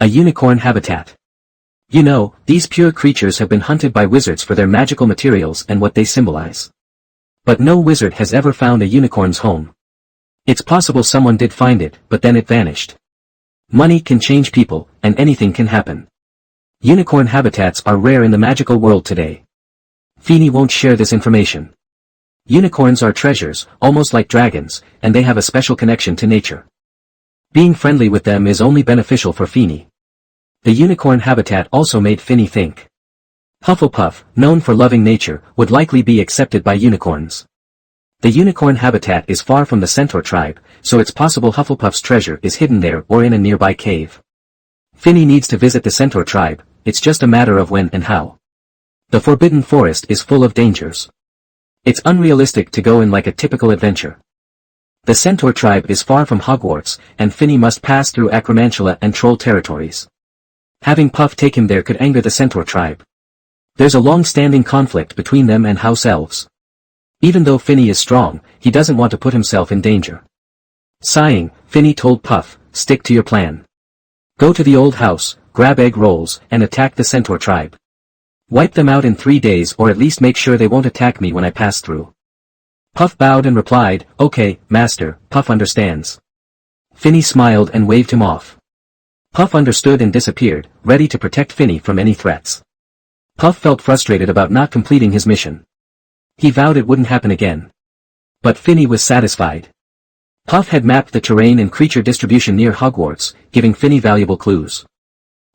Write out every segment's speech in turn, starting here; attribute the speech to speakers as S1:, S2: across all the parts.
S1: A unicorn habitat. You know, these pure creatures have been hunted by wizards for their magical materials and what they symbolize. But no wizard has ever found a unicorn's home. It's possible someone did find it, but then it vanished. Money can change people, and anything can happen. Unicorn habitats are rare in the magical world today. Feeney won't share this information. Unicorns are treasures, almost like dragons, and they have a special connection to nature. Being friendly with them is only beneficial for Feeney. The unicorn habitat also made Feeney think. Hufflepuff, known for loving nature, would likely be accepted by unicorns. The unicorn habitat is far from the centaur tribe, so it's possible Hufflepuff's treasure is hidden there or in a nearby cave. Feeney needs to visit the centaur tribe, it's just a matter of when and how. The Forbidden Forest is full of dangers. It's unrealistic to go in like a typical adventure. The centaur tribe is far from Hogwarts, and Feeney must pass through Acromantula and Troll territories. Having Puff take him there could anger the centaur tribe. There's a long-standing conflict between them and house elves. Even though Feeney is strong, he doesn't want to put himself in danger. Sighing, Feeney told Puff, "Stick to your plan. Go to the old house, grab egg rolls, and attack the centaur tribe. Wipe them out in 3 days or at least make sure they won't attack me when I pass through." Puff bowed and replied, "Okay, master." Puff understands. Feeney smiled and waved him off. Puff understood and disappeared, ready to protect Feeney from any threats. Puff felt frustrated about not completing his mission. He vowed it wouldn't happen again. But Feeney was satisfied. Puff had mapped the terrain and creature distribution near Hogwarts, giving Feeney valuable clues.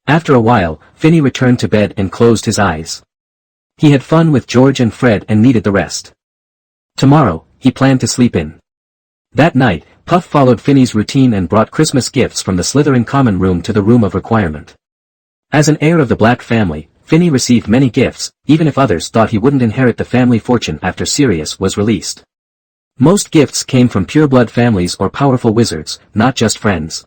S1: After a while, Feeney returned to bed and closed his eyes. He had fun with George and Fred and needed the rest. Tomorrow, he planned to sleep in. That night, Puff followed Feeney's routine and brought Christmas gifts from the Slytherin common room to the room of requirement. As an heir of the Black family, Feeney received many gifts, even if others thought he wouldn't inherit the family fortune after Sirius was released. Most gifts came from pureblood families or powerful wizards, not just friends.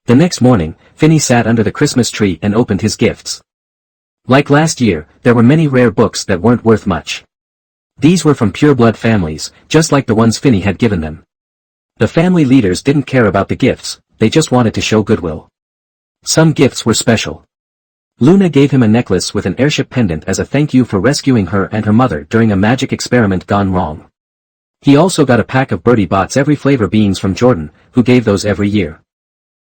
S1: The next morning, Feeney sat under the Christmas tree and opened his gifts. Like last year, there were many rare books that weren't worth much. These were from pureblood families, just like the ones Feeney had given them. The family leaders didn't care about the gifts, they just wanted to show goodwill. Some gifts were special. Luna gave him a necklace with an airship pendant as a thank you for rescuing her and her mother during a magic experiment gone wrong. He also got a pack of Bertie Bott's every flavor beans from Jordan, who gave those every year.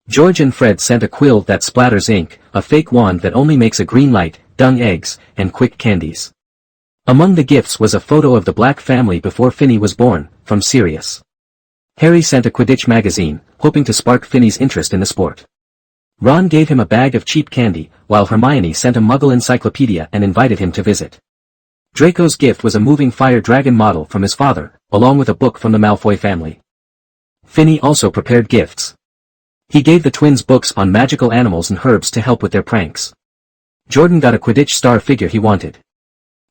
S1: George and Fred sent a quill that splatters ink, a fake wand that only makes a green light, dung eggs, and quick candies. Among the gifts was a photo of the Black family before Feeney was born, from Sirius. Harry sent a Quidditch magazine, hoping to spark Feeney's interest in the sport. Ron gave him a bag of cheap candy, while Hermione sent a Muggle encyclopedia and invited him to visit. Draco's gift was a moving fire dragon model from his father, along with a book from the Malfoy family. Feeney also prepared gifts. He gave the twins books on magical animals and herbs to help with their pranks. Jordan got a Quidditch star figure he wanted.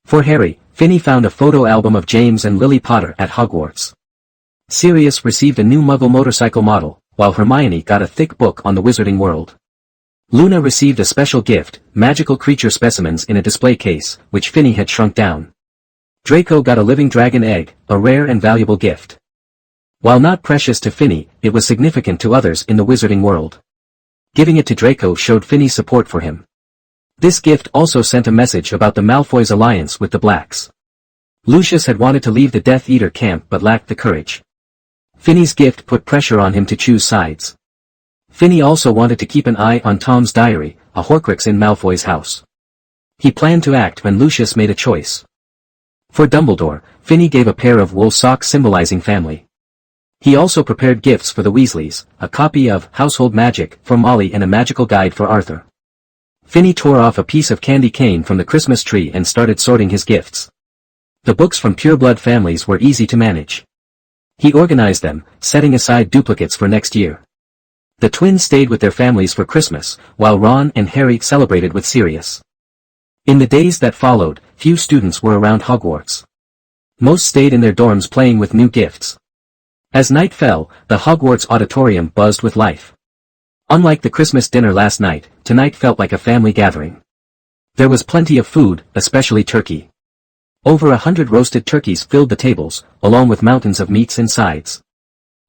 S1: For Harry, Feeney found a photo album of James and Lily Potter at Hogwarts. Sirius received a new Muggle motorcycle model, while Hermione got a thick book on the wizarding world. Luna received a special gift, magical creature specimens in a display case, which Feeney had shrunk down. Draco got a living dragon egg, a rare and valuable gift. While not precious to Feeney, it was significant to others in the wizarding world. Giving it to Draco showed Feeney's support for him. This gift also sent a message about the Malfoys' alliance with the Blacks. Lucius had wanted to leave the Death Eater camp but lacked the courage. Feeney's gift put pressure on him to choose sides. Feeney also wanted to keep an eye on Tom's diary, a horcrux in Malfoy's house. He planned to act when Lucius made a choice. For Dumbledore, Feeney gave a pair of wool socks symbolizing family. He also prepared gifts for the Weasleys, a copy of Household Magic for Molly and a magical guide for Arthur. Feeney tore off a piece of candy cane from the Christmas tree and started sorting his gifts. The books from pureblood families were easy to manage. He organized them, setting aside duplicates for next year. The twins stayed with their families for Christmas, while Ron and Harry celebrated with Sirius. In the days that followed, few students were around Hogwarts. Most stayed in their dorms playing with new gifts. As night fell, the Hogwarts auditorium buzzed with life. Unlike the Christmas dinner last night, tonight felt like a family gathering. There was plenty of food, especially turkey. Over 100 roasted turkeys filled the tables, along with mountains of meats and sides.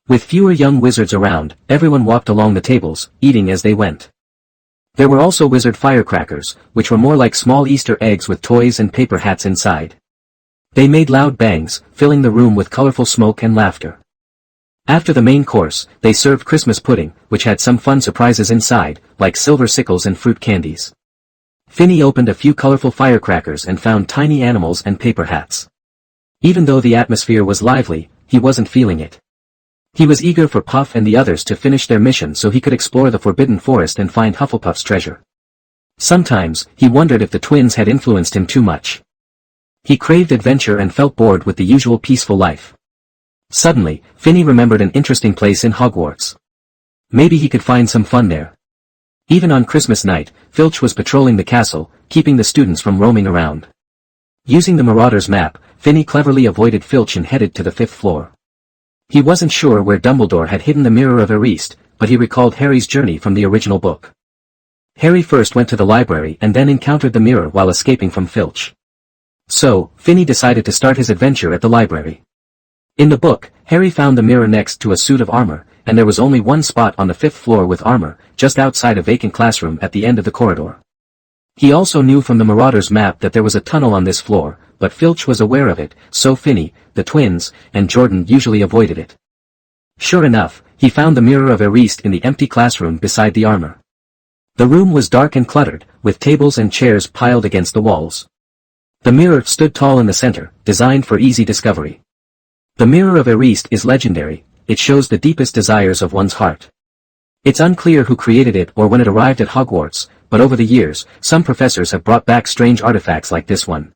S1: With fewer young wizards around, everyone walked along the tables, eating as they went. There were also wizard firecrackers, which were more like small Easter eggs with toys and paper hats inside. They made loud bangs, filling the room with colorful smoke and laughter. After the main course, they served Christmas pudding, which had some fun surprises inside, like silver sickles and fruit candies. Finny opened a few colorful firecrackers and found tiny animals and paper hats. Even though the atmosphere was lively, he wasn't feeling it. He was eager for Puff and the others to finish their mission so he could explore the Forbidden Forest and find Hufflepuff's treasure. Sometimes, he wondered if the twins had influenced him too much. He craved adventure and felt bored with the usual peaceful life. Suddenly, Finny remembered an interesting place in Hogwarts. Maybe he could find some fun there. Even on Christmas night, Filch was patrolling the castle, keeping the students from roaming around. Using the Marauder's map, Finny cleverly avoided Filch and headed to the 5th floor. He wasn't sure where Dumbledore had hidden the Mirror of Erised, but he recalled Harry's journey from the original book. Harry first went to the library and then encountered the mirror while escaping from Filch. So, Finny decided to start his adventure at the library. In the book, Harry found the mirror next to a suit of armor, and there was only one spot on the 5th floor with armor, just outside a vacant classroom at the end of the corridor. He also knew from the Marauder's map that there was a tunnel on this floor, but Filch was aware of it, so Finny, the twins, and Jordan usually avoided it. Sure enough, he found the Mirror of Erised in the empty classroom beside the armor. The room was dark and cluttered, with tables and chairs piled against the walls. The mirror stood tall in the center, designed for easy discovery. The Mirror of Erised is legendary, it shows the deepest desires of one's heart. It's unclear who created it or when it arrived at Hogwarts, but over the years, some professors have brought back strange artifacts like this one.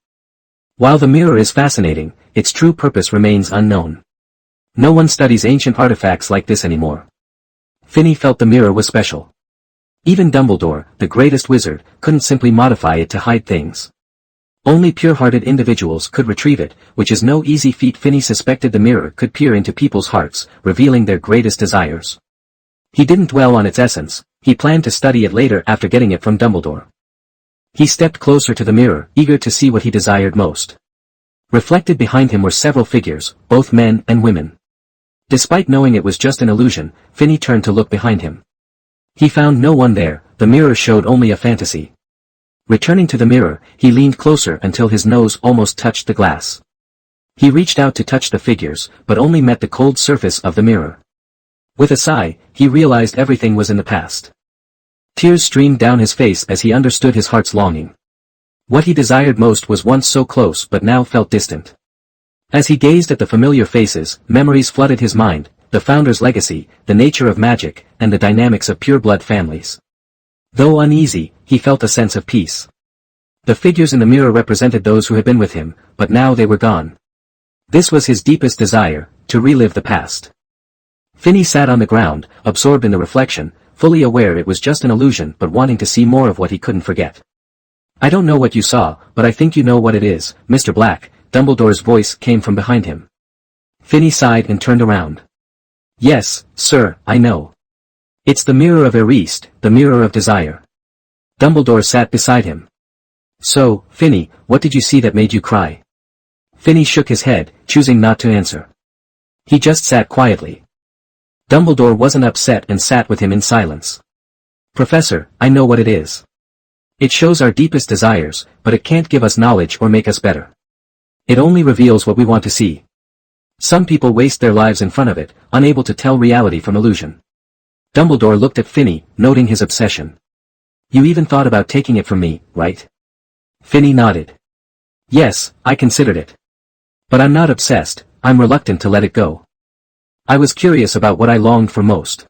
S1: While the mirror is fascinating, its true purpose remains unknown. No one studies ancient artifacts like this anymore. Finny felt the mirror was special. Even Dumbledore, the greatest wizard, couldn't simply modify it to hide things. Only pure-hearted individuals could retrieve it, which is no easy feat. Finny suspected the mirror could peer into people's hearts, revealing their greatest desires. He didn't dwell on its essence, he planned to study it later after getting it from Dumbledore. He stepped closer to the mirror, eager to see what he desired most. Reflected behind him were several figures, both men and women. Despite knowing it was just an illusion, Finny turned to look behind him. He found no one there, the mirror showed only a fantasy. Returning to the mirror, he leaned closer until his nose almost touched the glass. He reached out to touch the figures, but only met the cold surface of the mirror. With a sigh, he realized everything was in the past. Tears streamed down his face as he understood his heart's longing. What he desired most was once so close but now felt distant. As he gazed at the familiar faces, memories flooded his mind, the founder's legacy, the nature of magic, and the dynamics of pureblood families. Though uneasy, he felt a sense of peace. The figures in the mirror represented those who had been with him, but now they were gone. This was his deepest desire, to relive the past. Finny sat on the ground, absorbed in the reflection, fully aware it was just an illusion but wanting to see more of what he couldn't forget. "I don't know what you saw, but I think you know what it is, Mr. Black," Dumbledore's voice came from behind him. Finny sighed and turned around. "Yes, sir, I know. It's the Mirror of Erised, the Mirror of Desire." Dumbledore sat beside him. "So, Finny, what did you see that made you cry?" Finny shook his head, choosing not to answer. He just sat quietly. Dumbledore wasn't upset and sat with him in silence. "Professor, I know what it is. It shows our deepest desires, but it can't give us knowledge or make us better. It only reveals what we want to see. Some people waste their lives in front of it, unable to tell reality from illusion." Dumbledore looked at Finny, noting his obsession. "You even thought about taking it from me, right?" Finny nodded. "Yes, I considered it. But I'm not obsessed, I'm reluctant to let it go. I was curious about what I longed for most.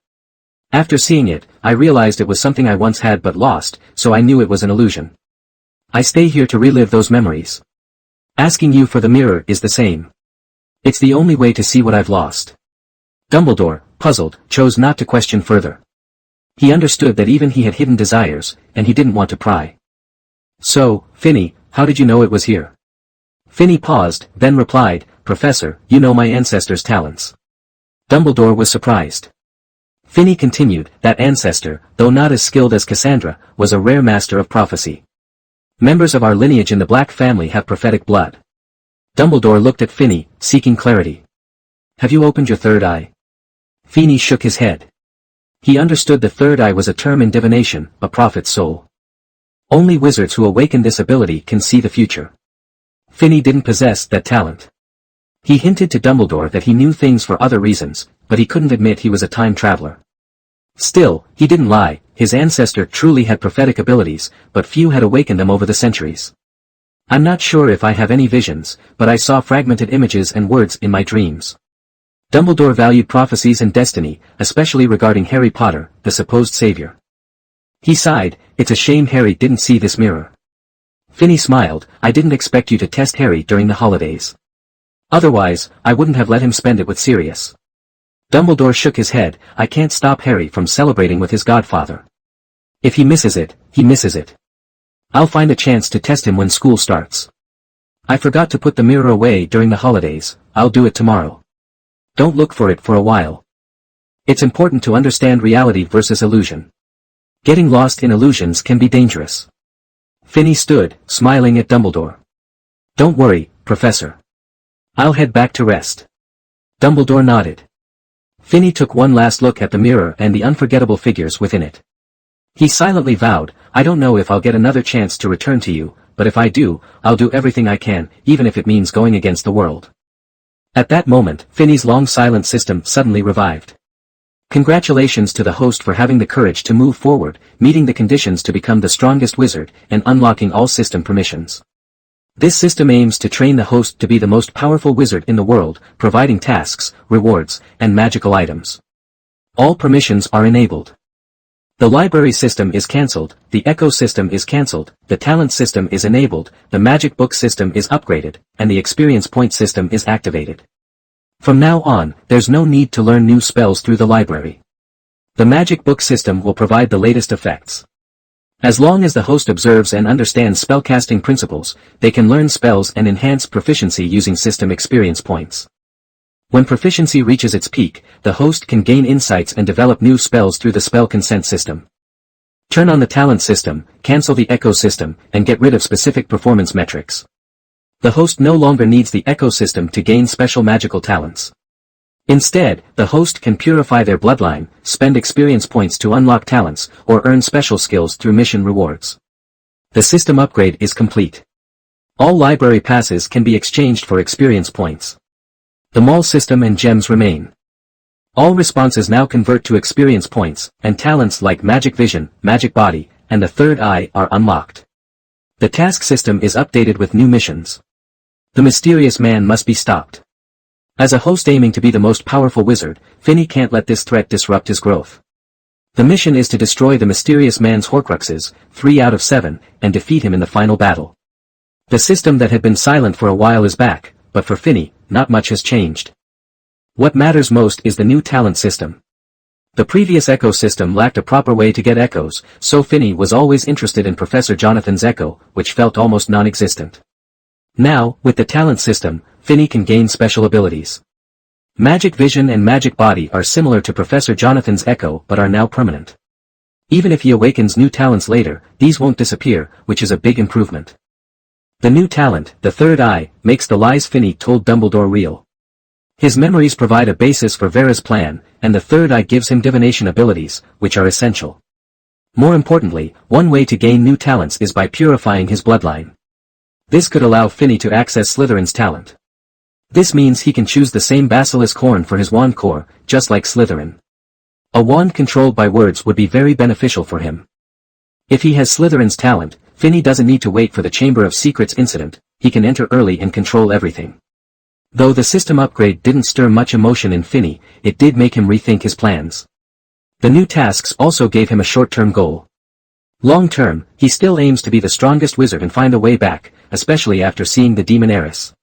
S1: After seeing it, I realized it was something I once had but lost, so I knew it was an illusion. I stay here to relive those memories. Asking you for the mirror is the same. It's the only way to see what I've lost." Dumbledore, puzzled, chose not to question further. He understood that even he had hidden desires, and he didn't want to pry. "So, Finny, how did you know it was here?" Finny paused, then replied, "Professor, you know my ancestor's talents." Dumbledore was surprised. Finny continued, "That ancestor, though not as skilled as Cassandra, was a rare master of prophecy. Members of our lineage in the Black family have prophetic blood." Dumbledore looked at Finny, seeking clarity. "Have you opened your third eye?" Finny shook his head. He understood the third eye was a term in divination, a prophet's soul. Only wizards who awaken this ability can see the future. Finney didn't possess that talent. He hinted to Dumbledore that he knew things for other reasons, but he couldn't admit he was a time traveler. Still, he didn't lie, his ancestor truly had prophetic abilities, but few had awakened them over the centuries. I'm not sure if I have any visions, but I saw fragmented images and words in my dreams. Dumbledore valued prophecies and destiny, especially regarding Harry Potter, the supposed savior. He sighed, it's a shame Harry didn't see this mirror. Finney smiled, I didn't expect you to test Harry during the holidays. Otherwise, I wouldn't have let him spend it with Sirius. Dumbledore shook his head, I can't stop Harry from celebrating with his godfather. If he misses it, he misses it. I'll find a chance to test him when school starts. I forgot to put the mirror away during the holidays, I'll do it tomorrow. Don't look for it for a while. It's important to understand reality versus illusion. Getting lost in illusions can be dangerous. Finney stood, smiling at Dumbledore. Don't worry, Professor. I'll head back to rest. Dumbledore nodded. Finney took one last look at the mirror and the unforgettable figures within it. He silently vowed, I don't know if I'll get another chance to return to you, but if I do, I'll do everything I can, even if it means going against the world. At that moment, Finney's long silent system suddenly revived. Congratulations to the host for having the courage to move forward, meeting the conditions to become the strongest wizard, and unlocking all system permissions. This system aims to train the host to be the most powerful wizard in the world, providing tasks, rewards, and magical items. All permissions are enabled. The library system is cancelled, the echo system is cancelled, the talent system is enabled, the magic book system is upgraded, and the experience point system is activated. From now on, there's no need to learn new spells through the library. The magic book system will provide the latest effects. As long as the host observes and understands spellcasting principles, they can learn spells and enhance proficiency using system experience points. When proficiency reaches its peak, the host can gain insights and develop new spells through the spell consent system. Turn on the talent system, cancel the echo system, and get rid of specific performance metrics. The host no longer needs the echo system to gain special magical talents. Instead, the host can purify their bloodline, spend experience points to unlock talents, or earn special skills through mission rewards. The system upgrade is complete. All library passes can be exchanged for experience points. The mall system and gems remain. All responses now convert to experience points, and talents like magic vision, magic body, and the third eye are unlocked. The task system is updated with new missions. The mysterious man must be stopped. As a host aiming to be the most powerful wizard, Finney can't let this threat disrupt his growth. The mission is to destroy the mysterious man's horcruxes, 3 out of 7, and defeat him in the final battle. The system that had been silent for a while is back, but for Finney, not much has changed. What matters most is the new talent system. The previous echo system lacked a proper way to get echoes, so Finney was always interested in Professor Jonathan's echo, which felt almost non-existent. Now, with the talent system, Finney can gain special abilities. Magic vision and magic body are similar to Professor Jonathan's echo but are now permanent. Even if he awakens new talents later, these won't disappear, which is a big improvement. The new talent, the third eye, makes the lies Finney told Dumbledore real. His memories provide a basis for Vera's plan, and the third eye gives him divination abilities, which are essential. More importantly, one way to gain new talents is by purifying his bloodline. This could allow Finney to access Slytherin's talent. This means he can choose the same basilisk horn for his wand core, just like Slytherin. A wand controlled by words would be very beneficial for him. If he has Slytherin's talent, Finney doesn't need to wait for the Chamber of Secrets incident, he can enter early and control everything. Though the system upgrade didn't stir much emotion in Finney, it did make him rethink his plans. The new tasks also gave him a short-term goal. Long-term, he still aims to be the strongest wizard and find a way back, especially after seeing the demon Eris.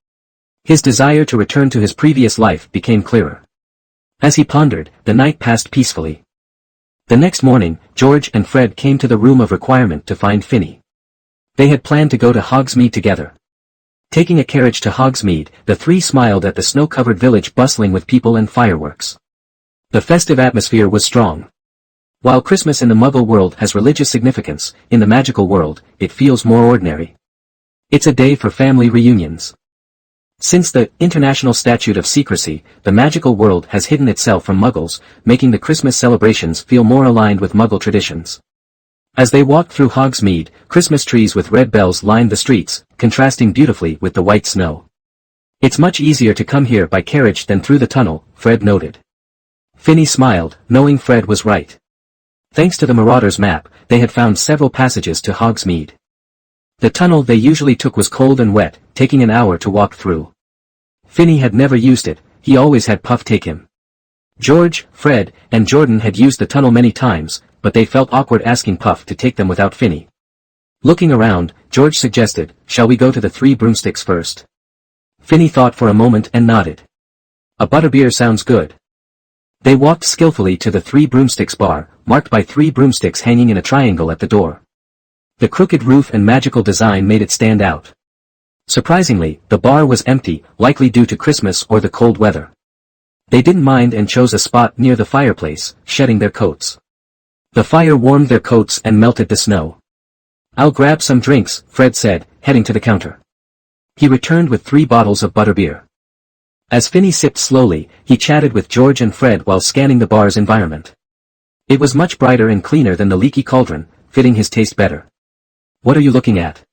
S1: His desire to return to his previous life became clearer. As he pondered, the night passed peacefully. The next morning, George and Fred came to the room of requirement to find Finney. They had planned to go to Hogsmeade together. Taking a carriage to Hogsmeade, the three smiled at the snow-covered village bustling with people and fireworks. The festive atmosphere was strong. While Christmas in the Muggle world has religious significance, in the magical world, it feels more ordinary. It's a day for family reunions. Since the International Statute of Secrecy, the magical world has hidden itself from Muggles, making the Christmas celebrations feel more aligned with Muggle traditions. As they walked through Hogsmeade, Christmas trees with red bells lined the streets, contrasting beautifully with the white snow. "It's much easier to come here by carriage than through the tunnel," Fred noted. Finny smiled, knowing Fred was right. Thanks to the Marauder's map, they had found several passages to Hogsmeade. The tunnel they usually took was cold and wet, taking an hour to walk through. Finny had never used it, he always had Puff take him. George, Fred, and Jordan had used the tunnel many times, but they felt awkward asking Puff to take them without Finny. Looking around, George suggested, "Shall we go to the Three Broomsticks first?" Finny thought for a moment and nodded. "A butterbeer sounds good." They walked skillfully to the Three Broomsticks bar, marked by 3 broomsticks hanging in a triangle at the door. The crooked roof and magical design made it stand out. Surprisingly, the bar was empty, likely due to Christmas or the cold weather. They didn't mind and chose a spot near the fireplace, shedding their coats. The fire warmed their coats and melted the snow. "I'll grab some drinks," Fred said, heading to the counter. He returned with 3 bottles of butterbeer. As Finny sipped slowly, he chatted with George and Fred while scanning the bar's environment. It was much brighter and cleaner than the leaky cauldron, fitting his taste better. "What are you looking at?"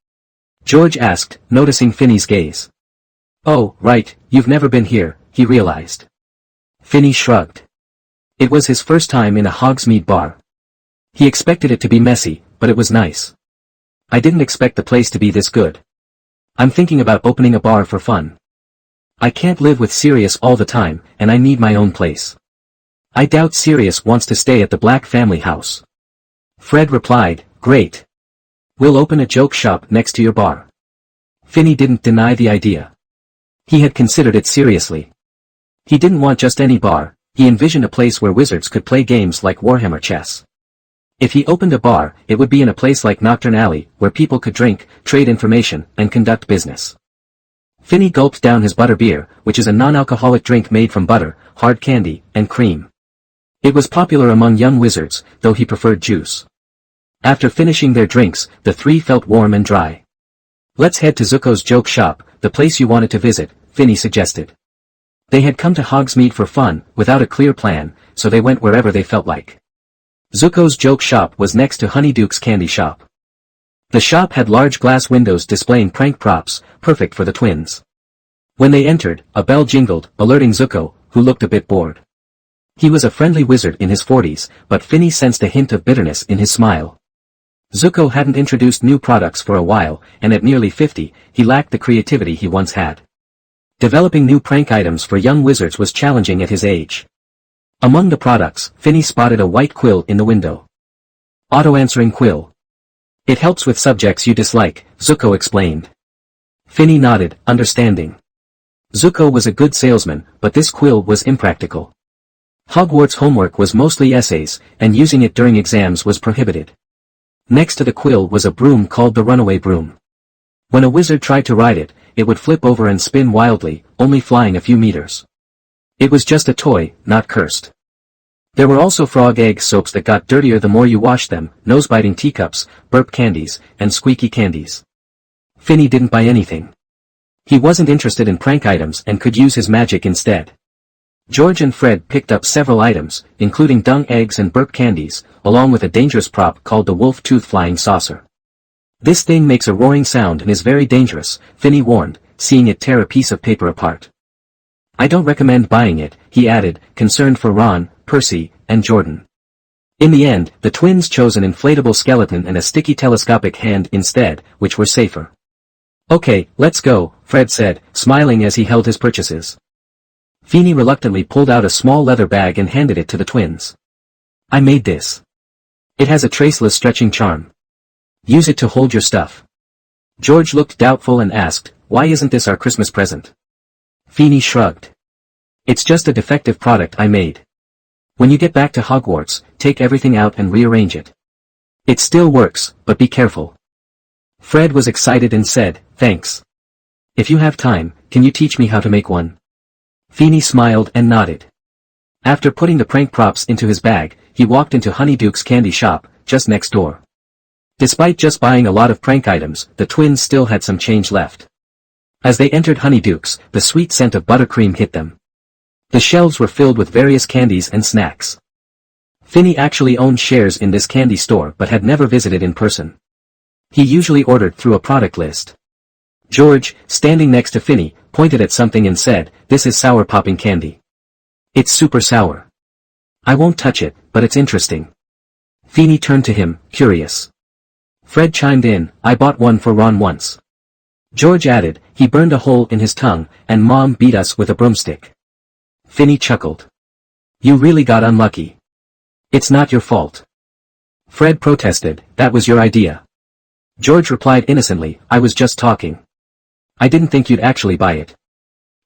S1: George asked, noticing Finny's gaze. "Oh, right, you've never been here," he realized. Finny shrugged. It was his first time in a Hogsmeade bar. He expected it to be messy, but it was nice. "I didn't expect the place to be this good. I'm thinking about opening a bar for fun. I can't live with Sirius all the time, and I need my own place. I doubt Sirius wants to stay at the Black family house." Fred replied, "Great. We'll open a joke shop next to your bar." Finny didn't deny the idea. He had considered it seriously. He didn't want just any bar, he envisioned a place where wizards could play games like Warhammer chess. If he opened a bar, it would be in a place like Nocturne Alley, where people could drink, trade information, and conduct business. Finny gulped down his butterbeer, which is a non-alcoholic drink made from butter, hard candy, and cream. It was popular among young wizards, though he preferred juice. After finishing their drinks, the 3 felt warm and dry. "Let's head to Zuko's joke shop, the place you wanted to visit," Finny suggested. They had come to Hogsmeade for fun, without a clear plan, so they went wherever they felt like. Zuko's joke shop was next to Honeyduke's candy shop. The shop had large glass windows displaying prank props, perfect for the twins. When they entered, a bell jingled, alerting Zuko, who looked a bit bored. He was a friendly wizard in his 40s, but Finny sensed a hint of bitterness in his smile. Zuko hadn't introduced new products for a while, and at nearly 50, he lacked the creativity he once had. Developing new prank items for young wizards was challenging at his age. Among the products, Finny spotted a white quill in the window. Auto-answering quill. "It helps with subjects you dislike," Zuko explained. Finny nodded, understanding. Zuko was a good salesman, but this quill was impractical. Hogwarts homework was mostly essays, and using it during exams was prohibited. Next to the quill was a broom called the runaway broom. When a wizard tried to ride it, it would flip over and spin wildly, only flying a few meters. It was just a toy, not cursed. There were also frog egg soaps that got dirtier the more you washed them, nose-biting teacups, burp candies, and squeaky candies. Finny didn't buy anything. He wasn't interested in prank items and could use his magic instead. George and Fred picked up several items, including dung eggs and burp candies, along with a dangerous prop called the wolf tooth flying saucer. "This thing makes a roaring sound and is very dangerous," Finny warned, seeing it tear a piece of paper apart. "I don't recommend buying it," he added, concerned for Ron, Percy, and Jordan. In the end, the twins chose an inflatable skeleton and a sticky telescopic hand instead, which were safer. "Okay, let's go," Fred said, smiling as he held his purchases. Finny reluctantly pulled out a small leather bag and handed it to the twins. "I made this. It has a traceless stretching charm. Use it to hold your stuff." George looked doubtful and asked, "Why isn't this our Christmas present?" Finny shrugged. "It's just a defective product I made. When you get back to Hogwarts, take everything out and rearrange it. It still works, but be careful." Fred was excited and said, "Thanks. If you have time, can you teach me how to make one?" Finny smiled and nodded. After putting the prank props into his bag, he walked into Honeyduke's candy shop, just next door. Despite just buying a lot of prank items, the twins still had some change left. As they entered Honeydukes, the sweet scent of buttercream hit them. The shelves were filled with various candies and snacks. Finney actually owned shares in this candy store but had never visited in person. He usually ordered through a product list. George, standing next to Finney, pointed at something and said, "This is sour popping candy. It's super sour. I won't touch it, but it's interesting." Finney turned to him, curious. Fred chimed in, "I bought one for Ron once." George added, "He burned a hole in his tongue, and Mom beat us with a broomstick." Finney chuckled. "You really got unlucky. It's not your fault." Fred protested, "That was your idea." George replied innocently, "I was just talking. I didn't think you'd actually buy it."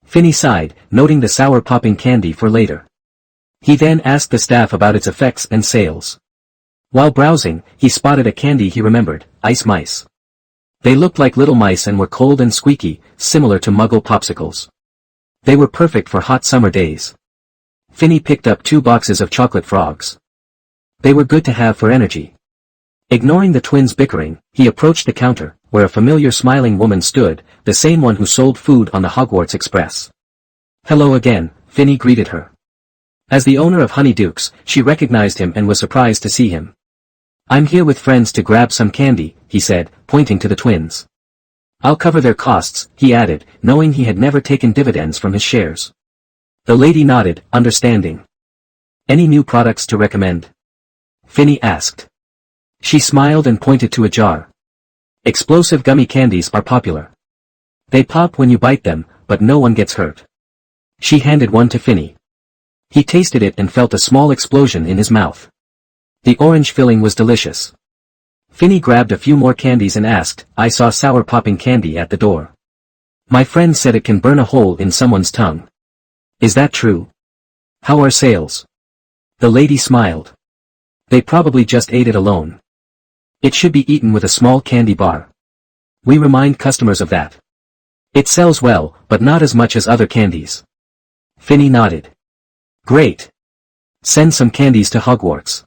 S1: Finney sighed, noting the sour popping candy for later. He then asked the staff about its effects and sales. While browsing, he spotted a candy he remembered, ice mice. They looked like little mice and were cold and squeaky, similar to Muggle popsicles. They were perfect for hot summer days. Finney picked up 2 boxes of chocolate frogs. They were good to have for energy. Ignoring the twins' bickering, he approached the counter, where a familiar smiling woman stood, the same one who sold food on the Hogwarts Express. "Hello again," Finney greeted her. As the owner of Honeydukes, she recognized him and was surprised to see him. "I'm here with friends to grab some candy," he said, pointing to the twins. "I'll cover their costs," he added, knowing he had never taken dividends from his shares. The lady nodded, understanding. "Any new products to recommend?" Finney asked. She smiled and pointed to a jar. "Explosive gummy candies are popular. They pop when you bite them, but no one gets hurt." She handed one to Finney. He tasted it and felt a small explosion in his mouth. The orange filling was delicious. Finney grabbed a few more candies and asked, "I saw sour popping candy at the door. My friend said it can burn a hole in someone's tongue. Is that true? How are sales?" The lady smiled. "They probably just ate it alone. It should be eaten with a small candy bar. We remind customers of that. It sells well, but not as much as other candies." Finney nodded. "Great. Send some candies to Hogwarts.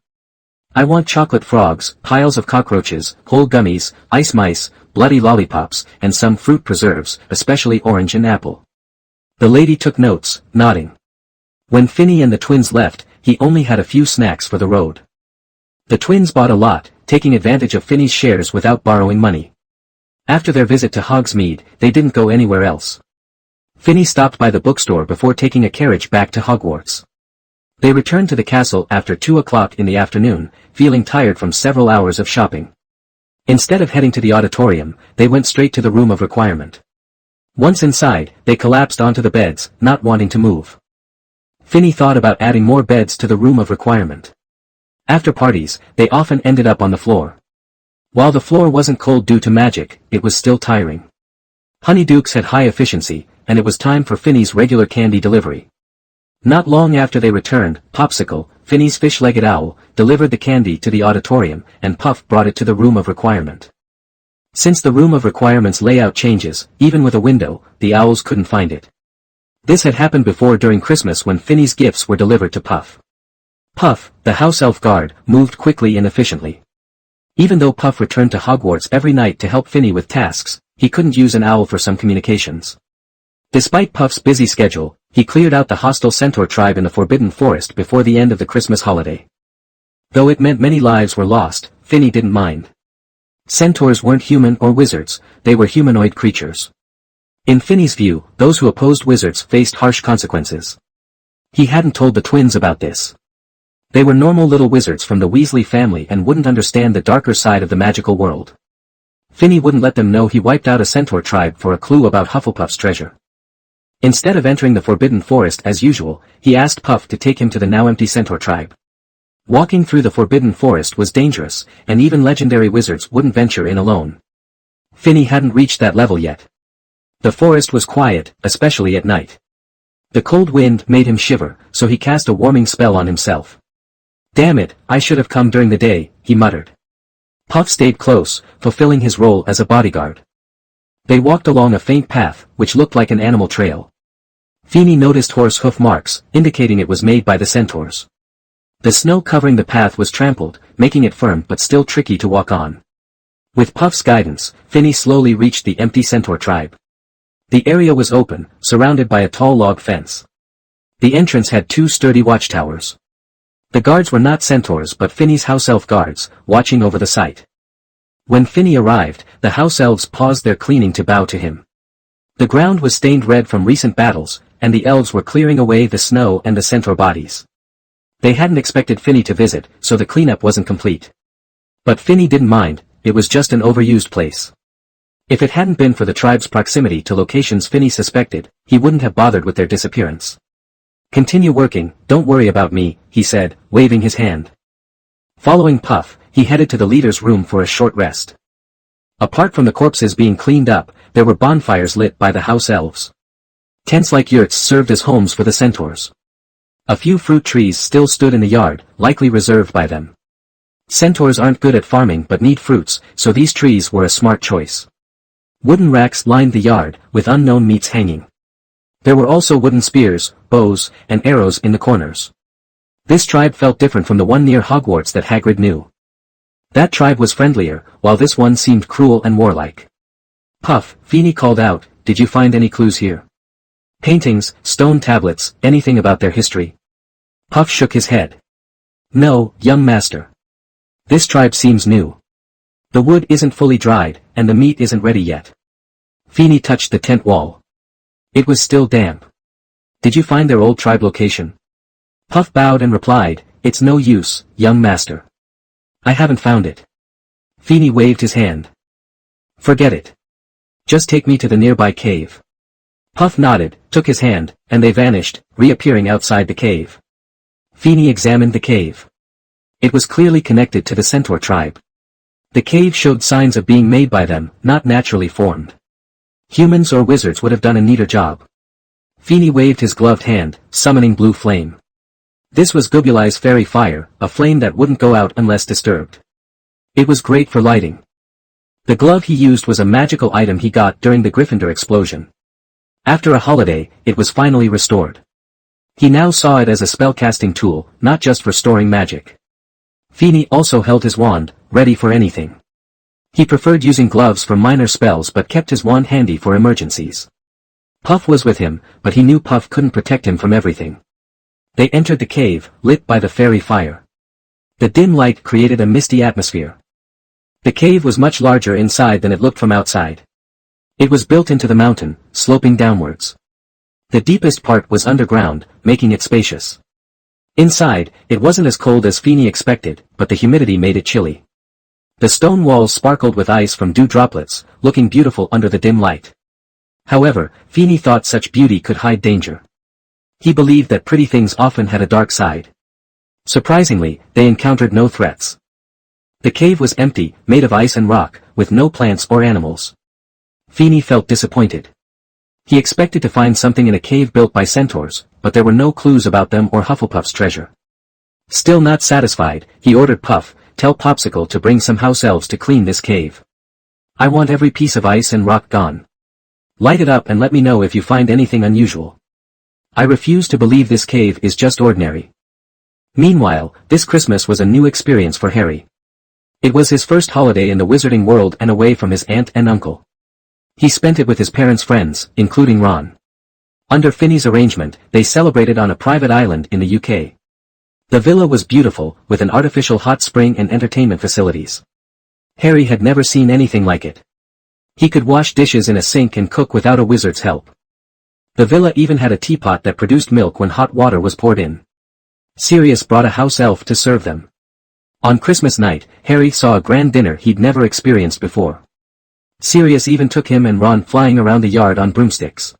S1: I want chocolate frogs, piles of cockroaches, whole gummies, ice mice, bloody lollipops, and some fruit preserves, especially orange and apple." The lady took notes, nodding. When Finney and the twins left, he only had a few snacks for the road. The twins bought a lot, taking advantage of Finney's shares without borrowing money. After their visit to Hogsmeade, they didn't go anywhere else. Finney stopped by the bookstore before taking a carriage back to Hogwarts. They returned to the castle after 2 o'clock in the afternoon, feeling tired from several hours of shopping. Instead of heading to the auditorium, they went straight to the room of requirement. Once inside, they collapsed onto the beds, not wanting to move. Finney thought about adding more beds to the room of requirement. After parties, they often ended up on the floor. While the floor wasn't cold due to magic, it was still tiring. Honeydukes had high efficiency, and it was time for Finney's regular candy delivery. Not long after they returned, Popsicle, Finney's fish-legged owl, delivered the candy to the auditorium, and Puff brought it to the room of requirement. Since the room of requirement's layout changes, even with a window, the owls couldn't find it. This had happened before during Christmas when Finney's gifts were delivered to Puff. Puff, the house elf guard, moved quickly and efficiently. Even though Puff returned to Hogwarts every night to help Finney with tasks, he couldn't use an owl for some communications. Despite Puff's busy schedule, he cleared out the hostile centaur tribe in the Forbidden Forest before the end of the Christmas holiday. Though it meant many lives were lost, Finney didn't mind. Centaurs weren't human or wizards, they were humanoid creatures. In Finney's view, those who opposed wizards faced harsh consequences. He hadn't told the twins about this. They were normal little wizards from the Weasley family and wouldn't understand the darker side of the magical world. Finney wouldn't let them know he wiped out a centaur tribe for a clue about Hufflepuff's treasure. Instead of entering the Forbidden Forest as usual, he asked Puff to take him to the now-empty centaur tribe. Walking through the Forbidden Forest was dangerous, and even legendary wizards wouldn't venture in alone. Finney hadn't reached that level yet. The forest was quiet, especially at night. The cold wind made him shiver, so he cast a warming spell on himself. "Damn it, I should have come during the day," he muttered. Puff stayed close, fulfilling his role as a bodyguard. They walked along a faint path, which looked like an animal trail. Finney noticed horse hoof marks, indicating it was made by the centaurs. The snow covering the path was trampled, making it firm but still tricky to walk on. With Puff's guidance, Finney slowly reached the empty centaur tribe. The area was open, surrounded by a tall log fence. The entrance had 2 sturdy watchtowers. The guards were not centaurs but Finny's house elf guards, watching over the site. When Finny arrived, the house elves paused their cleaning to bow to him. The ground was stained red from recent battles, and the elves were clearing away the snow and the centaur bodies. They hadn't expected Finny to visit, so the cleanup wasn't complete. But Finny didn't mind, it was just an overused place. If it hadn't been for the tribe's proximity to locations Finny suspected, he wouldn't have bothered with their disappearance. "Continue working, don't worry about me," he said, waving his hand. Following Puff, he headed to the leader's room for a short rest. Apart from the corpses being cleaned up, there were bonfires lit by the house elves. Tents like yurts served as homes for the centaurs. A few fruit trees still stood in the yard, likely reserved by them. Centaurs aren't good at farming but need fruits, so these trees were a smart choice. Wooden racks lined the yard, with unknown meats hanging. There were also wooden spears, bows, and arrows in the corners. This tribe felt different from the one near Hogwarts that Hagrid knew. That tribe was friendlier, while this one seemed cruel and warlike. "Puff," Feeny called out, "did you find any clues here? Paintings, stone tablets, anything about their history?" Puff shook his head. "No, young master. This tribe seems new. The wood isn't fully dried, and the meat isn't ready yet." Feeny touched the tent wall. It was still damp. "Did you find their old tribe location?" Puff bowed and replied, "It's no use, young master. I haven't found it." Feeny waved his hand. "Forget it. Just take me to the nearby cave." Puff nodded, took his hand, and they vanished, reappearing outside the cave. Feeny examined the cave. It was clearly connected to the centaur tribe. The cave showed signs of being made by them, not naturally formed. Humans or wizards would have done a neater job. Feeny waved his gloved hand, summoning blue flame. This was Gubulai's fairy fire, a flame that wouldn't go out unless disturbed. It was great for lighting. The glove he used was a magical item he got during the Gryffindor explosion. After a holiday, it was finally restored. He now saw it as a spellcasting tool, not just for storing magic. Feeny also held his wand, ready for anything. He preferred using gloves for minor spells but kept his wand handy for emergencies. Puff was with him, but he knew Puff couldn't protect him from everything. They entered the cave, lit by the fairy fire. The dim light created a misty atmosphere. The cave was much larger inside than it looked from outside. It was built into the mountain, sloping downwards. The deepest part was underground, making it spacious. Inside, it wasn't as cold as Feeny expected, but the humidity made it chilly. The stone walls sparkled with ice from dew droplets, looking beautiful under the dim light. However, Feeny thought such beauty could hide danger. He believed that pretty things often had a dark side. Surprisingly, they encountered no threats. The cave was empty, made of ice and rock, with no plants or animals. Feeny felt disappointed. He expected to find something in a cave built by centaurs, but there were no clues about them or Hufflepuff's treasure. Still not satisfied, he ordered Puff, "Tell Popsicle to bring some house elves to clean this cave. I want every piece of ice and rock gone. Light it up and let me know if you find anything unusual. I refuse to believe this cave is just ordinary." Meanwhile, this Christmas was a new experience for Harry. It was his first holiday in the wizarding world and away from his aunt and uncle. He spent it with his parents' friends, including Ron. Under Finny's arrangement, they celebrated on a private island in the UK. The villa was beautiful, with an artificial hot spring and entertainment facilities. Harry had never seen anything like it. He could wash dishes in a sink and cook without a wizard's help. The villa even had a teapot that produced milk when hot water was poured in. Sirius brought a house elf to serve them. On Christmas night, Harry saw a grand dinner he'd never experienced before. Sirius even took him and Ron flying around the yard on broomsticks.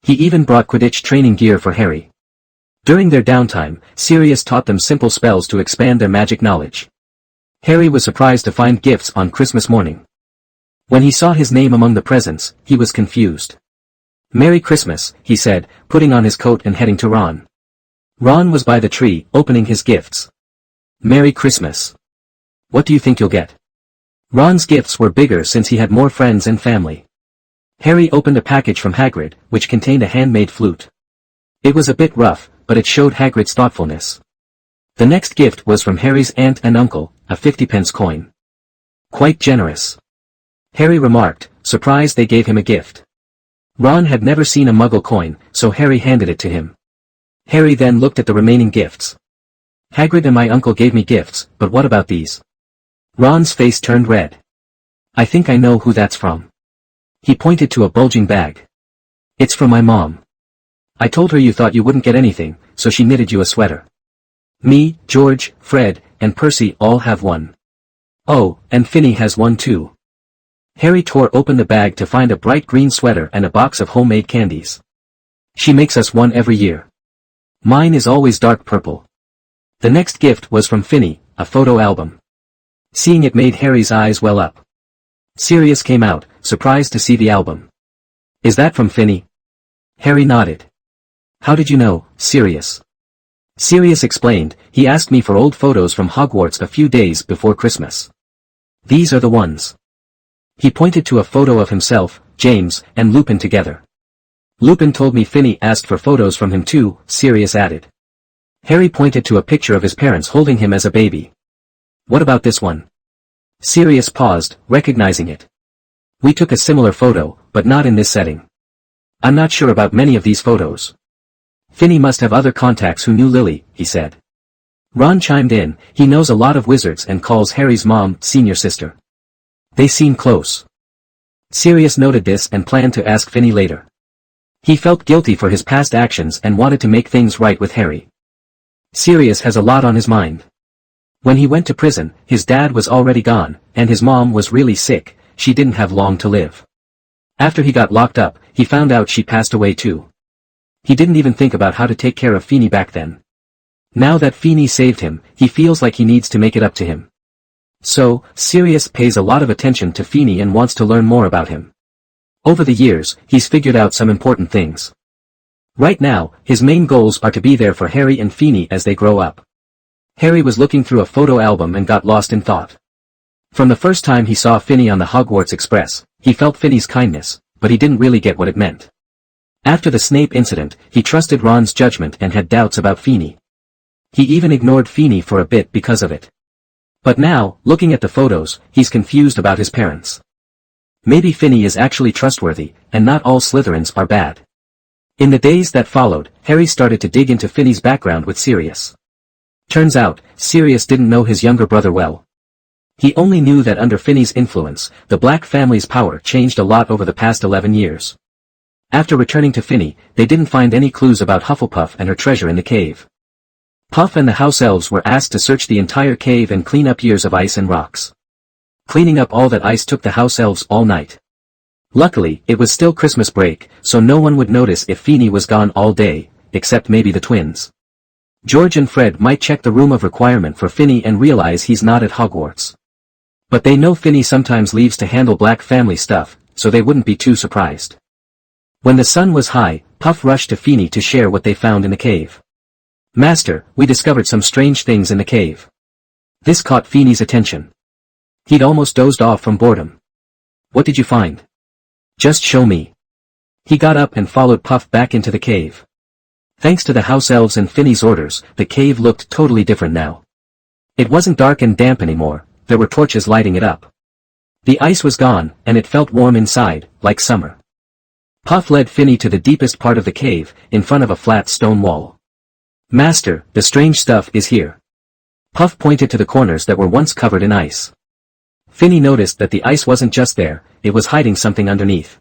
S1: He even brought Quidditch training gear for Harry. During their downtime, Sirius taught them simple spells to expand their magic knowledge. Harry was surprised to find gifts on Christmas morning. When he saw his name among the presents, he was confused. "Merry Christmas," he said, putting on his coat and heading to Ron. Ron was by the tree, opening his gifts. "Merry Christmas. What do you think you'll get?" Ron's gifts were bigger since he had more friends and family. Harry opened a package from Hagrid, which contained a handmade flute. It was a bit rough, but it showed Hagrid's thoughtfulness. The next gift was from Harry's aunt and uncle, a 50-pence coin. "Quite generous," Harry remarked, surprised they gave him a gift. Ron had never seen a Muggle coin, so Harry handed it to him. Harry then looked at the remaining gifts. Hagrid and my uncle gave me gifts, but what about these? Ron's face turned red. I think I know who that's from. He pointed to a bulging bag. It's from my mom. I told her you thought you wouldn't get anything, so she knitted you a sweater. Me, George, Fred, and Percy all have one. Oh, and Finny has one too. Harry tore open the bag to find a bright green sweater and a box of homemade candies. She makes us one every year. Mine is always dark purple. The next gift was from Finny, a photo album. Seeing it made Harry's eyes well up. Sirius came out, surprised to see the album. Is that from Finny? Harry nodded. How did you know, Sirius? Sirius explained, he asked me for old photos from Hogwarts a few days before Christmas. These are the ones. He pointed to a photo of himself, James, and Lupin together. Lupin told me Finny asked for photos from him too, Sirius added. Harry pointed to a picture of his parents holding him as a baby. What about this one? Sirius paused, recognizing it. We took a similar photo, but not in this setting. I'm not sure about many of these photos. Finny must have other contacts who knew Lily, he said. Ron chimed in, he knows a lot of wizards and calls Harry's mom senior sister. They seem close. Sirius noted this and planned to ask Finny later. He felt guilty for his past actions and wanted to make things right with Harry. Sirius has a lot on his mind. When he went to prison, his dad was already gone, and his mom was really sick, she didn't have long to live. After he got locked up, he found out she passed away too. He didn't even think about how to take care of Finny back then. Now that Finny saved him, he feels like he needs to make it up to him. So, Sirius pays a lot of attention to Finny and wants to learn more about him. Over the years, he's figured out some important things. Right now, his main goals are to be there for Harry and Finny as they grow up. Harry was looking through a photo album and got lost in thought. From the first time he saw Finny on the Hogwarts Express, he felt Finny's kindness, but he didn't really get what it meant. After the Snape incident, he trusted Ron's judgment and had doubts about Finny. He even ignored Finny for a bit because of it. But now, looking at the photos, he's confused about his parents. Maybe Finny is actually trustworthy, and not all Slytherins are bad. In the days that followed, Harry started to dig into Finny's background with Sirius. Turns out, Sirius didn't know his younger brother well. He only knew that under Finny's influence, the Black family's power changed a lot over the past 11 years. After returning to Finny, they didn't find any clues about Hufflepuff and her treasure in the cave. Puff and the house elves were asked to search the entire cave and clean up years of ice and rocks. Cleaning up all that ice took the house elves all night. Luckily, it was still Christmas break, so no one would notice if Finny was gone all day, except maybe the twins. George and Fred might check the room of requirement for Finny and realize he's not at Hogwarts. But they know Finny sometimes leaves to handle Black family stuff, so they wouldn't be too surprised. When the sun was high, Puff rushed to Finny to share what they found in the cave. Master, we discovered some strange things in the cave. This caught Finny's attention. He'd almost dozed off from boredom. What did you find? Just show me. He got up and followed Puff back into the cave. Thanks to the house elves and Finny's orders, the cave looked totally different now. It wasn't dark and damp anymore, there were torches lighting it up. The ice was gone, and it felt warm inside, like summer. Puff led Finny to the deepest part of the cave, in front of a flat stone wall. Master, the strange stuff is here. Puff pointed to the corners that were once covered in ice. Finny noticed that the ice wasn't just there, it was hiding something underneath.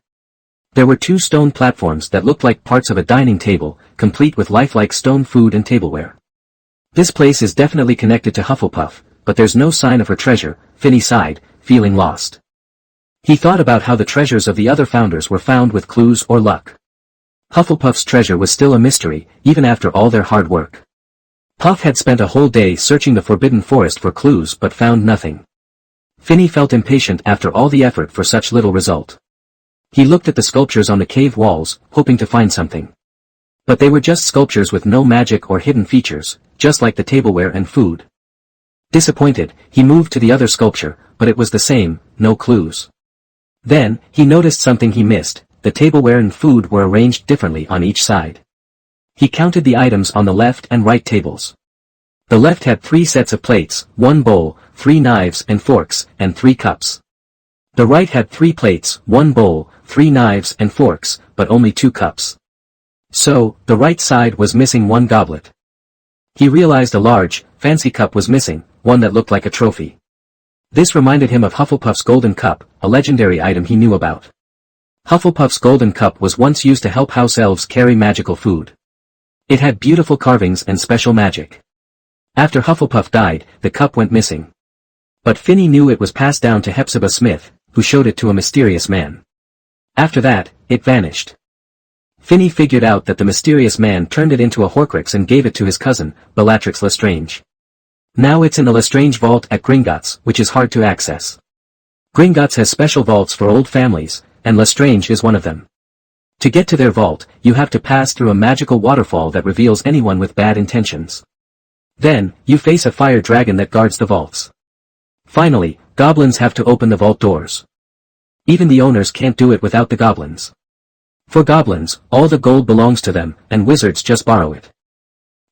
S1: There were two stone platforms that looked like parts of a dining table, complete with lifelike stone food and tableware. This place is definitely connected to Hufflepuff, but there's no sign of her treasure, Finny sighed, feeling lost. He thought about how the treasures of the other founders were found with clues or luck. Hufflepuff's treasure was still a mystery, even after all their hard work. Puff had spent a whole day searching the Forbidden Forest for clues but found nothing. Finny felt impatient after all the effort for such little result. He looked at the sculptures on the cave walls, hoping to find something. But they were just sculptures with no magic or hidden features, just like the tableware and food. Disappointed, he moved to the other sculpture, but it was the same, no clues. Then, he noticed something he missed, the tableware and food were arranged differently on each side. He counted the items on the left and right tables. The left had 3 sets of plates, 1 bowl, 3 knives and forks, and 3 cups. The right had 3 plates, 1 bowl, 3 knives and forks, but only 2 cups. So, the right side was missing 1 goblet. He realized a large, fancy cup was missing, one that looked like a trophy. This reminded him of Hufflepuff's golden cup, a legendary item he knew about. Hufflepuff's golden cup was once used to help house elves carry magical food. It had beautiful carvings and special magic. After Hufflepuff died, the cup went missing. But Finney knew it was passed down to Hepzibah Smith, who showed it to a mysterious man. After that, it vanished. Finney figured out that the mysterious man turned it into a horcrux and gave it to his cousin, Bellatrix Lestrange. Now it's in the Lestrange vault at Gringotts, which is hard to access. Gringotts has special vaults for old families, and Lestrange is one of them. To get to their vault, you have to pass through a magical waterfall that reveals anyone with bad intentions. Then, you face a fire dragon that guards the vaults. Finally, goblins have to open the vault doors. Even the owners can't do it without the goblins. For goblins, all the gold belongs to them, and wizards just borrow it.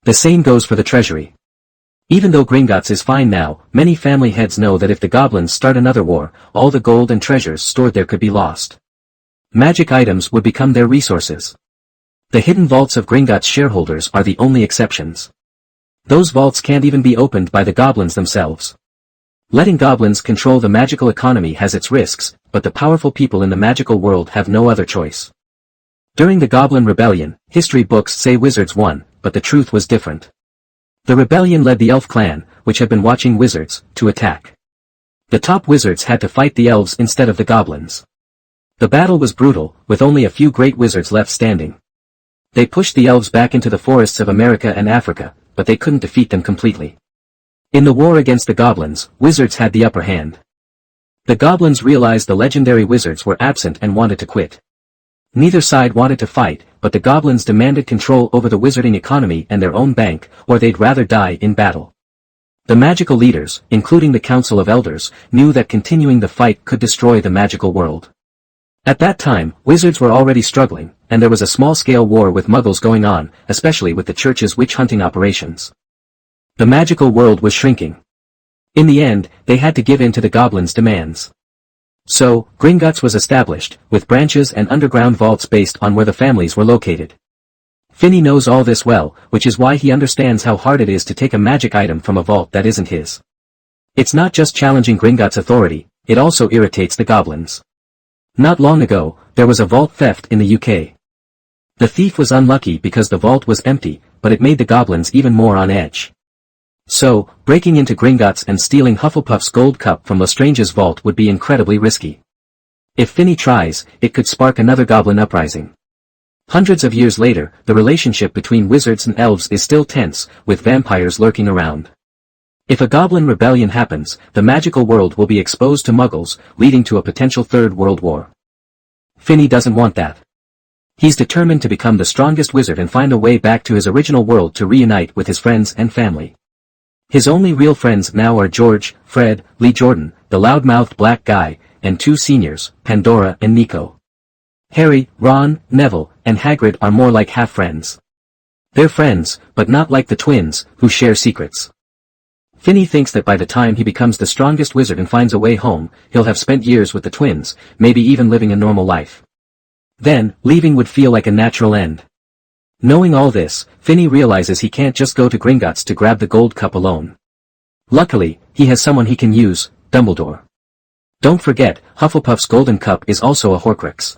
S1: The same goes for the treasury. Even though Gringotts is fine now, many family heads know that if the goblins start another war, all the gold and treasures stored there could be lost. Magic items would become their resources. The hidden vaults of Gringotts shareholders are the only exceptions. Those vaults can't even be opened by the goblins themselves. Letting goblins control the magical economy has its risks, but the powerful people in the magical world have no other choice. During the Goblin Rebellion, history books say wizards won, but the truth was different. The rebellion led the elf clan, which had been watching wizards, to attack. The top wizards had to fight the elves instead of the goblins. The battle was brutal, with only a few great wizards left standing. They pushed the elves back into the forests of America and Africa, but they couldn't defeat them completely. In the war against the goblins, wizards had the upper hand. The goblins realized the legendary wizards were absent and wanted to quit. Neither side wanted to fight, but the goblins demanded control over the wizarding economy and their own bank, or they'd rather die in battle. The magical leaders, including the Council of Elders, knew that continuing the fight could destroy the magical world. At that time, wizards were already struggling, and there was a small-scale war with muggles going on, especially with the church's witch-hunting operations. The magical world was shrinking. In the end, they had to give in to the goblins' demands. So, Gringotts was established, with branches and underground vaults based on where the families were located. Finney knows all this well, which is why he understands how hard it is to take a magic item from a vault that isn't his. It's not just challenging Gringotts' authority, it also irritates the goblins. Not long ago, there was a vault theft in the UK. The thief was unlucky because the vault was empty, but it made the goblins even more on edge. So, breaking into Gringotts and stealing Hufflepuff's gold cup from Lestrange's vault would be incredibly risky. If Finney tries, it could spark another goblin uprising. Hundreds of years later, the relationship between wizards and elves is still tense, with vampires lurking around. If a goblin rebellion happens, the magical world will be exposed to muggles, leading to a potential Third World War. Finney doesn't want that. He's determined to become the strongest wizard and find a way back to his original world to reunite with his friends and family. His only real friends now are George, Fred, Lee Jordan, the loud-mouthed black guy, and 2 seniors, Pandora and Nico. Harry, Ron, Neville, and Hagrid are more like half-friends. They're friends, but not like the twins, who share secrets. Finney thinks that by the time he becomes the strongest wizard and finds a way home, he'll have spent years with the twins, maybe even living a normal life. Then, leaving would feel like a natural end. Knowing all this, Finney realizes he can't just go to Gringotts to grab the gold cup alone. Luckily, he has someone he can use, Dumbledore. Don't forget, Hufflepuff's golden cup is also a horcrux.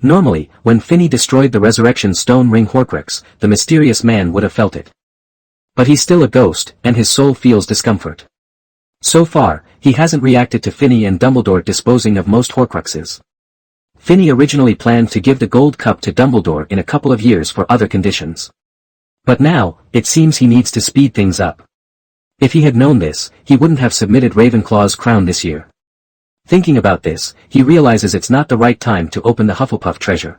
S1: Normally, when Finney destroyed the Resurrection Stone Ring horcrux, the mysterious man would have felt it. But he's still a ghost, and his soul feels discomfort. So far, he hasn't reacted to Finney and Dumbledore disposing of most horcruxes. Finney originally planned to give the gold cup to Dumbledore in a couple of years for other conditions. But now, it seems he needs to speed things up. If he had known this, he wouldn't have submitted Ravenclaw's crown this year. Thinking about this, he realizes it's not the right time to open the Hufflepuff treasure.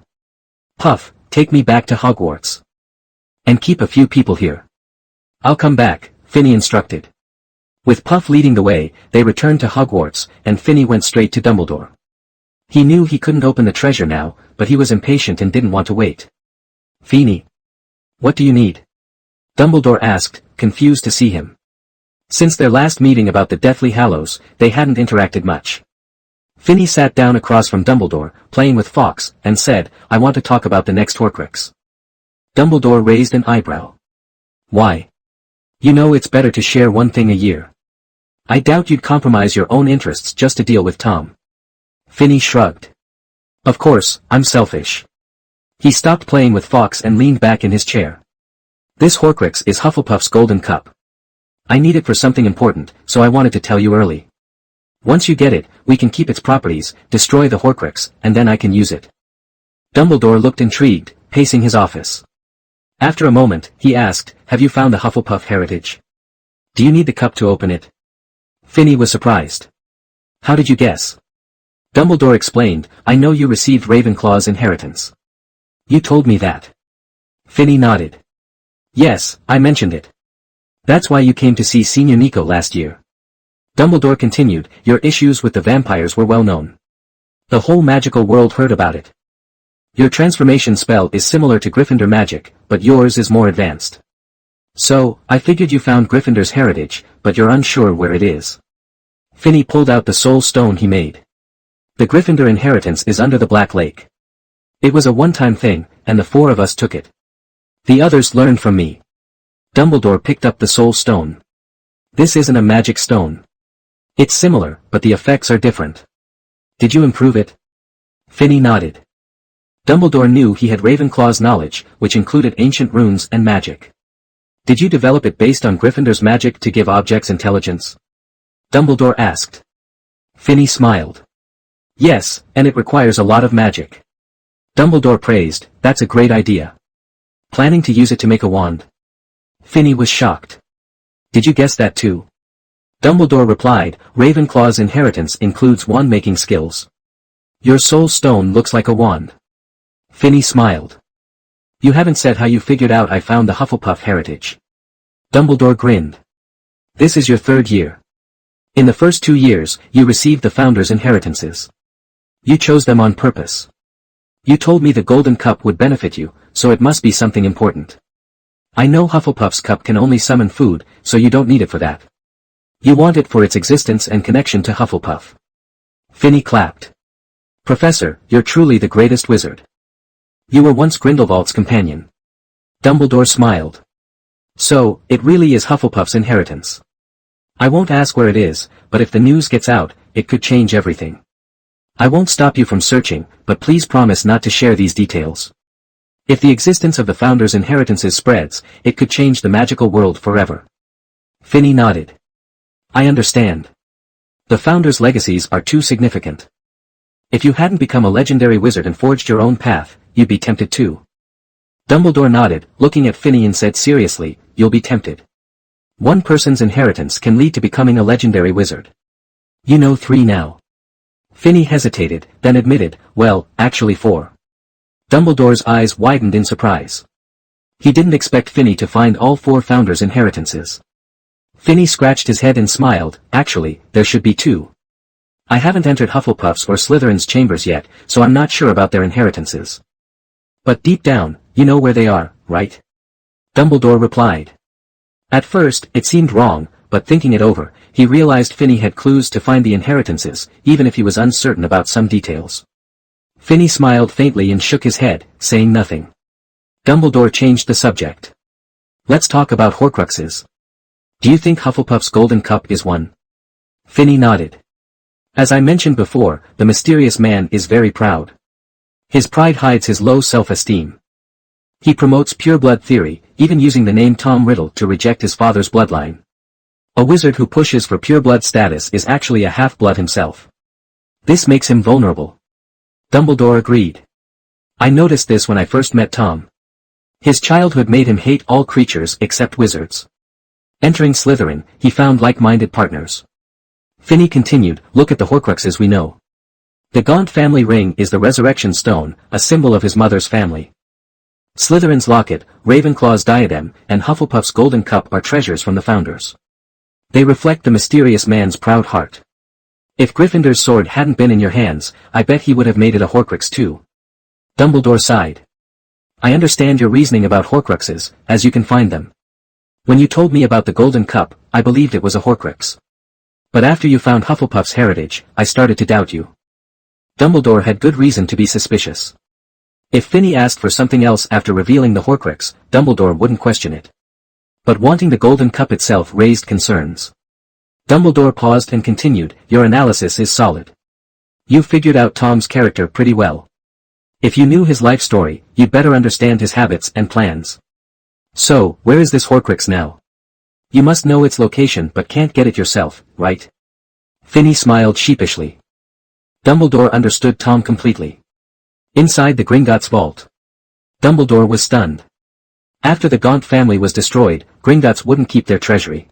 S1: Puff, take me back to Hogwarts. And keep a few people here. I'll come back, Finney instructed. With Puff leading the way, they returned to Hogwarts, and Finney went straight to Dumbledore. He knew he couldn't open the treasure now, but he was impatient and didn't want to wait. Finney. What do you need? Dumbledore asked, confused to see him. Since their last meeting about the Deathly Hallows, they hadn't interacted much. Finney sat down across from Dumbledore, playing with Fawkes, and said, "I want to talk about the next horcrux." Dumbledore raised an eyebrow. "Why? You know it's better to share one thing a year. I doubt you'd compromise your own interests just to deal with Tom." Finney shrugged. "Of course, I'm selfish." He stopped playing with Fawkes and leaned back in his chair. "This horcrux is Hufflepuff's golden cup. I need it for something important, so I wanted to tell you early. Once you get it, we can keep its properties, destroy the horcrux, and then I can use it." Dumbledore looked intrigued, pacing his office. After a moment, he asked, "Have you found the Hufflepuff heritage? Do you need the cup to open it?" Finney was surprised. "How did you guess?" Dumbledore explained, "I know you received Ravenclaw's inheritance. You told me that." Finney nodded. "Yes, I mentioned it. That's why you came to see Senior Nico last year." Dumbledore continued, "Your issues with the vampires were well known. The whole magical world heard about it. Your transformation spell is similar to Gryffindor magic, but yours is more advanced. So, I figured you found Gryffindor's heritage, but you're unsure where it is." Finney pulled out the soul stone he made. "The Gryffindor inheritance is under the Black Lake. It was a one-time thing, and the four of us took it. The others learned from me." Dumbledore picked up the soul stone. "This isn't a magic stone. It's similar, but the effects are different. Did you improve it?" Finney nodded. Dumbledore knew he had Ravenclaw's knowledge, which included ancient runes and magic. "Did you develop it based on Gryffindor's magic to give objects intelligence?" Dumbledore asked. Finney smiled. "Yes, and it requires a lot of magic." Dumbledore praised, "That's a great idea. Planning to use it to make a wand?" Finney was shocked. "Did you guess that too?" Dumbledore replied, "Ravenclaw's inheritance includes wand-making skills. Your soul stone looks like a wand." Finney smiled. "You haven't said how you figured out I found the Hufflepuff heritage." Dumbledore grinned. "This is your third year. In the first 2 years, you received the Founder's inheritances. You chose them on purpose. You told me the Golden Cup would benefit you, so it must be something important. I know Hufflepuff's cup can only summon food, so you don't need it for that. You want it for its existence and connection to Hufflepuff." Finney clapped. "Professor, you're truly the greatest wizard. You were once Grindelwald's companion." Dumbledore smiled. "So, it really is Hufflepuff's inheritance. I won't ask where it is, but if the news gets out, it could change everything. I won't stop you from searching, but please promise not to share these details. If the existence of the Founder's inheritances spreads, it could change the magical world forever." Finney nodded. "I understand. The Founder's legacies are too significant. If you hadn't become a legendary wizard and forged your own path, you'd be tempted too." Dumbledore nodded, looking at Finney and said seriously, "You'll be tempted. One person's inheritance can lead to becoming a legendary wizard. You know 3 now." Finney hesitated, then admitted, "Well, actually 4." Dumbledore's eyes widened in surprise. He didn't expect Finney to find all 4 Founders' inheritances. Finney scratched his head and smiled, "Actually, there should be 2. I haven't entered Hufflepuff's or Slytherin's chambers yet, so I'm not sure about their inheritances. But deep down, you know where they are, right?" Dumbledore replied. At first, it seemed wrong, but thinking it over, he realized Finney had clues to find the inheritances, even if he was uncertain about some details. Finney smiled faintly and shook his head, saying nothing. Dumbledore changed the subject. "Let's talk about horcruxes. Do you think Hufflepuff's Golden Cup is one?" Finney nodded. "As I mentioned before, the mysterious man is very proud. His pride hides his low self-esteem. He promotes pureblood theory, even using the name Tom Riddle to reject his father's bloodline. A wizard who pushes for pureblood status is actually a half-blood himself. This makes him vulnerable." Dumbledore agreed. "I noticed this when I first met Tom. His childhood made him hate all creatures except wizards. Entering Slytherin, he found like-minded partners." Finney continued, "Look at the horcruxes we know. The Gaunt family ring is the resurrection stone, a symbol of his mother's family. Slytherin's locket, Ravenclaw's diadem, and Hufflepuff's golden cup are treasures from the Founders. They reflect the mysterious man's proud heart. If Gryffindor's sword hadn't been in your hands, I bet he would have made it a horcrux too." Dumbledore sighed. "I understand your reasoning about horcruxes, as you can find them. When you told me about the golden cup, I believed it was a horcrux. But after you found Hufflepuff's heritage, I started to doubt you. Dumbledore had good reason to be suspicious. If Finney asked for something else after revealing the horcrux, Dumbledore wouldn't question it. But wanting the golden cup itself raised concerns. Dumbledore paused and continued, "Your analysis is solid. You figured out Tom's character pretty well. If you knew his life story, you'd better understand his habits and plans. So, where is this horcrux now? You must know its location but can't get it yourself, right?" Finney smiled sheepishly. Dumbledore understood Tom completely. Inside the Gringotts vault. Dumbledore was stunned. After the Gaunt family was destroyed, Gringotts wouldn't keep their treasury.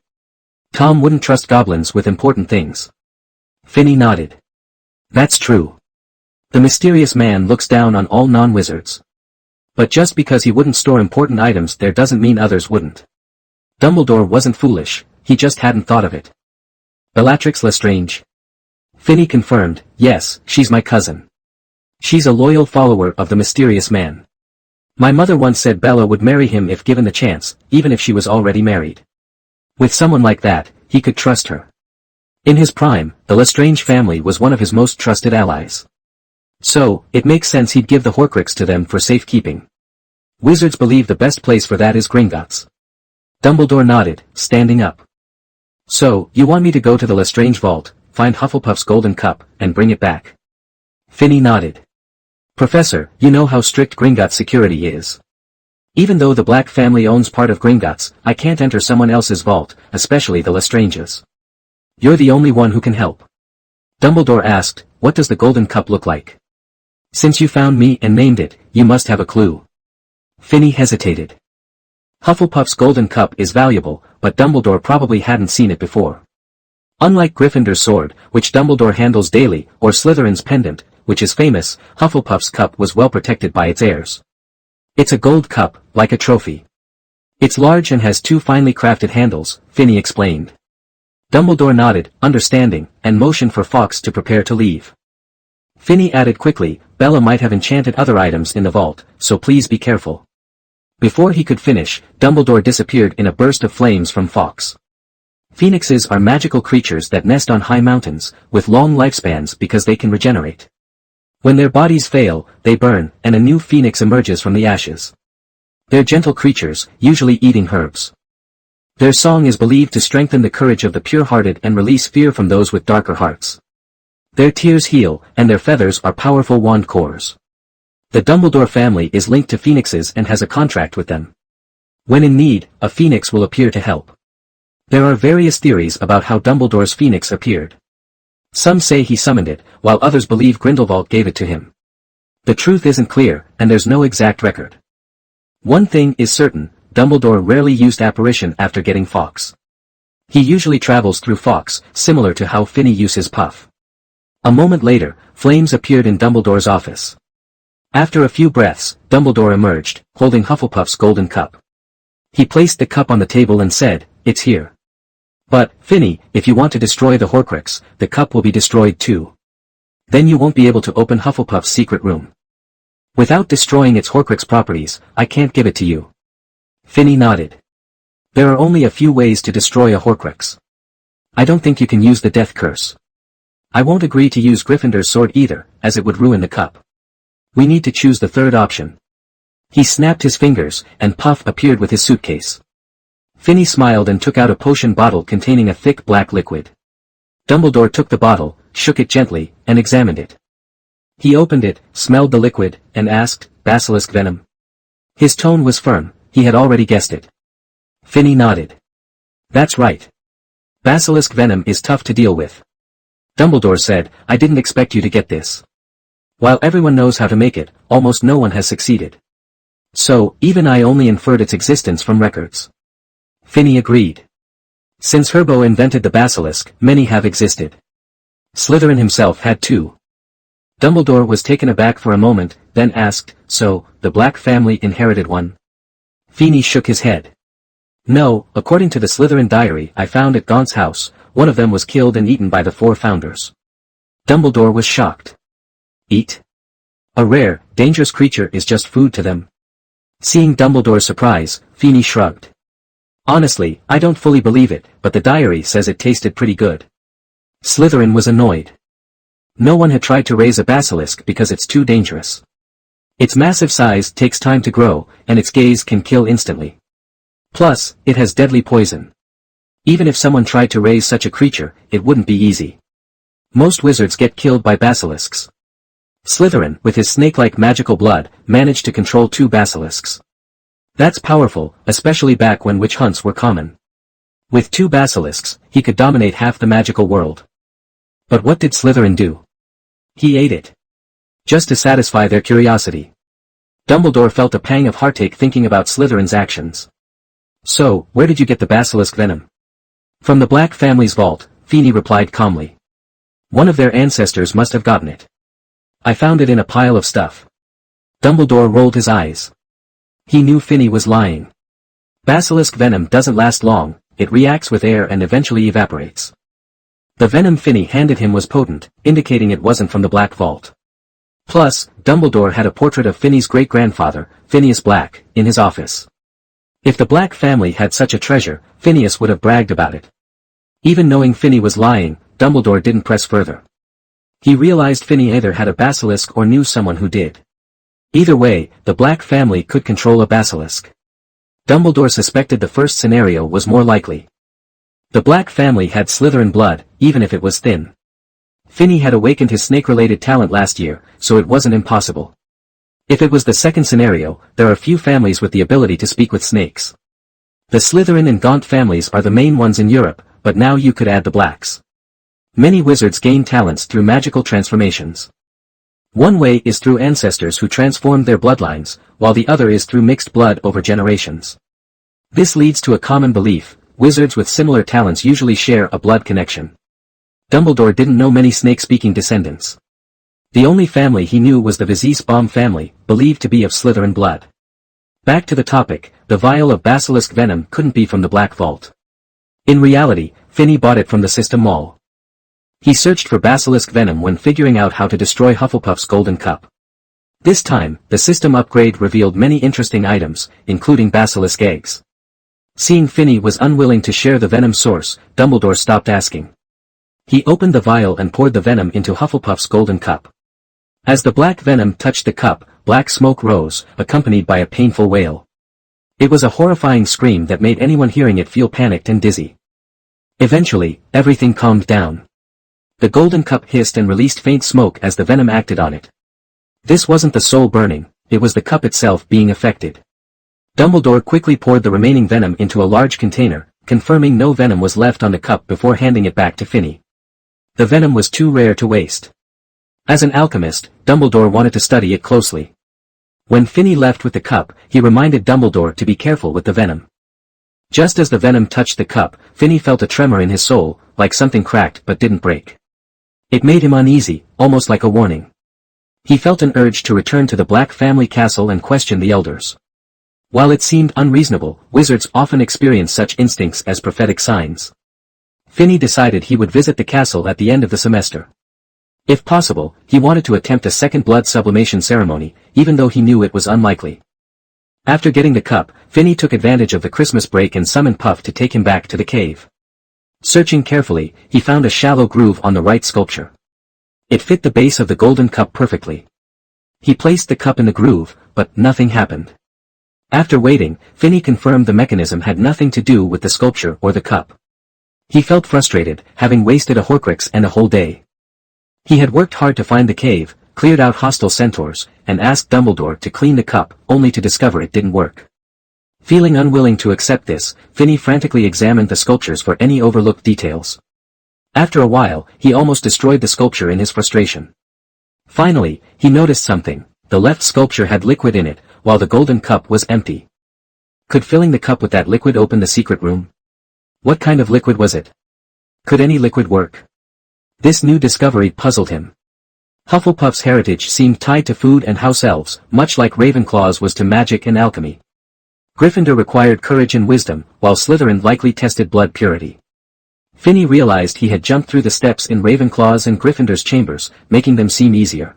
S1: Tom wouldn't trust goblins with important things. Finney nodded. That's true. The mysterious man looks down on all non-wizards. But just because he wouldn't store important items there doesn't mean others wouldn't. Dumbledore wasn't foolish, he just hadn't thought of it. Bellatrix Lestrange. Finney confirmed, "Yes, she's my cousin. She's a loyal follower of the mysterious man. My mother once said Bella would marry him if given the chance, even if she was already married. With someone like that, he could trust her." In his prime, the Lestrange family was one of his most trusted allies. So, it makes sense he'd give the horcrux to them for safekeeping. Wizards believe the best place for that is Gringotts. Dumbledore nodded, standing up. "So, you want me to go to the Lestrange vault, find Hufflepuff's golden cup, and bring it back?" Finney nodded. "Professor, you know how strict Gringotts security is. Even though the Black family owns part of Gringotts, I can't enter someone else's vault, especially the Lestranges. You're the only one who can help." Dumbledore asked, "What does the golden cup look like? Since you found me and named it, you must have a clue." Finney hesitated. Hufflepuff's golden cup is valuable, but Dumbledore probably hadn't seen it before. Unlike Gryffindor's sword, which Dumbledore handles daily, or Slytherin's pendant, which is famous, Hufflepuff's cup was well protected by its heirs. It's a gold cup, like a trophy. It's large and has two finely crafted handles, Finney explained. Dumbledore nodded, understanding, and motioned for Fawkes to prepare to leave. Finney added quickly, "Bella might have enchanted other items in the vault, so please be careful." Before he could finish, Dumbledore disappeared in a burst of flames from Fawkes. Phoenixes are magical creatures that nest on high mountains, with long lifespans because they can regenerate. When their bodies fail, they burn, and a new phoenix emerges from the ashes. They're gentle creatures, usually eating herbs. Their song is believed to strengthen the courage of the pure-hearted and release fear from those with darker hearts. Their tears heal, and their feathers are powerful wand cores. The Dumbledore family is linked to phoenixes and has a contract with them. When in need, a phoenix will appear to help. There are various theories about how Dumbledore's phoenix appeared. Some say he summoned it, while others believe Grindelwald gave it to him. The truth isn't clear, and there's no exact record. One thing is certain, Dumbledore rarely used apparition after getting Fawkes. He usually travels through Fawkes, similar to how Finney uses Puff. A moment later, flames appeared in Dumbledore's office. After a few breaths, Dumbledore emerged, holding Hufflepuff's golden cup. He placed the cup on the table and said, "It's here. But, Finney, if you want to destroy the horcrux, the cup will be destroyed too. Then you won't be able to open Hufflepuff's secret room. Without destroying its horcrux properties, I can't give it to you." Finney nodded. "There are only a few ways to destroy a horcrux. I don't think you can use the death curse. I won't agree to use Gryffindor's sword either, as it would ruin the cup. We need to choose the third option." He snapped his fingers, and Puff appeared with his suitcase. Finney smiled and took out a potion bottle containing a thick black liquid. Dumbledore took the bottle, shook it gently, and examined it. He opened it, smelled the liquid, and asked, "Basilisk venom?" His tone was firm, he had already guessed it. Finney nodded. "That's right. Basilisk venom is tough to deal with." Dumbledore said, "I didn't expect you to get this. While everyone knows how to make it, almost no one has succeeded. So, even I only inferred its existence from records." Finney agreed. Since Herbo invented the basilisk, many have existed. Slytherin himself had two. Dumbledore was taken aback for a moment, then asked, "So, the Black family inherited one?" Finney shook his head. "No, according to the Slytherin diary I found at Gaunt's house, one of them was killed and eaten by the four founders." Dumbledore was shocked. Eat? A rare, dangerous creature is just food to them. Seeing Dumbledore's surprise, Finney shrugged. "Honestly, I don't fully believe it, but the diary says it tasted pretty good." Slytherin was annoyed. No one had tried to raise a basilisk because it's too dangerous. Its massive size takes time to grow, and its gaze can kill instantly. Plus, it has deadly poison. Even if someone tried to raise such a creature, it wouldn't be easy. Most wizards get killed by basilisks. Slytherin, with his snake-like magical blood, managed to control 2 basilisks. That's powerful, especially back when witch hunts were common. With 2 basilisks, he could dominate half the magical world. But what did Slytherin do? He ate it. Just to satisfy their curiosity. Dumbledore felt a pang of heartache thinking about Slytherin's actions. So, where did you get the basilisk venom? From the Black family's vault, Feeney replied calmly. One of their ancestors must have gotten it. I found it in a pile of stuff. Dumbledore rolled his eyes. He knew Feeney was lying. Basilisk venom doesn't last long, it reacts with air and eventually evaporates. The venom Feeney handed him was potent, indicating it wasn't from the Black Vault. Plus, Dumbledore had a portrait of Feeney's great-grandfather, Phineas Black, in his office. If the Black family had such a treasure, Phineas would have bragged about it. Even knowing Feeney was lying, Dumbledore didn't press further. He realized Feeney either had a basilisk or knew someone who did. Either way, the Black family could control a basilisk. Dumbledore suspected the first scenario was more likely. The Black family had Slytherin blood, even if it was thin. Feeney had awakened his snake-related talent last year, so it wasn't impossible. If it was the second scenario, there are few families with the ability to speak with snakes. The Slytherin and Gaunt families are the main ones in Europe, but now you could add the Blacks. Many wizards gain talents through magical transformations. One way is through ancestors who transformed their bloodlines, while the other is through mixed blood over generations. This leads to a common belief: wizards with similar talents usually share a blood connection. Dumbledore didn't know many snake-speaking descendants. The only family he knew was the Vizisbaum family, believed to be of Slytherin blood. Back to the topic, the vial of basilisk venom couldn't be from the Black Vault. In reality, Feeney bought it from the System Mall. He searched for basilisk venom when figuring out how to destroy Hufflepuff's golden cup. This time, the system upgrade revealed many interesting items, including basilisk eggs. Seeing Feeney was unwilling to share the venom source, Dumbledore stopped asking. He opened the vial and poured the venom into Hufflepuff's golden cup. As the black venom touched the cup, black smoke rose, accompanied by a painful wail. It was a horrifying scream that made anyone hearing it feel panicked and dizzy. Eventually, everything calmed down. The golden cup hissed and released faint smoke as the venom acted on it. This wasn't the soul burning, it was the cup itself being affected. Dumbledore quickly poured the remaining venom into a large container, confirming no venom was left on the cup before handing it back to Feeney. The venom was too rare to waste. As an alchemist, Dumbledore wanted to study it closely. When Feeney left with the cup, he reminded Dumbledore to be careful with the venom. Just as the venom touched the cup, Feeney felt a tremor in his soul, like something cracked but didn't break. It made him uneasy, almost like a warning. He felt an urge to return to the Black family castle and question the elders. While it seemed unreasonable, wizards often experience such instincts as prophetic signs. Feeney decided he would visit the castle at the end of the semester. If possible, he wanted to attempt a second blood sublimation ceremony, even though he knew it was unlikely. After getting the cup, Feeney took advantage of the Christmas break and summoned Puff to take him back to the cave. Searching carefully, he found a shallow groove on the right sculpture. It fit the base of the golden cup perfectly. He placed the cup in the groove, but nothing happened. After waiting, Feeney confirmed the mechanism had nothing to do with the sculpture or the cup. He felt frustrated, having wasted a horcrux and a whole day. He had worked hard to find the cave, cleared out hostile centaurs, and asked Dumbledore to clean the cup, only to discover it didn't work. Feeling unwilling to accept this, Feeney frantically examined the sculptures for any overlooked details. After a while, he almost destroyed the sculpture in his frustration. Finally, he noticed something: the left sculpture had liquid in it, while the golden cup was empty. Could filling the cup with that liquid open the secret room? What kind of liquid was it? Could any liquid work? This new discovery puzzled him. Hufflepuff's heritage seemed tied to food and house elves, much like Ravenclaw's was to magic and alchemy. Gryffindor required courage and wisdom, while Slytherin likely tested blood purity. Feeney realized he had jumped through the steps in Ravenclaw's and Gryffindor's chambers, making them seem easier.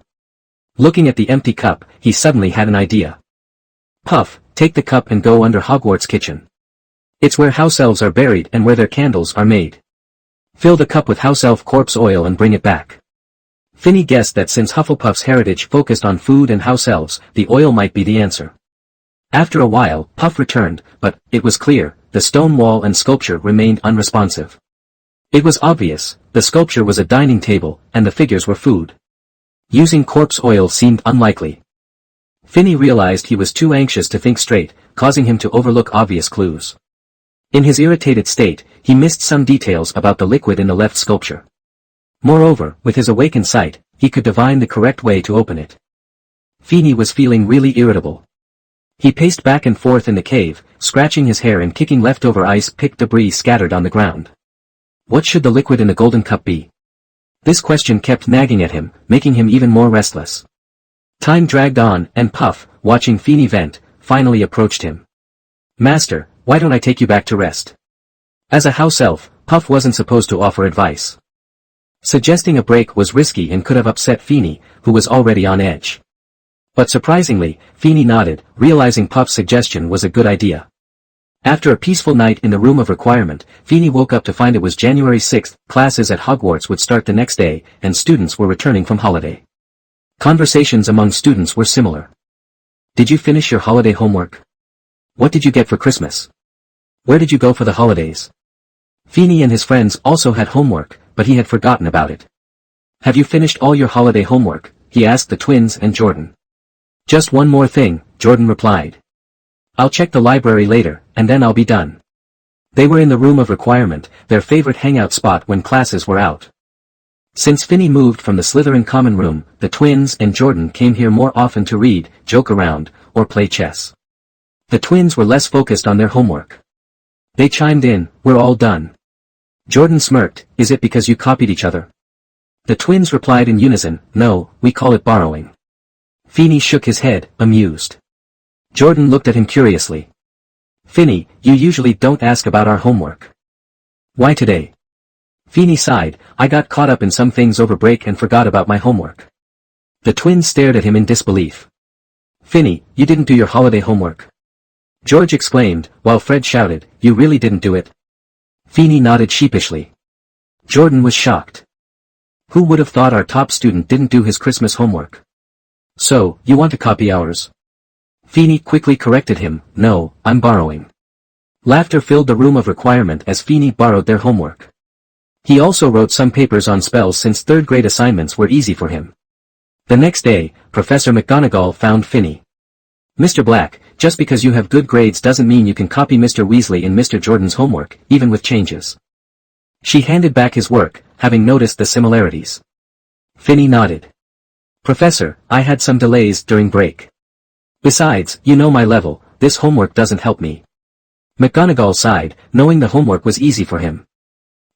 S1: Looking at the empty cup, he suddenly had an idea. Puff, take the cup and go under Hogwarts' kitchen. It's where house elves are buried and where their candles are made. Fill the cup with house elf corpse oil and bring it back. Finney guessed that since Hufflepuff's heritage focused on food and house elves, the oil might be the answer. After a while, Puff returned, but, it was clear, the stone wall and sculpture remained unresponsive. It was obvious, the sculpture was a dining table, and the figures were food. Using corpse oil seemed unlikely. Finney realized he was too anxious to think straight, causing him to overlook obvious clues. In his irritated state, he missed some details about the liquid in the left sculpture. Moreover, with his awakened sight, he could divine the correct way to open it. Finney was feeling really irritable. He paced back and forth in the cave, scratching his hair and kicking leftover ice-picked debris scattered on the ground. What should the liquid in the golden cup be? This question kept nagging at him, making him even more restless. Time dragged on, and Puff, watching Finney vent, finally approached him. "Master, why don't I take you back to rest?" As a house elf, Puff wasn't supposed to offer advice. Suggesting a break was risky and could have upset Finney, who was already on edge. But surprisingly, Finney nodded, realizing Puff's suggestion was a good idea. After a peaceful night in the room of requirement, Finney woke up to find it was January 6th, classes at Hogwarts would start the next day, and students were returning from holiday. Conversations among students were similar. "Did you finish your holiday homework? What did you get for Christmas? Where did you go for the holidays?" Finney and his friends also had homework, but he had forgotten about it. "Have you finished all your holiday homework?" he asked the twins and Jordan. "Just one more thing," Jordan replied. "I'll check the library later, and then I'll be done." They were in the room of requirement, their favorite hangout spot when classes were out. Since Finney moved from the Slytherin common room, the twins and Jordan came here more often to read, joke around, or play chess. The twins were less focused on their homework. They chimed in, "We're all done." Jordan smirked, "Is it because you copied each other?" The twins replied in unison, "No, we call it borrowing." Finney shook his head, amused. Jordan looked at him curiously. "Finney, you usually don't ask about our homework. Why today?" Finney sighed, "I got caught up in some things over break and forgot about my homework." The twins stared at him in disbelief. "Finney, you didn't do your holiday homework?" George exclaimed, while Fred shouted, "You really didn't do it?" Finney nodded sheepishly. Jordan was shocked. Who would have thought our top student didn't do his Christmas homework? "So, you want to copy ours?" Finney quickly corrected him, "No, I'm borrowing." Laughter filled the room of requirement as Finney borrowed their homework. He also wrote some papers on spells since third-grade assignments were easy for him. The next day, Professor McGonagall found Finney. "Mr. Black, just because you have good grades doesn't mean you can copy Mr. Weasley in Mr. Jordan's homework, even with changes." She handed back his work, having noticed the similarities. Finney nodded. "Professor, I had some delays during break. Besides, you know my level, this homework doesn't help me." McGonagall sighed, knowing the homework was easy for him.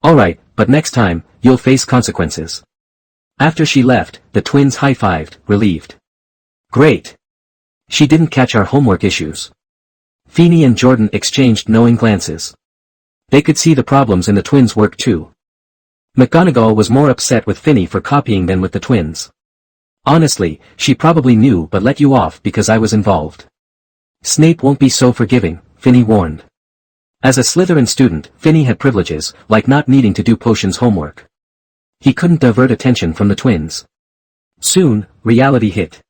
S1: "Alright, but next time, you'll face consequences." After she left, the twins high-fived, relieved. "Great. She didn't catch our homework issues." Finney and Jordan exchanged knowing glances. They could see the problems in the twins' work too. McGonagall was more upset with Finney for copying than with the twins. "Honestly, she probably knew but let you off because I was involved." "Snape won't be so forgiving," Finney warned. As a Slytherin student, Finney had privileges, like not needing to do Potion's homework. He couldn't divert attention from the twins. Soon, reality hit.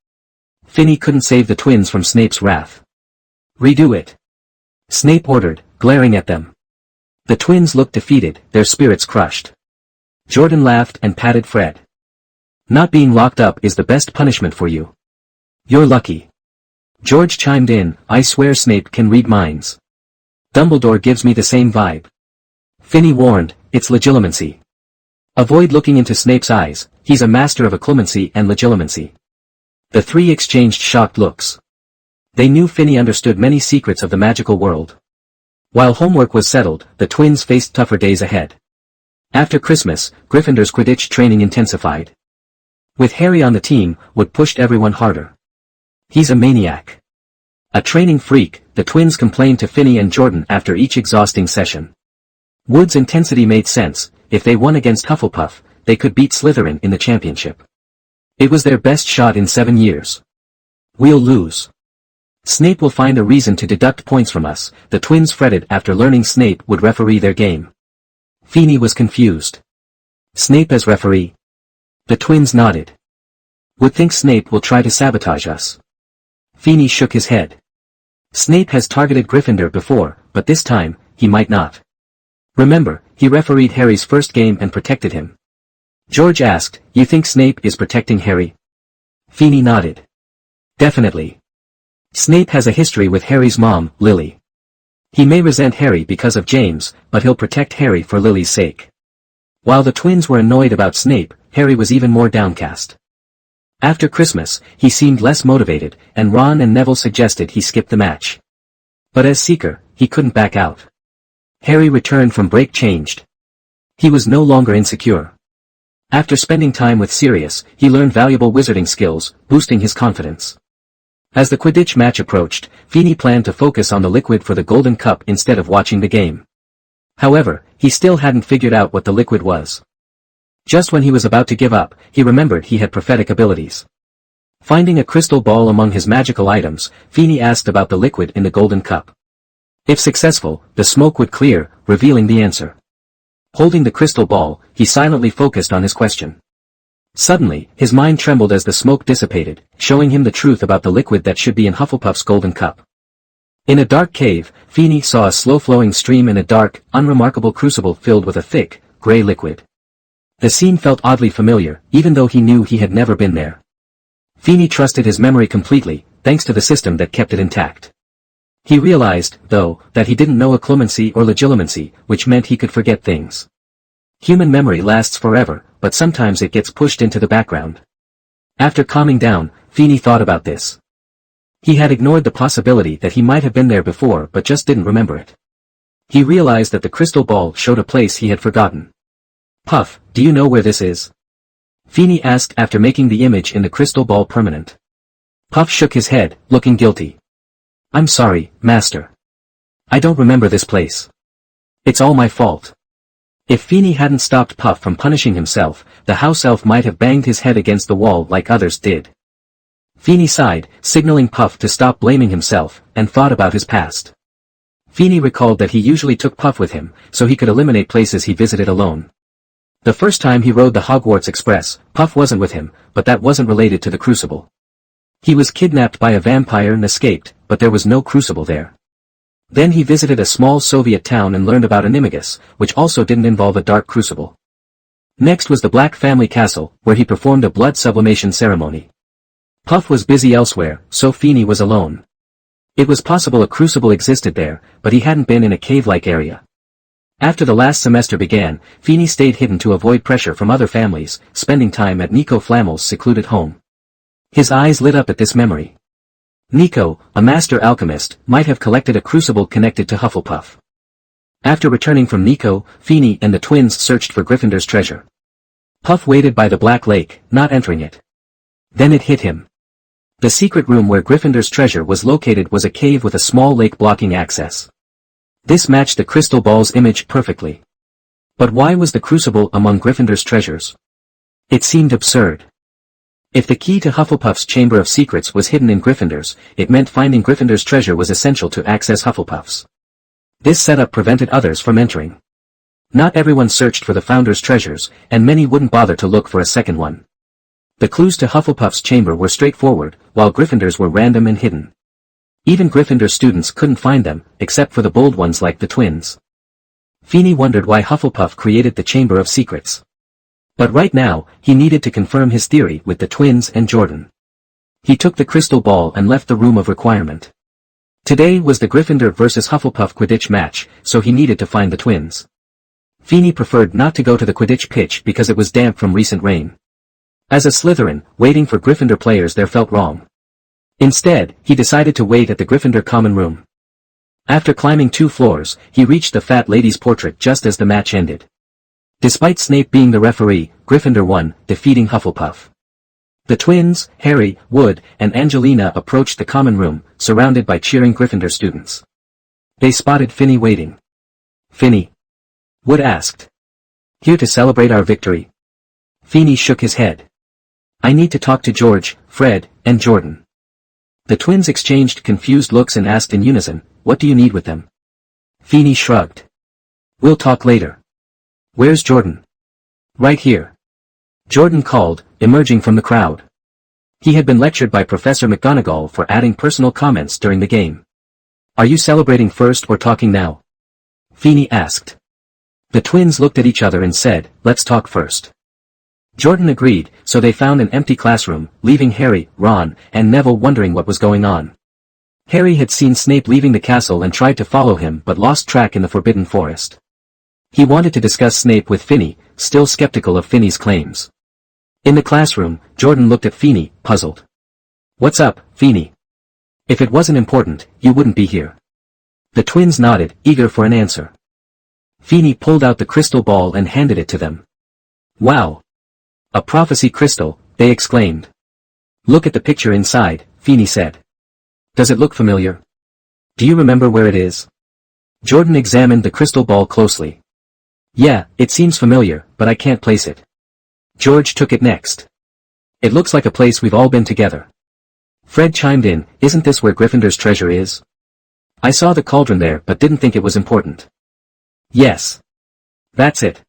S1: Finney couldn't save the twins from Snape's wrath. "Redo it," Snape ordered, glaring at them. The twins looked defeated, their spirits crushed. Jordan laughed and patted Fred. "Not being locked up is the best punishment for you. You're lucky." George chimed in, "I swear Snape can read minds. Dumbledore gives me the same vibe." Finney warned, "It's legilimency. Avoid looking into Snape's eyes, he's a master of occlumency and legilimency." The three exchanged shocked looks. They knew Finney understood many secrets of the magical world. While homework was settled, the twins faced tougher days ahead. After Christmas, Gryffindor's Quidditch training intensified. With Harry on the team, Wood pushed everyone harder. "He's a maniac. A training freak," the twins complained to Finney and Jordan after each exhausting session. Wood's intensity made sense. If they won against Hufflepuff, they could beat Slytherin in the championship. It was their best shot in 7 years. "We'll lose. Snape will find a reason to deduct points from us," the twins fretted after learning Snape would referee their game. Finney was confused. "Snape as referee? The twins nodded. Would think Snape will try to sabotage us. Feeney shook his head. Snape has targeted Gryffindor before, but this time, he might not. Remember, he refereed Harry's first game and protected him. George asked, you think Snape is protecting Harry? Feeney nodded. Definitely. Snape has a history with Harry's mom, Lily. He may resent Harry because of James, but he'll protect Harry for Lily's sake. While the twins were annoyed about Snape, Harry was even more downcast. After Christmas, he seemed less motivated, and Ron and Neville suggested he skip the match. But as Seeker, he couldn't back out. Harry returned from break changed. He was no longer insecure. After spending time with Sirius, he learned valuable wizarding skills, boosting his confidence. As the Quidditch match approached, Feeney planned to focus on the liquid for the Golden Cup instead of watching the game. However, he still hadn't figured out what the liquid was. Just when he was about to give up, he remembered he had prophetic abilities. Finding a crystal ball among his magical items, Feeney asked about the liquid in the Golden Cup. If successful, the smoke would clear, revealing the answer. Holding the crystal ball, he silently focused on his question. Suddenly, his mind trembled as the smoke dissipated, showing him the truth about the liquid that should be in Hufflepuff's Golden Cup. In a dark cave, Feeney saw a slow-flowing stream in a dark, unremarkable crucible filled with a thick, gray liquid. The scene felt oddly familiar, even though he knew he had never been there. Feeney trusted his memory completely, thanks to the system that kept it intact. He realized, though, that he didn't know occlumency or legilimency, which meant he could forget things. Human memory lasts forever, but sometimes it gets pushed into the background. After calming down, Feeney thought about this. He had ignored the possibility that he might have been there before but just didn't remember it. He realized that the crystal ball showed a place he had forgotten. Puff, do you know where this is? Feeney asked after making the image in the crystal ball permanent. Puff shook his head, looking guilty. I'm sorry, Master. I don't remember this place. It's all my fault. If Feeney hadn't stopped Puff from punishing himself, the house elf might have banged his head against the wall like others did. Feeney sighed, signaling Puff to stop blaming himself, and thought about his past. Feeney recalled that he usually took Puff with him, so he could eliminate places he visited alone. The first time he rode the Hogwarts Express, Puff wasn't with him, but that wasn't related to the Crucible. He was kidnapped by a vampire and escaped, but there was no Crucible there. Then he visited a small Soviet town and learned about Animagus, which also didn't involve a dark Crucible. Next was the Black Family Castle, where he performed a blood sublimation ceremony. Puff was busy elsewhere, so Feeney was alone. It was possible a Crucible existed there, but he hadn't been in a cave-like area. After the last semester began, Feeney stayed hidden to avoid pressure from other families, spending time at Nico Flammel's secluded home. His eyes lit up at this memory. Nico, a master alchemist, might have collected a crucible connected to Hufflepuff. After returning from Nico, Feeney and the twins searched for Gryffindor's treasure. Puff waited by the Black Lake, not entering it. Then it hit him. The secret room where Gryffindor's treasure was located was a cave with a small lake blocking access. This matched the crystal ball's image perfectly. But why was the crucible among Gryffindor's treasures? It seemed absurd. If the key to Hufflepuff's Chamber of Secrets was hidden in Gryffindor's, it meant finding Gryffindor's treasure was essential to access Hufflepuff's. This setup prevented others from entering. Not everyone searched for the Founder's treasures, and many wouldn't bother to look for a second one. The clues to Hufflepuff's chamber were straightforward, while Gryffindor's were random and hidden. Even Gryffindor students couldn't find them, except for the bold ones like the twins. Feeney wondered why Hufflepuff created the Chamber of Secrets. But right now, he needed to confirm his theory with the twins and Jordan. He took the crystal ball and left the room of requirement. Today was the Gryffindor vs Hufflepuff Quidditch match, so he needed to find the twins. Feeney preferred not to go to the Quidditch pitch because it was damp from recent rain. As a Slytherin, waiting for Gryffindor players there felt wrong. Instead, he decided to wait at the Gryffindor common room. After climbing 2 floors, he reached the fat lady's portrait just as the match ended. Despite Snape being the referee, Gryffindor won, defeating Hufflepuff. The twins, Harry, Wood, and Angelina approached the common room, surrounded by cheering Gryffindor students. They spotted Finny waiting. "Finny?" Wood asked. "Here to celebrate our victory." Feeney shook his head. "I need to talk to George, Fred, and Jordan." The twins exchanged confused looks and asked in unison, "What do you need with them?" Feeney shrugged. "We'll talk later." "Where's Jordan?" "Right here." Jordan called, emerging from the crowd. He had been lectured by Professor McGonagall for adding personal comments during the game. Are you celebrating first or talking now? Feeney asked. The twins looked at each other and said, let's talk first. Jordan agreed, so they found an empty classroom, leaving Harry, Ron, and Neville wondering what was going on. Harry had seen Snape leaving the castle and tried to follow him but lost track in the Forbidden Forest. He wanted to discuss Snape with Feeney, still skeptical of Feeney's claims. In the classroom, Jordan looked at Feeney, puzzled. What's up, Feeney? If it wasn't important, you wouldn't be here. The twins nodded, eager for an answer. Feeney pulled out the crystal ball and handed it to them. Wow! A prophecy crystal, they exclaimed. Look at the picture inside, Feeney said. Does it look familiar? Do you remember where it is? Jordan examined the crystal ball closely. Yeah, it seems familiar, but I can't place it. George took it next. It looks like a place we've all been together. Fred chimed in, isn't this where Gryffindor's treasure is? I saw the cauldron there but didn't think it was important. Yes. That's it.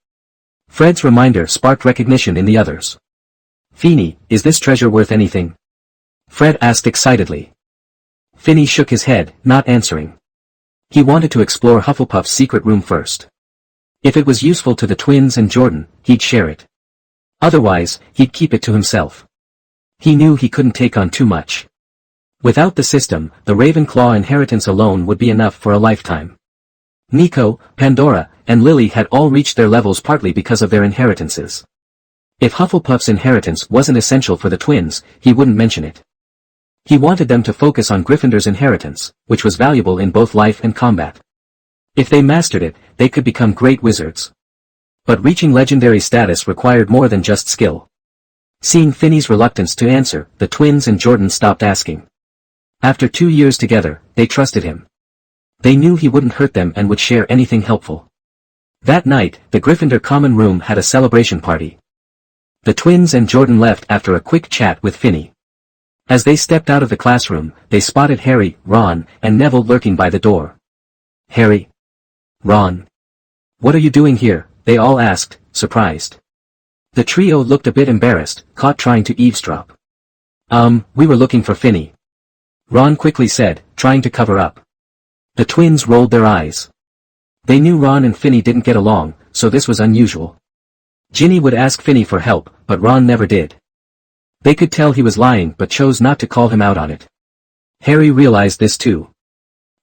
S1: Fred's reminder sparked recognition in the others. Feeney, is this treasure worth anything? Fred asked excitedly. Feeney shook his head, not answering. He wanted to explore Hufflepuff's secret room first. If it was useful to the twins and Jordan, he'd share it. Otherwise, he'd keep it to himself. He knew he couldn't take on too much. Without the system, the Ravenclaw inheritance alone would be enough for a lifetime. Nico, Pandora, and Lily had all reached their levels partly because of their inheritances. If Hufflepuff's inheritance wasn't essential for the twins, he wouldn't mention it. He wanted them to focus on Gryffindor's inheritance, which was valuable in both life and combat. If they mastered it, they could become great wizards. But reaching legendary status required more than just skill. Seeing Feeney's reluctance to answer, the twins and Jordan stopped asking. After 2 years together, they trusted him. They knew he wouldn't hurt them and would share anything helpful. That night, the Gryffindor common room had a celebration party. The twins and Jordan left after a quick chat with Feeney. As they stepped out of the classroom, they spotted Harry, Ron, and Neville lurking by the door. Harry? Ron? What are you doing here? They all asked, surprised. The trio looked a bit embarrassed, caught trying to eavesdrop. We were looking for Feeney. Ron quickly said, trying to cover up. The twins rolled their eyes. They knew Ron and Feeney didn't get along, so this was unusual. Ginny would ask Feeney for help, but Ron never did. They could tell he was lying but chose not to call him out on it. Harry realized this too.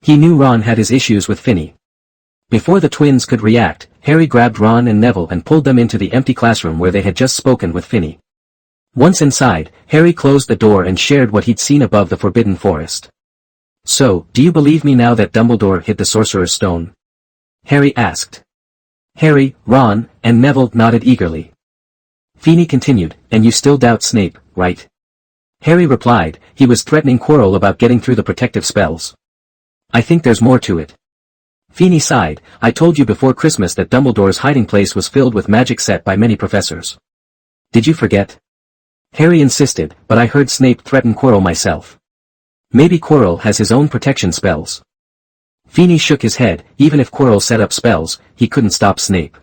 S1: He knew Ron had his issues with Feeney. Before the twins could react, Harry grabbed Ron and Neville and pulled them into the empty classroom where they had just spoken with Feeney. Once inside, Harry closed the door and shared what he'd seen above the Forbidden Forest. So, do you believe me now that Dumbledore hid the Sorcerer's Stone? Harry asked. Harry, Ron, and Neville nodded eagerly. Feeney continued, and you still doubt Snape, right? Harry replied, he was threatening Quirrell about getting through the protective spells. I think there's more to it. Feeney sighed, I told you before Christmas that Dumbledore's hiding place was filled with magic set by many professors. Did you forget? Harry insisted, but I heard Snape threaten Quirrell myself. Maybe Quirrell has his own protection spells. Feeney shook his head, even if Quirrell set up spells, he couldn't stop Snape.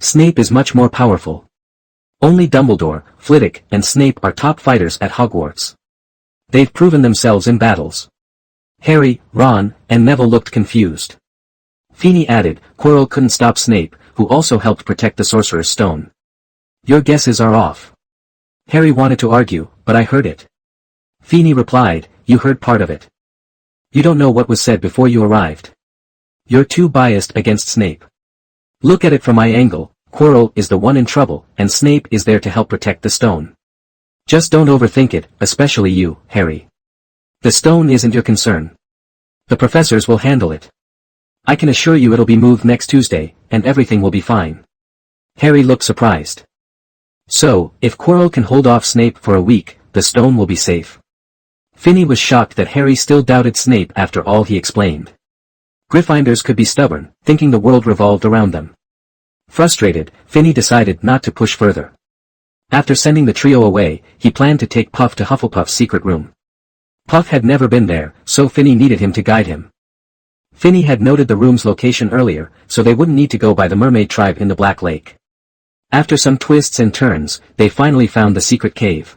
S1: Snape is much more powerful. Only Dumbledore, Flitwick, and Snape are top fighters at Hogwarts. They've proven themselves in battles. Harry, Ron, and Neville looked confused. Feeney added, Quirrell couldn't stop Snape, who also helped protect the Sorcerer's Stone. Your guesses are off. Harry wanted to argue, but I heard it. Feeney replied, you heard part of it. You don't know what was said before you arrived. You're too biased against Snape. Look at it from my angle, Quirrell is the one in trouble, and Snape is there to help protect the stone. Just don't overthink it, especially you, Harry. The stone isn't your concern. The professors will handle it. I can assure you it'll be moved next Tuesday, and everything will be fine. Harry looked surprised. So, if Quirrell can hold off Snape for a week, the stone will be safe. Feeney was shocked that Harry still doubted Snape after all he explained. Gryffindors could be stubborn, thinking the world revolved around them. Frustrated, Feeney decided not to push further. After sending the trio away, he planned to take Puff to Hufflepuff's secret room. Puff had never been there, so Feeney needed him to guide him. Feeney had noted the room's location earlier, so they wouldn't need to go by the mermaid tribe in the Black Lake. After some twists and turns, they finally found the secret cave.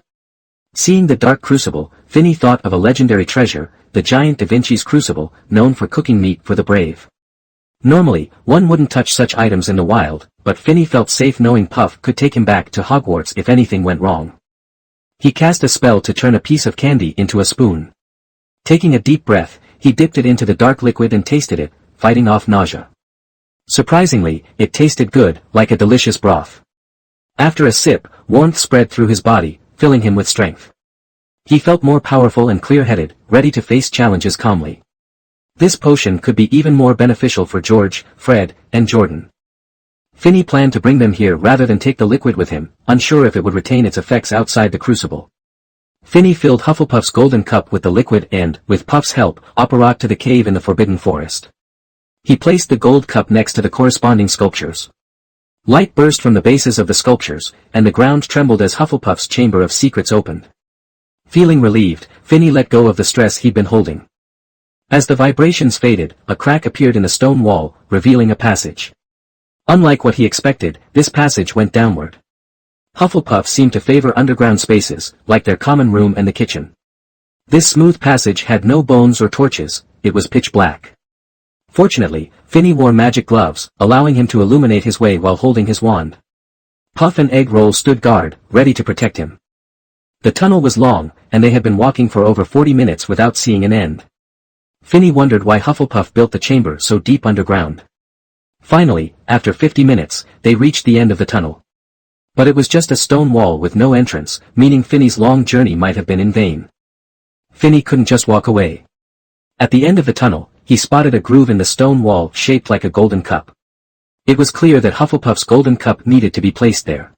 S1: Seeing the dark crucible, Finney thought of a legendary treasure, the giant Da Vinci's crucible, known for cooking meat for the brave. Normally, one wouldn't touch such items in the wild, but Finney felt safe knowing Puff could take him back to Hogwarts if anything went wrong. He cast a spell to turn a piece of candy into a spoon. Taking a deep breath, he dipped it into the dark liquid and tasted it, fighting off nausea. Surprisingly, it tasted good, like a delicious broth. After a sip, warmth spread through his body, filling him with strength. He felt more powerful and clear-headed, ready to face challenges calmly. This potion could be even more beneficial for George, Fred, and Jordan. Finney planned to bring them here rather than take the liquid with him, unsure if it would retain its effects outside the crucible. Finney filled Hufflepuff's golden cup with the liquid and, with Puff's help, apparat to the cave in the Forbidden Forest. He placed the gold cup next to the corresponding sculptures. Light burst from the bases of the sculptures, and the ground trembled as Hufflepuff's Chamber of Secrets opened. Feeling relieved, Finney let go of the stress he'd been holding. As the vibrations faded, a crack appeared in the stone wall, revealing a passage. Unlike what he expected, this passage went downward. Hufflepuff seemed to favor underground spaces, like their common room and the kitchen. This smooth passage had no bones or torches, it was pitch black. Fortunately, Finney wore magic gloves, allowing him to illuminate his way while holding his wand. Puff and Egg Roll stood guard, ready to protect him. The tunnel was long, and they had been walking for over 40 minutes without seeing an end. Finney wondered why Hufflepuff built the chamber so deep underground. Finally, after 50 minutes, they reached the end of the tunnel. But it was just a stone wall with no entrance, meaning Finney's long journey might have been in vain. Finney couldn't just walk away. At the end of the tunnel, he spotted a groove in the stone wall shaped like a golden cup. It was clear that Hufflepuff's golden cup needed to be placed there.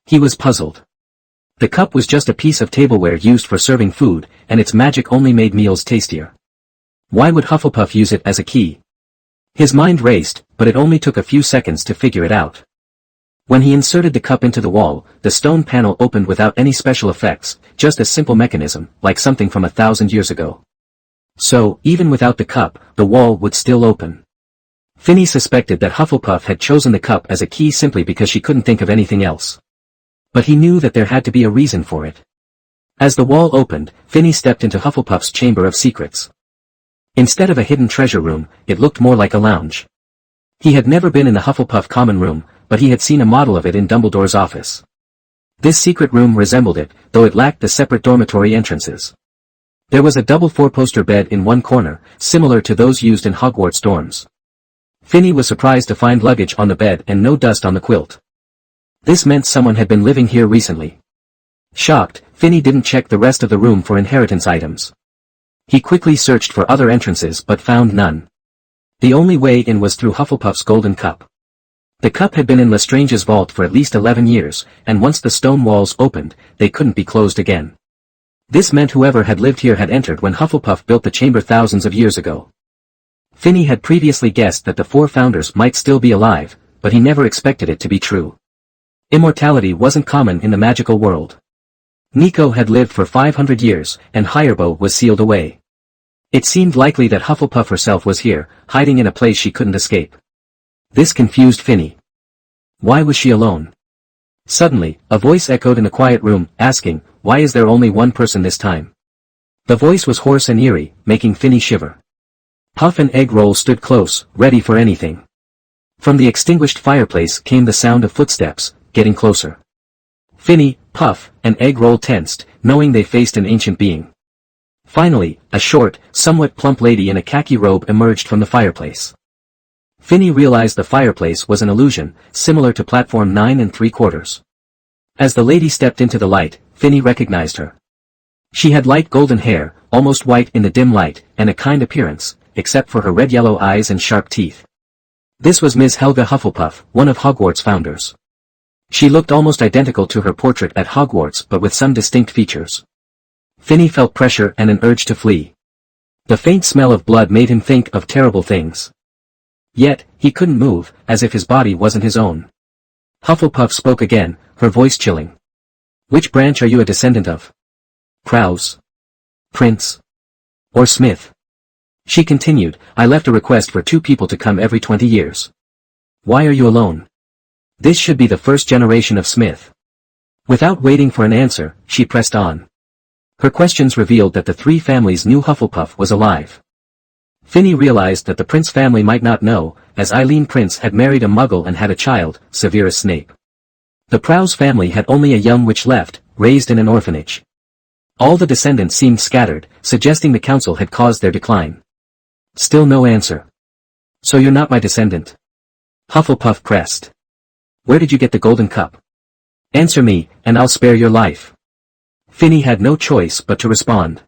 S1: He was puzzled. The cup was just a piece of tableware used for serving food, and its magic only made meals tastier. Why would Hufflepuff use it as a key? His mind raced, but it only took a few seconds to figure it out. When he inserted the cup into the wall, the stone panel opened without any special effects, just a simple mechanism, like something from 1,000 years ago. So, even without the cup, the wall would still open. Finney suspected that Hufflepuff had chosen the cup as a key simply because she couldn't think of anything else. But he knew that there had to be a reason for it. As the wall opened, Finney stepped into Hufflepuff's Chamber of Secrets. Instead of a hidden treasure room, it looked more like a lounge. He had never been in the Hufflepuff common room, but he had seen a model of it in Dumbledore's office. This secret room resembled it, though it lacked the separate dormitory entrances. There was a double four-poster bed in one corner, similar to those used in Hogwarts dorms. Finney was surprised to find luggage on the bed and no dust on the quilt. This meant someone had been living here recently. Shocked, Finney didn't check the rest of the room for inheritance items. He quickly searched for other entrances but found none. The only way in was through Hufflepuff's golden cup. The cup had been in Lestrange's vault for at least 11 years, and once the stone walls opened, they couldn't be closed again. This meant whoever had lived here had entered when Hufflepuff built the chamber thousands of years ago. Finney had previously guessed that the four founders might still be alive, but he never expected it to be true. Immortality wasn't common in the magical world. Nico had lived for 500 years, and Hirebo was sealed away. It seemed likely that Hufflepuff herself was here, hiding in a place she couldn't escape. This confused Finney. Why was she alone? Suddenly, a voice echoed in the quiet room, asking, "Why is there only one person this time?" The voice was hoarse and eerie, making Finney shiver. Puff and Egg Roll stood close, ready for anything. From the extinguished fireplace came the sound of footsteps, getting closer. Finney, Puff, and Egg Roll tensed, knowing they faced an ancient being. Finally, a short, somewhat plump lady in a khaki robe emerged from the fireplace. Finney realized the fireplace was an illusion, similar to platform 9 3/4. As the lady stepped into the light, Finney recognized her. She had light golden hair, almost white in the dim light, and a kind appearance, except for her red-yellow eyes and sharp teeth. This was Miss Helga Hufflepuff, one of Hogwarts' founders. She looked almost identical to her portrait at Hogwarts but with some distinct features. Finney felt pressure and an urge to flee. The faint smell of blood made him think of terrible things. Yet, he couldn't move, as if his body wasn't his own. Hufflepuff spoke again, her voice chilling. "Which branch are you a descendant of? Krause? Prince? Or Smith?" She continued, "I left a request for 2 people to come every 20 years. Why are you alone?" This should be the first generation of Smith. Without waiting for an answer, she pressed on. Her questions revealed that the three families knew Hufflepuff was alive. Finney realized that the Prince family might not know, as Eileen Prince had married a Muggle and had a child, Severus Snape. The Prowse family had only a young witch left, raised in an orphanage. All the descendants seemed scattered, suggesting the council had caused their decline. Still no answer. So you're not my descendant? Hufflepuff pressed. Where did you get the golden cup? Answer me, and I'll spare your life. Finney had no choice but to respond.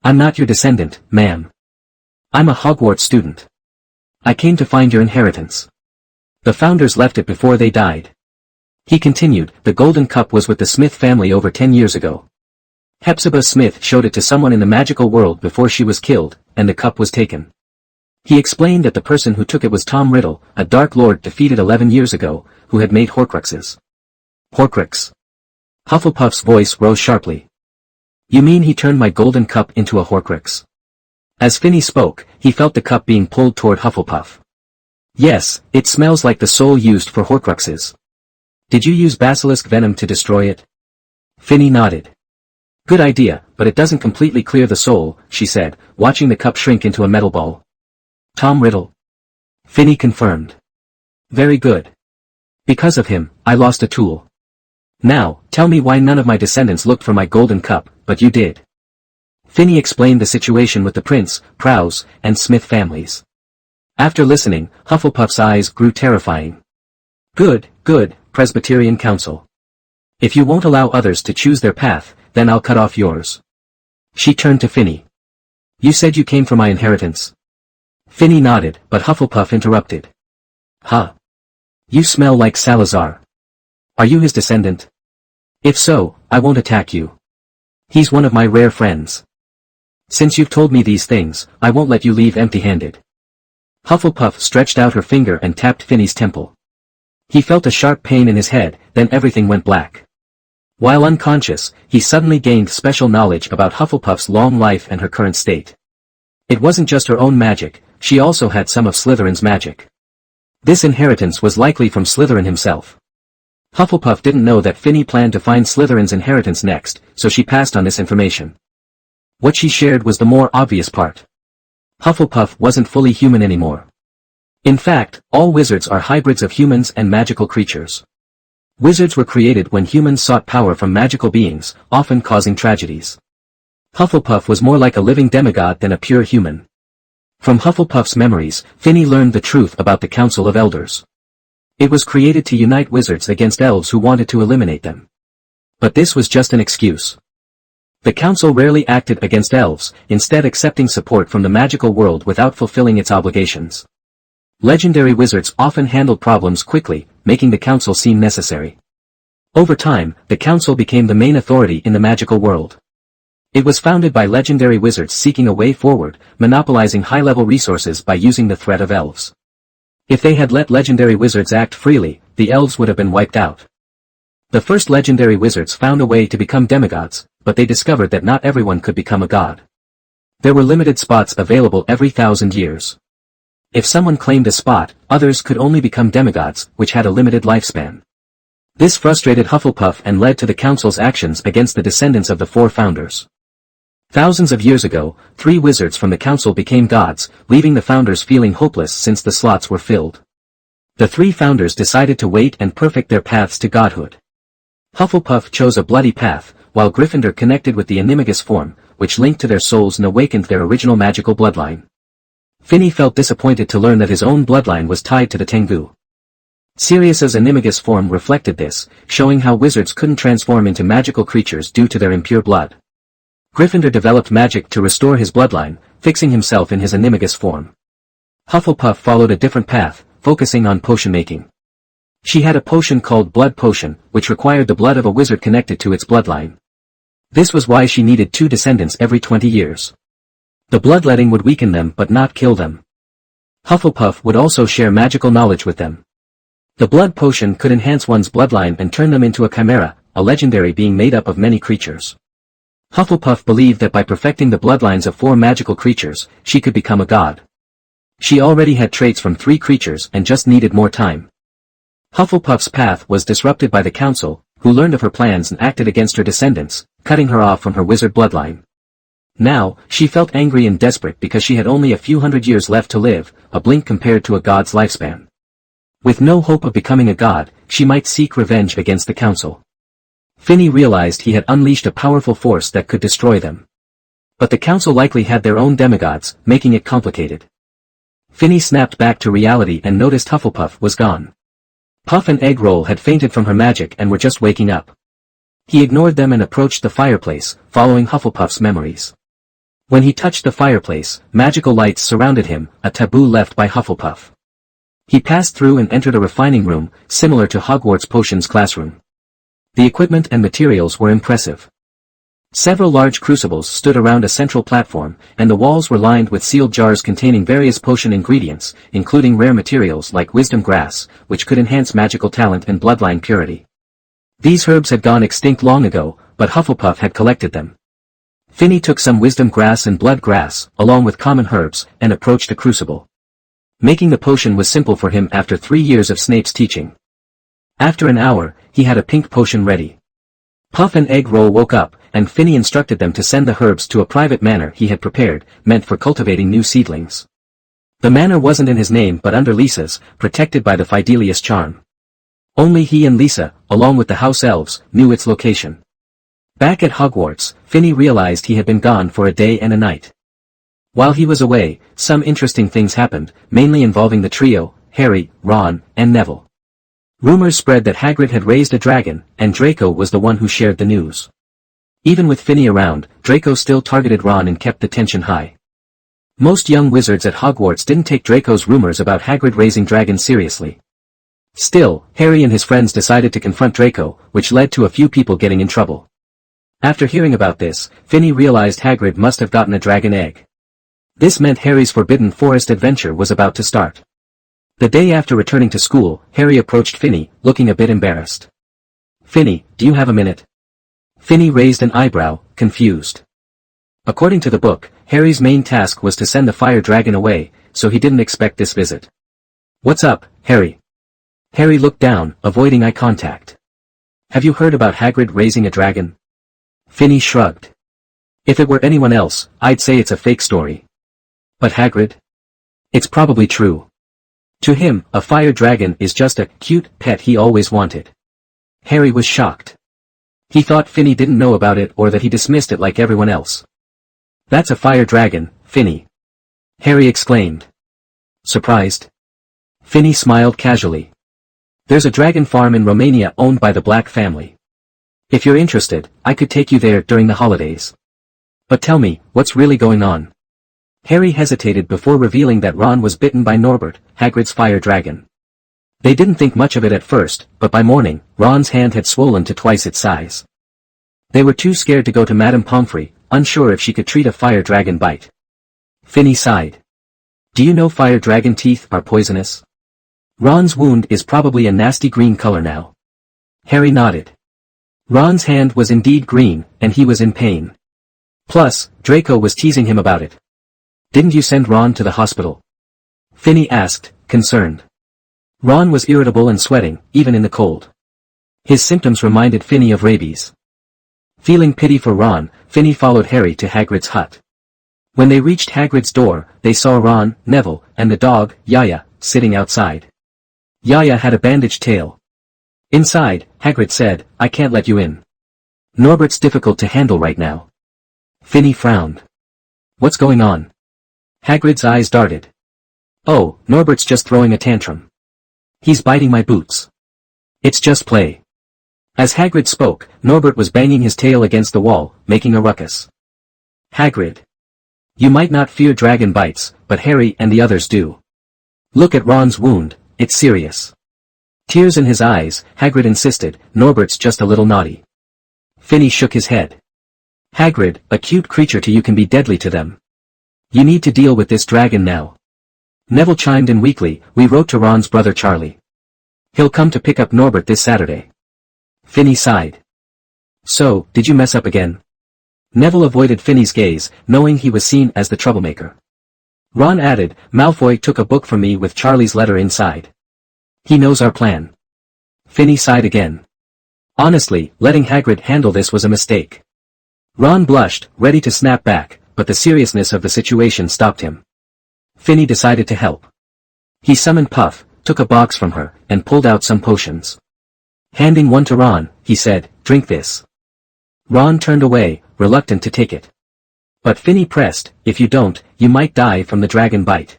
S1: I'm not your descendant, ma'am. I'm a Hogwarts student. I came to find your inheritance. The founders left it before they died. He continued, the golden cup was with the Smith family over 10 years ago. Hepzibah Smith showed it to someone in the magical world before she was killed, and the cup was taken. He explained that the person who took it was Tom Riddle, a Dark Lord defeated 11 years ago, who had made horcruxes. Horcrux. Hufflepuff's voice rose sharply. You mean he turned my golden cup into a horcrux? As Finney spoke, he felt the cup being pulled toward Hufflepuff. Yes, it smells like the soul used for horcruxes. Did you use basilisk venom to destroy it? Finney nodded. Good idea, but it doesn't completely clear the soul, she said, watching the cup shrink into a metal ball. Tom Riddle. Finney confirmed. Very good. Because of him, I lost a tool. Now, tell me why none of my descendants looked for my golden cup, but you did. Finney explained the situation with the Prince, Prowse, and Smith families. After listening, Hufflepuff's eyes grew terrifying. Good, Presbyterian Council. If you won't allow others to choose their path, then I'll cut off yours. She turned to Finney. You said you came for my inheritance. Finney nodded, but Hufflepuff interrupted. Huh. You smell like Salazar. Are you his descendant? If so, I won't attack you. He's one of my rare friends. Since you've told me these things, I won't let you leave empty-handed. Hufflepuff stretched out her finger and tapped Finney's temple. He felt a sharp pain in his head, then everything went black. While unconscious, he suddenly gained special knowledge about Hufflepuff's long life and her current state. It wasn't just her own magic, she also had some of Slytherin's magic. This inheritance was likely from Slytherin himself. Hufflepuff didn't know that Finney planned to find Slytherin's inheritance next, so she passed on this information. What she shared was the more obvious part. Hufflepuff wasn't fully human anymore. In fact, all wizards are hybrids of humans and magical creatures. Wizards were created when humans sought power from magical beings, often causing tragedies. Hufflepuff was more like a living demigod than a pure human. From Hufflepuff's memories, Finney learned the truth about the Council of Elders. It was created to unite wizards against elves who wanted to eliminate them. But this was just an excuse. The council rarely acted against elves, instead accepting support from the magical world without fulfilling its obligations. Legendary wizards often handled problems quickly, making the council seem necessary. Over time, the council became the main authority in the magical world. It was founded by legendary wizards seeking a way forward, monopolizing high-level resources by using the threat of elves. If they had let legendary wizards act freely, the elves would have been wiped out. The first legendary wizards found a way to become demigods, but they discovered that not everyone could become a god. There were limited spots available every 1,000 years. If someone claimed a spot, others could only become demigods, which had a limited lifespan. This frustrated Hufflepuff and led to the council's actions against the descendants of the four founders. Thousands of years ago, 3 wizards from the council became gods, leaving the founders feeling hopeless since the slots were filled. The 3 founders decided to wait and perfect their paths to godhood. Hufflepuff chose a bloody path, while Gryffindor connected with the animagus form, which linked to their souls and awakened their original magical bloodline. Finney felt disappointed to learn that his own bloodline was tied to the Tengu. Sirius's animagus form reflected this, showing how wizards couldn't transform into magical creatures due to their impure blood. Gryffindor developed magic to restore his bloodline, fixing himself in his animagus form. Hufflepuff followed a different path, focusing on potion making. She had a potion called Blood Potion, which required the blood of a wizard connected to its bloodline. This was why she needed 2 descendants every 20 years. The bloodletting would weaken them but not kill them. Hufflepuff would also share magical knowledge with them. The Blood Potion could enhance one's bloodline and turn them into a chimera, a legendary being made up of many creatures. Hufflepuff believed that by perfecting the bloodlines of 4 magical creatures, she could become a god. She already had traits from 3 creatures and just needed more time. Hufflepuff's path was disrupted by the council, who learned of her plans and acted against her descendants, cutting her off from her wizard bloodline. Now, she felt angry and desperate because she had only a few hundred years left to live, a blink compared to a god's lifespan. With no hope of becoming a god, she might seek revenge against the council. Finney realized he had unleashed a powerful force that could destroy them. But the council likely had their own demigods, making it complicated. Finney snapped back to reality and noticed Hufflepuff was gone. Puff and Egg Roll had fainted from her magic and were just waking up. He ignored them and approached the fireplace, following Hufflepuff's memories. When he touched the fireplace, magical lights surrounded him, a taboo left by Hufflepuff. He passed through and entered a refining room, similar to Hogwarts Potions classroom. The equipment and materials were impressive. Several large crucibles stood around a central platform, and the walls were lined with sealed jars containing various potion ingredients, including rare materials like wisdom grass, which could enhance magical talent and bloodline purity. These herbs had gone extinct long ago, but Hufflepuff had collected them. Finney took some wisdom grass and blood grass, along with common herbs, and approached the crucible. Making the potion was simple for him after 3 years of Snape's teaching. After an hour, he had a pink potion ready. Puff and Egg Roll woke up, and Finney instructed them to send the herbs to a private manor he had prepared, meant for cultivating new seedlings. The manor wasn't in his name but under Lisa's, protected by the Fidelius charm. Only he and Lisa, along with the house elves, knew its location. Back at Hogwarts, Finney realized he had been gone for a day and a night. While he was away, some interesting things happened, mainly involving the trio, Harry, Ron, and Neville. Rumors spread that Hagrid had raised a dragon, and Draco was the one who shared the news. Even with Finney around, Draco still targeted Ron and kept the tension high. Most young wizards at Hogwarts didn't take Draco's rumors about Hagrid raising dragons seriously. Still, Harry and his friends decided to confront Draco, which led to a few people getting in trouble. After hearing about this, Finney realized Hagrid must have gotten a dragon egg. This meant Harry's Forbidden Forest adventure was about to start. The day after returning to school, Harry approached Finney, looking a bit embarrassed. "Finney, do you have a minute?" Finney raised an eyebrow, confused. According to the book, Harry's main task was to send the fire dragon away, so he didn't expect this visit. "What's up, Harry?" Harry looked down, avoiding eye contact. "Have you heard about Hagrid raising a dragon?" Finney shrugged. "If it were anyone else, I'd say it's a fake story. But Hagrid? It's probably true. To him, a fire dragon is just a cute pet he always wanted." Harry was shocked. He thought Finney didn't know about it or that he dismissed it like everyone else. "That's a fire dragon, Finney," Harry exclaimed. Surprised? Finney smiled casually. "There's a dragon farm in Romania owned by the Black family. If you're interested, I could take you there during the holidays. But tell me, what's really going on?" Harry hesitated before revealing that Ron was bitten by Norbert, Hagrid's fire dragon. They didn't think much of it at first, but by morning, Ron's hand had swollen to twice its size. They were too scared to go to Madame Pomfrey, unsure if she could treat a fire dragon bite. Finney sighed. "Do you know fire dragon teeth are poisonous?" "Ron's wound is probably a nasty green color now." Harry nodded. Ron's hand was indeed green, and he was in pain. Plus, Draco was teasing him about it. "Didn't you send Ron to the hospital?" Finney asked, concerned. Ron was irritable and sweating, even in the cold. His symptoms reminded Finney of rabies. Feeling pity for Ron, Finney followed Harry to Hagrid's hut. When they reached Hagrid's door, they saw Ron, Neville, and the dog, Yaya, sitting outside. Yaya had a bandaged tail. Inside, Hagrid said, "I can't let you in. Norbert's difficult to handle right now." Finney frowned. "What's going on?" Hagrid's eyes darted. "Oh, Norbert's just throwing a tantrum. He's biting my boots. It's just play." As Hagrid spoke, Norbert was banging his tail against the wall, making a ruckus. "Hagrid. You might not fear dragon bites, but Harry and the others do. Look at Ron's wound, it's serious." Tears in his eyes, Hagrid insisted, "Norbert's just a little naughty." Finney shook his head. "Hagrid, a cute creature to you can be deadly to them. You need to deal with this dragon now." Neville chimed in weakly, "We wrote to Ron's brother Charlie. He'll come to pick up Norbert this Saturday." Finney sighed. "So, did you mess up again?" Neville avoided Finney's gaze, knowing he was seen as the troublemaker. Ron added, "Malfoy took a book from me with Charlie's letter inside. He knows our plan. Finney sighed again. Honestly, letting Hagrid handle this was a mistake. Ron blushed, ready to snap back, but the seriousness of the situation stopped him. Finney decided to help. He summoned Puff, took a box from her, and pulled out some potions. Handing one to Ron, he said, "Drink this." Ron turned away, reluctant to take it. But Finney pressed, "If you don't, you might die from the dragon bite."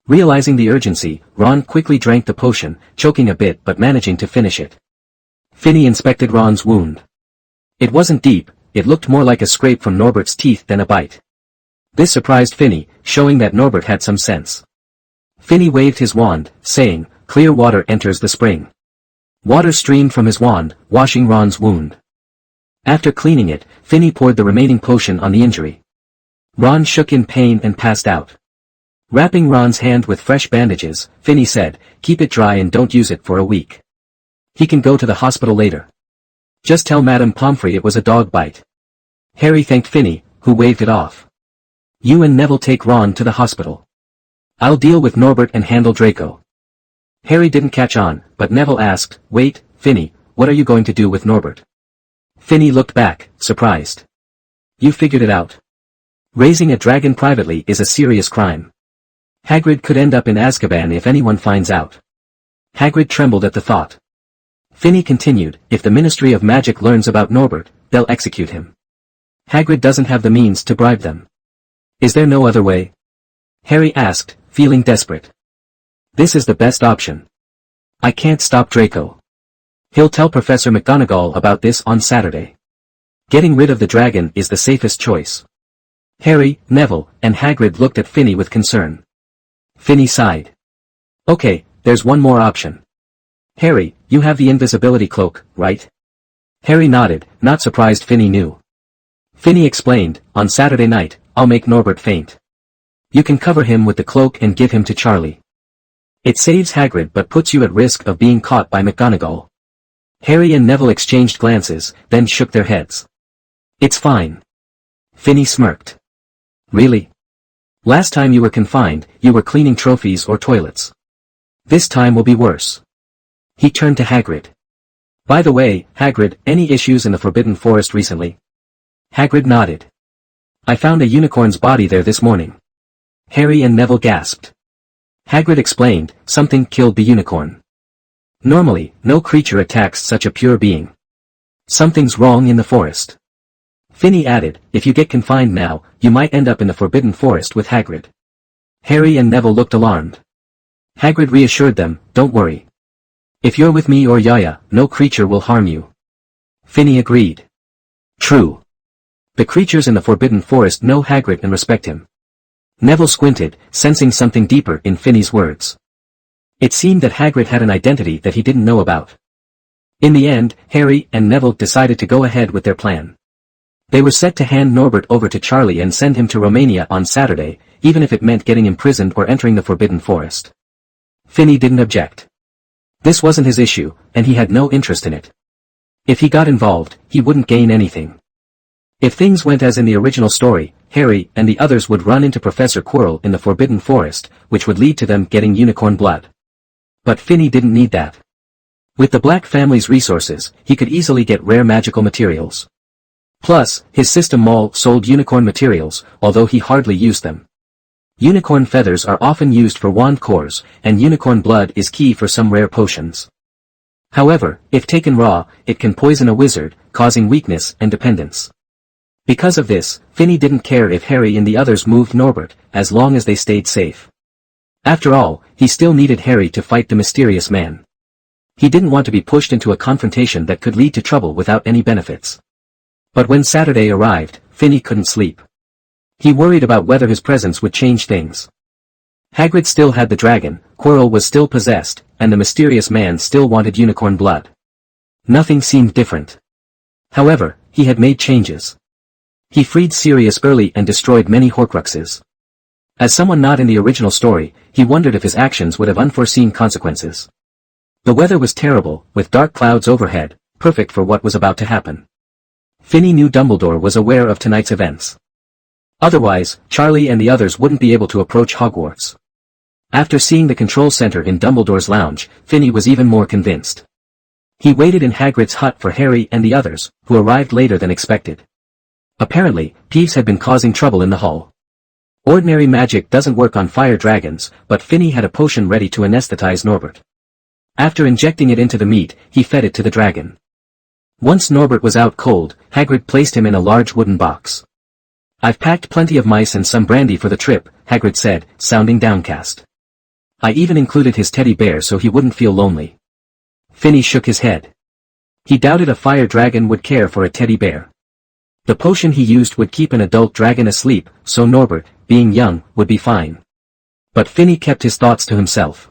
S1: Realizing the urgency, Ron quickly drank the potion, choking a bit but managing to finish it. Finney inspected Ron's wound. It wasn't deep, it looked more like a scrape from Norbert's teeth than a bite. This surprised Finney, showing that Norbert had some sense. Finney waved his wand, saying, "Clear water enters the spring." Water streamed from his wand, washing Ron's wound. After cleaning it, Finney poured the remaining potion on the injury. Ron shook in pain and passed out. Wrapping Ron's hand with fresh bandages, Finney said, "Keep it dry and don't use it for a week. He can go to the hospital later. Just tell Madame Pomfrey it was a dog bite." Harry thanked Finney, who waved it off. "You and Neville take Ron to the hospital. I'll deal with Norbert and handle Draco." Harry didn't catch on, but Neville asked, "Wait, Finney, what are you going to do with Norbert?" Finney looked back, surprised. "You figured it out. Raising a dragon privately is a serious crime. Hagrid could end up in Azkaban if anyone finds out." Hagrid trembled at the thought. Finney continued, "If the Ministry of Magic learns about Norbert, they'll execute him. Hagrid doesn't have the means to bribe them. Is there no other way?" Harry asked, feeling desperate. "This is the best option. I can't stop Draco. He'll tell Professor McGonagall about this on Saturday. Getting rid of the dragon is the safest choice." Harry, Neville, and Hagrid looked at Finney with concern. Finney sighed. "Okay, there's one more option. Harry, you have the invisibility cloak, right?" Harry nodded, not surprised Finney knew. Finney explained, "On Saturday night, I'll make Norbert faint. You can cover him with the cloak and give him to Charlie. It saves Hagrid but puts you at risk of being caught by McGonagall." Harry and Neville exchanged glances, then shook their heads. "It's fine." Finney smirked. "Really? Last time you were confined, you were cleaning trophies or toilets. This time will be worse." He turned to Hagrid. "By the way, Hagrid, any issues in the Forbidden Forest recently?" Hagrid nodded. "I found a unicorn's body there this morning." Harry and Neville gasped. Hagrid explained, "Something killed the unicorn. Normally, no creature attacks such a pure being. Something's wrong in the forest." Finney added, "If you get confined now, you might end up in the Forbidden Forest with Hagrid." Harry and Neville looked alarmed. Hagrid reassured them, "Don't worry. If you're with me or Yaya, no creature will harm you." Finney agreed. "True. The creatures in the Forbidden Forest know Hagrid and respect him." Neville squinted, sensing something deeper in Finney's words. It seemed that Hagrid had an identity that he didn't know about. In the end, Harry and Neville decided to go ahead with their plan. They were set to hand Norbert over to Charlie and send him to Romania on Saturday, even if it meant getting imprisoned or entering the Forbidden Forest. Finney didn't object. This wasn't his issue, and he had no interest in it. If he got involved, he wouldn't gain anything. If things went as in the original story, Harry and the others would run into Professor Quirrell in the Forbidden Forest, which would lead to them getting unicorn blood. But Finney didn't need that. With the Black family's resources, he could easily get rare magical materials. Plus, his system mall sold unicorn materials, although he hardly used them. Unicorn feathers are often used for wand cores, and unicorn blood is key for some rare potions. However, if taken raw, it can poison a wizard, causing weakness and dependence. Because of this, Finney didn't care if Harry and the others moved Norbert, as long as they stayed safe. After all, he still needed Harry to fight the mysterious man. He didn't want to be pushed into a confrontation that could lead to trouble without any benefits. But when Saturday arrived, Finney couldn't sleep. He worried about whether his presence would change things. Hagrid still had the dragon, Quirrell was still possessed, and the mysterious man still wanted unicorn blood. Nothing seemed different. However, he had made changes. He freed Sirius early and destroyed many horcruxes. As someone not in the original story, he wondered if his actions would have unforeseen consequences. The weather was terrible, with dark clouds overhead, perfect for what was about to happen. Finney knew Dumbledore was aware of tonight's events. Otherwise, Charlie and the others wouldn't be able to approach Hogwarts. After seeing the control center in Dumbledore's lounge, Finney was even more convinced. He waited in Hagrid's hut for Harry and the others, who arrived later than expected. Apparently, Peeves had been causing trouble in the hall. Ordinary magic doesn't work on fire dragons, but Finny had a potion ready to anesthetize Norbert. After injecting it into the meat, he fed it to the dragon. Once Norbert was out cold, Hagrid placed him in a large wooden box. "I've packed plenty of mice and some brandy for the trip," Hagrid said, sounding downcast. "I even included his teddy bear so he wouldn't feel lonely." Finny shook his head. He doubted a fire dragon would care for a teddy bear. The potion he used would keep an adult dragon asleep, so Norbert, being young, would be fine. But Finny kept his thoughts to himself.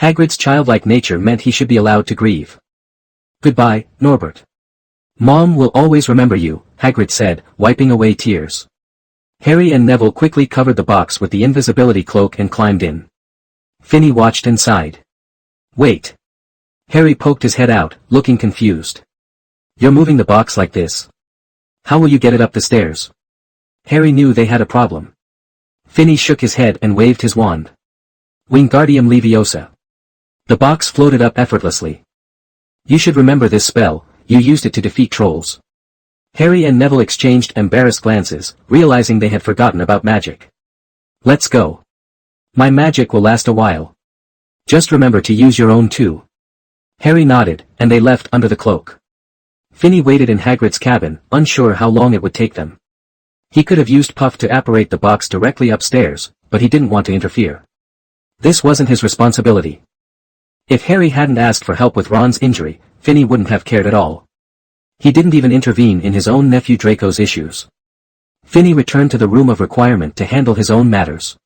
S1: Hagrid's childlike nature meant he should be allowed to grieve. "Goodbye, Norbert. Mom will always remember you," Hagrid said, wiping away tears. Harry and Neville quickly covered the box with the invisibility cloak and climbed in. Finny watched and sighed. "Wait." Harry poked his head out, looking confused. "You're moving the box like this. How will you get it up the stairs?" Harry knew they had a problem. Finny shook his head and waved his wand. "Wingardium Leviosa." The box floated up effortlessly. "You should remember this spell, you used it to defeat trolls." Harry and Neville exchanged embarrassed glances, realizing they had forgotten about magic. "Let's go. My magic will last a while. Just remember to use your own too." Harry nodded, and they left under the cloak. Finny waited in Hagrid's cabin, unsure how long it would take them. He could have used Puff to apparate the box directly upstairs, but he didn't want to interfere. This wasn't his responsibility. If Harry hadn't asked for help with Ron's injury, Finny wouldn't have cared at all. He didn't even intervene in his own nephew Draco's issues. Finny returned to the room of requirement to handle his own matters.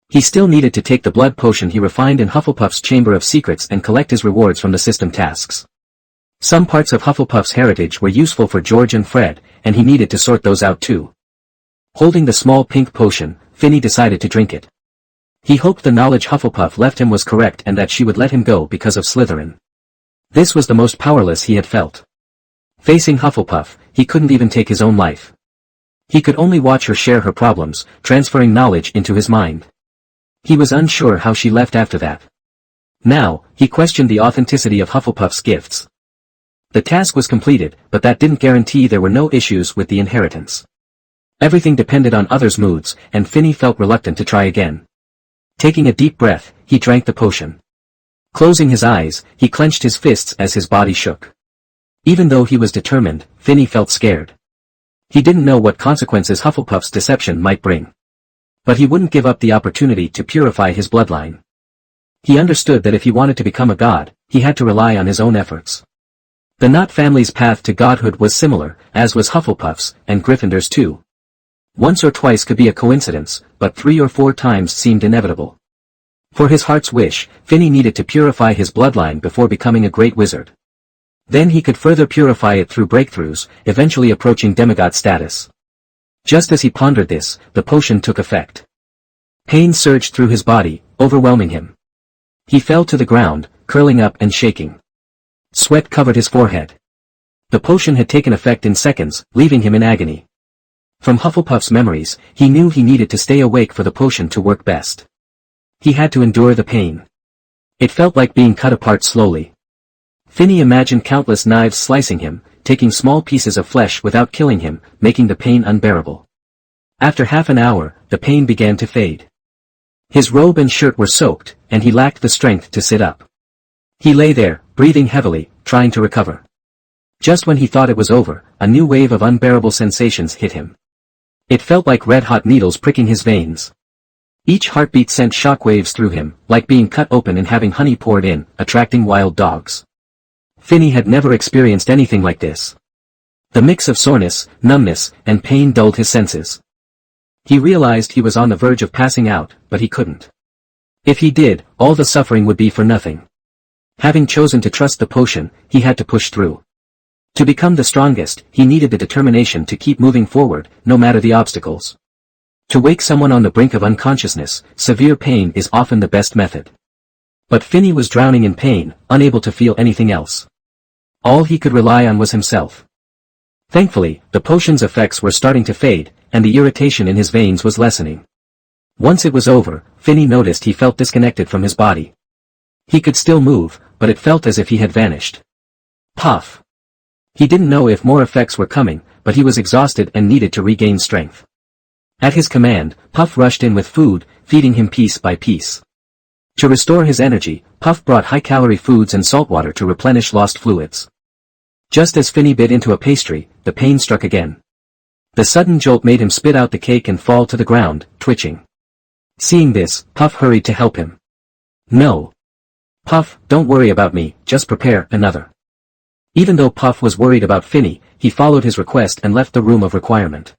S1: He still needed to take the blood potion he refined in Hufflepuff's Chamber of Secrets and collect his rewards from the system tasks. Some parts of Hufflepuff's heritage were useful for George and Fred, and he needed to sort those out too. Holding the small pink potion, Finny decided to drink it. He hoped the knowledge Hufflepuff left him was correct and that she would let him go because of Slytherin. This was the most powerless he had felt. Facing Hufflepuff, he couldn't even take his own life. He could only watch her share her problems, transferring knowledge into his mind. He was unsure how she left after that. Now, he questioned the authenticity of Hufflepuff's gifts. The task was completed, but that didn't guarantee there were no issues with the inheritance. Everything depended on others' moods, and Finny felt reluctant to try again. Taking a deep breath, he drank the potion. Closing his eyes, he clenched his fists as his body shook. Even though he was determined, Finny felt scared. He didn't know what consequences Hufflepuff's deception might bring. But he wouldn't give up the opportunity to purify his bloodline. He understood that if he wanted to become a god, he had to rely on his own efforts. The Knott family's path to godhood was similar, as was Hufflepuff's, and Gryffindor's too. Once or twice could be a coincidence, but 3 or 4 times seemed inevitable. For his heart's wish, Finny needed to purify his bloodline before becoming a great wizard. Then he could further purify it through breakthroughs, eventually approaching demigod status. Just as he pondered this, the potion took effect. Pain surged through his body, overwhelming him. He fell to the ground, curling up and shaking. Sweat covered his forehead. The potion had taken effect in seconds, leaving him in agony. From Hufflepuff's memories, he knew he needed to stay awake for the potion to work best. He had to endure the pain. It felt like being cut apart slowly. Finny imagined countless knives slicing him, taking small pieces of flesh without killing him, making the pain unbearable. After half an hour, the pain began to fade. His robe and shirt were soaked, and he lacked the strength to sit up. He lay there, breathing heavily, trying to recover. Just when he thought it was over, a new wave of unbearable sensations hit him. It felt like red-hot needles pricking his veins. Each heartbeat sent shockwaves through him, like being cut open and having honey poured in, attracting wild dogs. Finny had never experienced anything like this. The mix of soreness, numbness, and pain dulled his senses. He realized he was on the verge of passing out, but he couldn't. If he did, all the suffering would be for nothing. Having chosen to trust the potion, he had to push through. To become the strongest, he needed the determination to keep moving forward, no matter the obstacles. To wake someone on the brink of unconsciousness, severe pain is often the best method. But Finny was drowning in pain, unable to feel anything else. All he could rely on was himself. Thankfully, the potion's effects were starting to fade, and the irritation in his veins was lessening. Once it was over, Finny noticed he felt disconnected from his body. He could still move, but it felt as if he had vanished. Puff. He didn't know if more effects were coming, but he was exhausted and needed to regain strength. At his command, Puff rushed in with food, feeding him piece by piece. To restore his energy, Puff brought high-calorie foods and saltwater to replenish lost fluids. Just as Finny bit into a pastry, the pain struck again. The sudden jolt made him spit out the cake and fall to the ground, twitching. Seeing this, Puff hurried to help him. No. Puff, don't worry about me, just prepare another. Even though Puff was worried about Finny, he followed his request and left the room of requirement.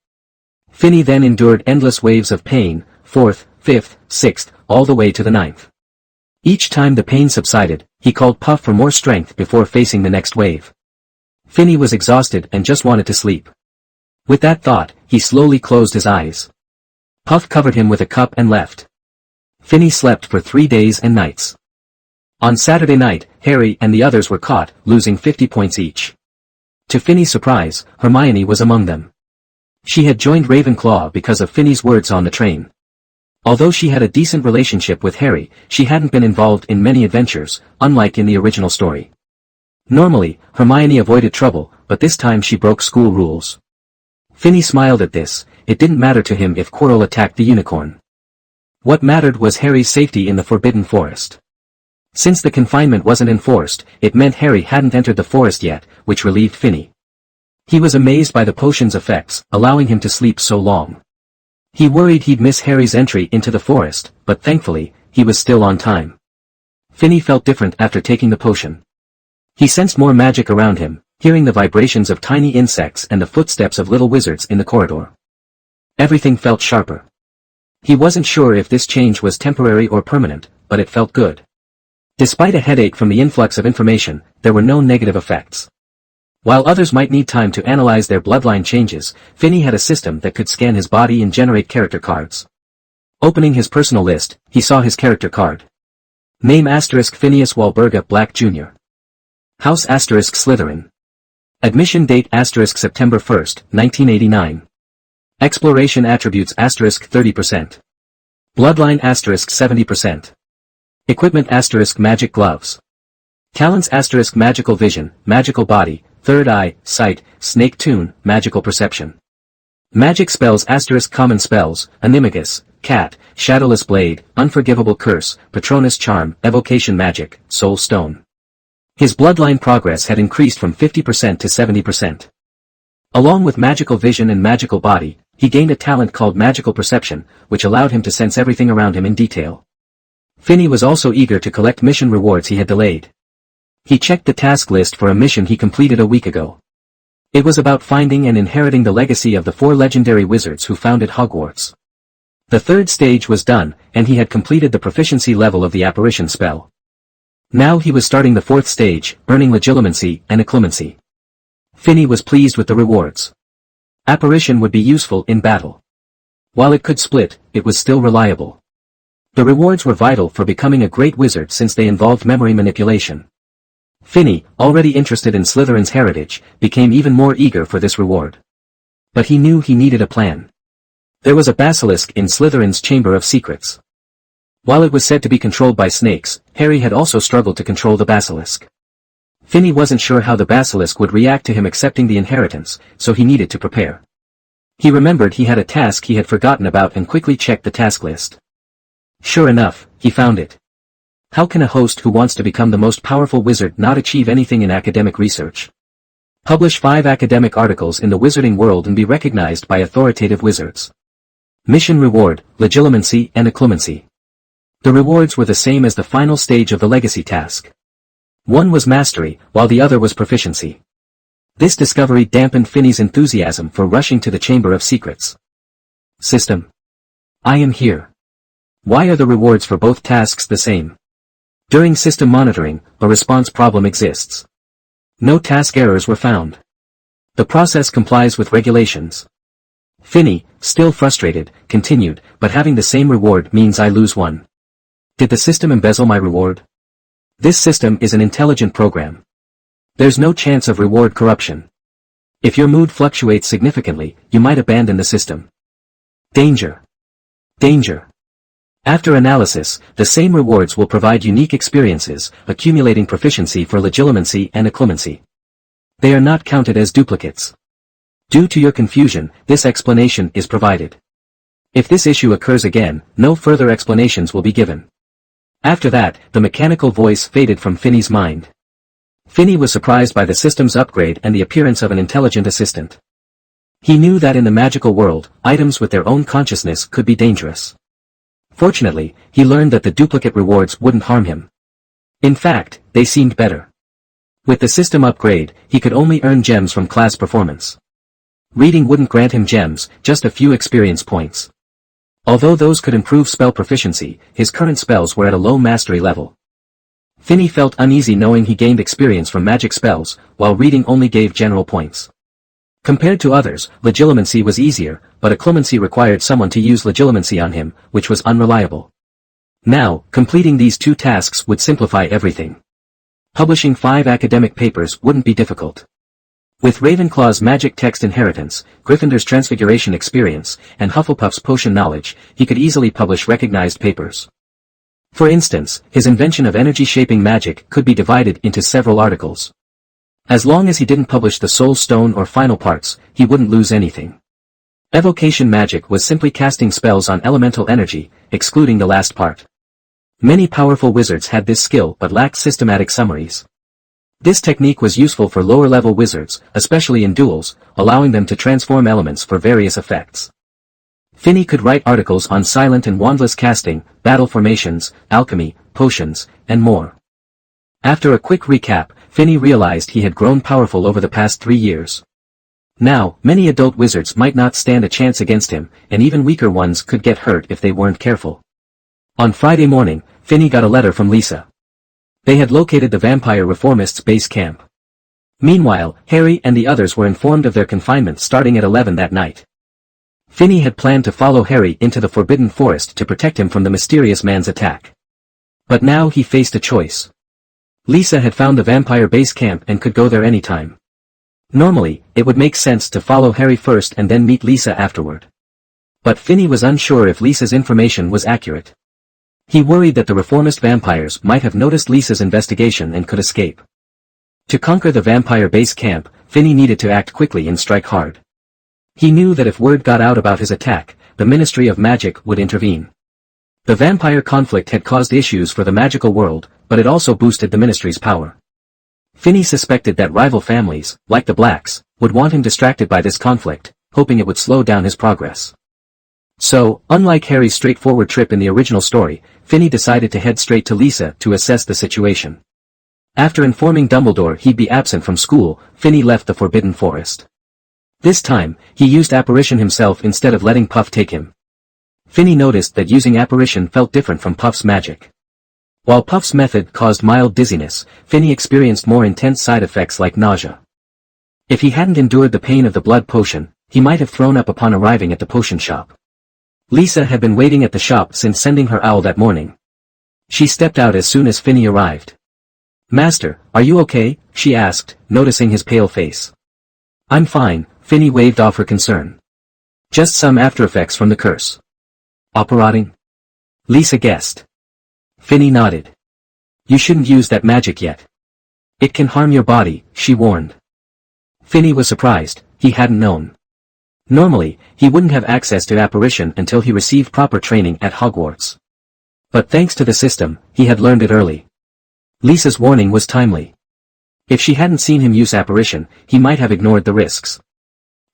S1: Finny then endured endless waves of pain, 4th, 5th, 6th, all the way to the 9th. Each time the pain subsided, he called Puff for more strength before facing the next wave. Finny was exhausted and just wanted to sleep. With that thought, he slowly closed his eyes. Puff covered him with a cup and left. Finny slept for 3 days and nights. On Saturday night, Harry and the others were caught, losing 50 points each. To Finny's surprise, Hermione was among them. She had joined Ravenclaw because of Finny's words on the train. Although she had a decent relationship with Harry, she hadn't been involved in many adventures, unlike in the original story. Normally, Hermione avoided trouble, but this time she broke school rules. Finny smiled at this. It didn't matter to him if Quirrell attacked the unicorn. What mattered was Harry's safety in the Forbidden Forest. Since the confinement wasn't enforced, it meant Harry hadn't entered the forest yet, which relieved Finny. He was amazed by the potion's effects, allowing him to sleep so long. He worried he'd miss Harry's entry into the forest, but thankfully, he was still on time. Finny felt different after taking the potion. He sensed more magic around him, hearing the vibrations of tiny insects and the footsteps of little wizards in the corridor. Everything felt sharper. He wasn't sure if this change was temporary or permanent, but it felt good. Despite a headache from the influx of information, there were no negative effects. While others might need time to analyze their bloodline changes, Finny had a system that could scan his body and generate character cards. Opening his personal list, he saw his character card. Name Phineas Walburga Black Jr. House Slytherin. Admission date September 1st, 1989. Exploration attributes 30%. Bloodline 70%. Equipment magic gloves. Talents magical vision, magical body, third eye, sight, snake tune, magical perception. Magic spells common spells, animagus, cat, shadowless blade, unforgivable curse, patronus charm, evocation magic, soul stone. His bloodline progress had increased from 50% to 70%. Along with magical vision and magical body, he gained a talent called magical perception, which allowed him to sense everything around him in detail. Finny was also eager to collect mission rewards he had delayed. He checked the task list for a mission he completed a week ago. It was about finding and inheriting the legacy of the 4 legendary wizards who founded Hogwarts. The 3rd stage was done, and he had completed the proficiency level of the apparition spell. Now he was starting the 4th stage, earning legilimency and occlumency. Finny was pleased with the rewards. Apparition would be useful in battle. While it could split, it was still reliable. The rewards were vital for becoming a great wizard since they involved memory manipulation. Finny, already interested in Slytherin's heritage, became even more eager for this reward. But he knew he needed a plan. There was a basilisk in Slytherin's Chamber of Secrets. While it was said to be controlled by snakes, Harry had also struggled to control the basilisk. Finny wasn't sure how the basilisk would react to him accepting the inheritance, so he needed to prepare. He remembered he had a task he had forgotten about and quickly checked the task list. Sure enough, he found it. How can a host who wants to become the most powerful wizard not achieve anything in academic research? Publish 5 academic articles in the wizarding world and be recognized by authoritative wizards. Mission reward, legilimency and occlumency. The rewards were the same as the final stage of the legacy task. One was mastery, while the other was proficiency. This discovery dampened Finny's enthusiasm for rushing to the Chamber of Secrets. System. I am here. Why are the rewards for both tasks the same? During system monitoring, a response problem exists. No task errors were found. The process complies with regulations. Finny, still frustrated, continued, but having the same reward means I lose one. Did the system embezzle my reward? This system is an intelligent program. There's no chance of reward corruption. If your mood fluctuates significantly, you might abandon the system. Danger. Danger. After analysis, the same rewards will provide unique experiences, accumulating proficiency for legilimency and occlumency. They are not counted as duplicates. Due to your confusion, this explanation is provided. If this issue occurs again, no further explanations will be given. After that, the mechanical voice faded from Finney's mind. Finney was surprised by the system's upgrade and the appearance of an intelligent assistant. He knew that in the magical world, items with their own consciousness could be dangerous. Fortunately, he learned that the duplicate rewards wouldn't harm him. In fact, they seemed better. With the system upgrade, he could only earn gems from class performance. Reading wouldn't grant him gems, just a few experience points. Although those could improve spell proficiency, his current spells were at a low mastery level. Finney felt uneasy knowing he gained experience from magic spells, while reading only gave general points. Compared to others, legilimency was easier, but occlumency required someone to use legilimency on him, which was unreliable. Now, completing these two tasks would simplify everything. Publishing 5 academic papers wouldn't be difficult. With Ravenclaw's magic text inheritance, Gryffindor's transfiguration experience, and Hufflepuff's potion knowledge, he could easily publish recognized papers. For instance, his invention of energy-shaping magic could be divided into several articles. As long as he didn't publish the soul stone or final parts, he wouldn't lose anything. Evocation magic was simply casting spells on elemental energy, excluding the last part. Many powerful wizards had this skill but lacked systematic summaries. This technique was useful for lower-level wizards, especially in duels, allowing them to transform elements for various effects. Finney could write articles on silent and wandless casting, battle formations, alchemy, potions, and more. After a quick recap, Finney realized he had grown powerful over the past 3 years. Now, many adult wizards might not stand a chance against him, and even weaker ones could get hurt if they weren't careful. On Friday morning, Finney got a letter from Lisa. They had located the vampire reformists' base camp. Meanwhile, Harry and the others were informed of their confinement starting at 11 that night. Finney had planned to follow Harry into the Forbidden Forest to protect him from the mysterious man's attack. But now he faced a choice. Lisa had found the vampire base camp and could go there anytime. Normally, it would make sense to follow Harry first and then meet Lisa afterward. But Finney was unsure if Lisa's information was accurate. He worried that the reformist vampires might have noticed Lisa's investigation and could escape. To conquer the vampire base camp, Finney needed to act quickly and strike hard. He knew that if word got out about his attack, the Ministry of Magic would intervene. The vampire conflict had caused issues for the magical world, but it also boosted the Ministry's power. Finney suspected that rival families, like the Blacks, would want him distracted by this conflict, hoping it would slow down his progress. So, unlike Harry's straightforward trip in the original story, Finney decided to head straight to Lisa to assess the situation. After informing Dumbledore he'd be absent from school, Finney left the Forbidden Forest. This time, he used apparition himself instead of letting Puff take him. Finney noticed that using apparition felt different from Puff's magic. While Puff's method caused mild dizziness, Finney experienced more intense side effects like nausea. If he hadn't endured the pain of the blood potion, he might have thrown up upon arriving at the potion shop. Lisa had been waiting at the shop since sending her owl that morning. She stepped out as soon as Finney arrived. "Master, are you okay?" she asked, noticing his pale face. "I'm fine," Finney waved off her concern. "Just some aftereffects from the curse." "Operating?" Lisa guessed. Finney nodded. "You shouldn't use that magic yet. It can harm your body," she warned. Finney was surprised, he hadn't known. Normally, he wouldn't have access to apparition until he received proper training at Hogwarts. But thanks to the system, he had learned it early. Lisa's warning was timely. If she hadn't seen him use apparition, he might have ignored the risks.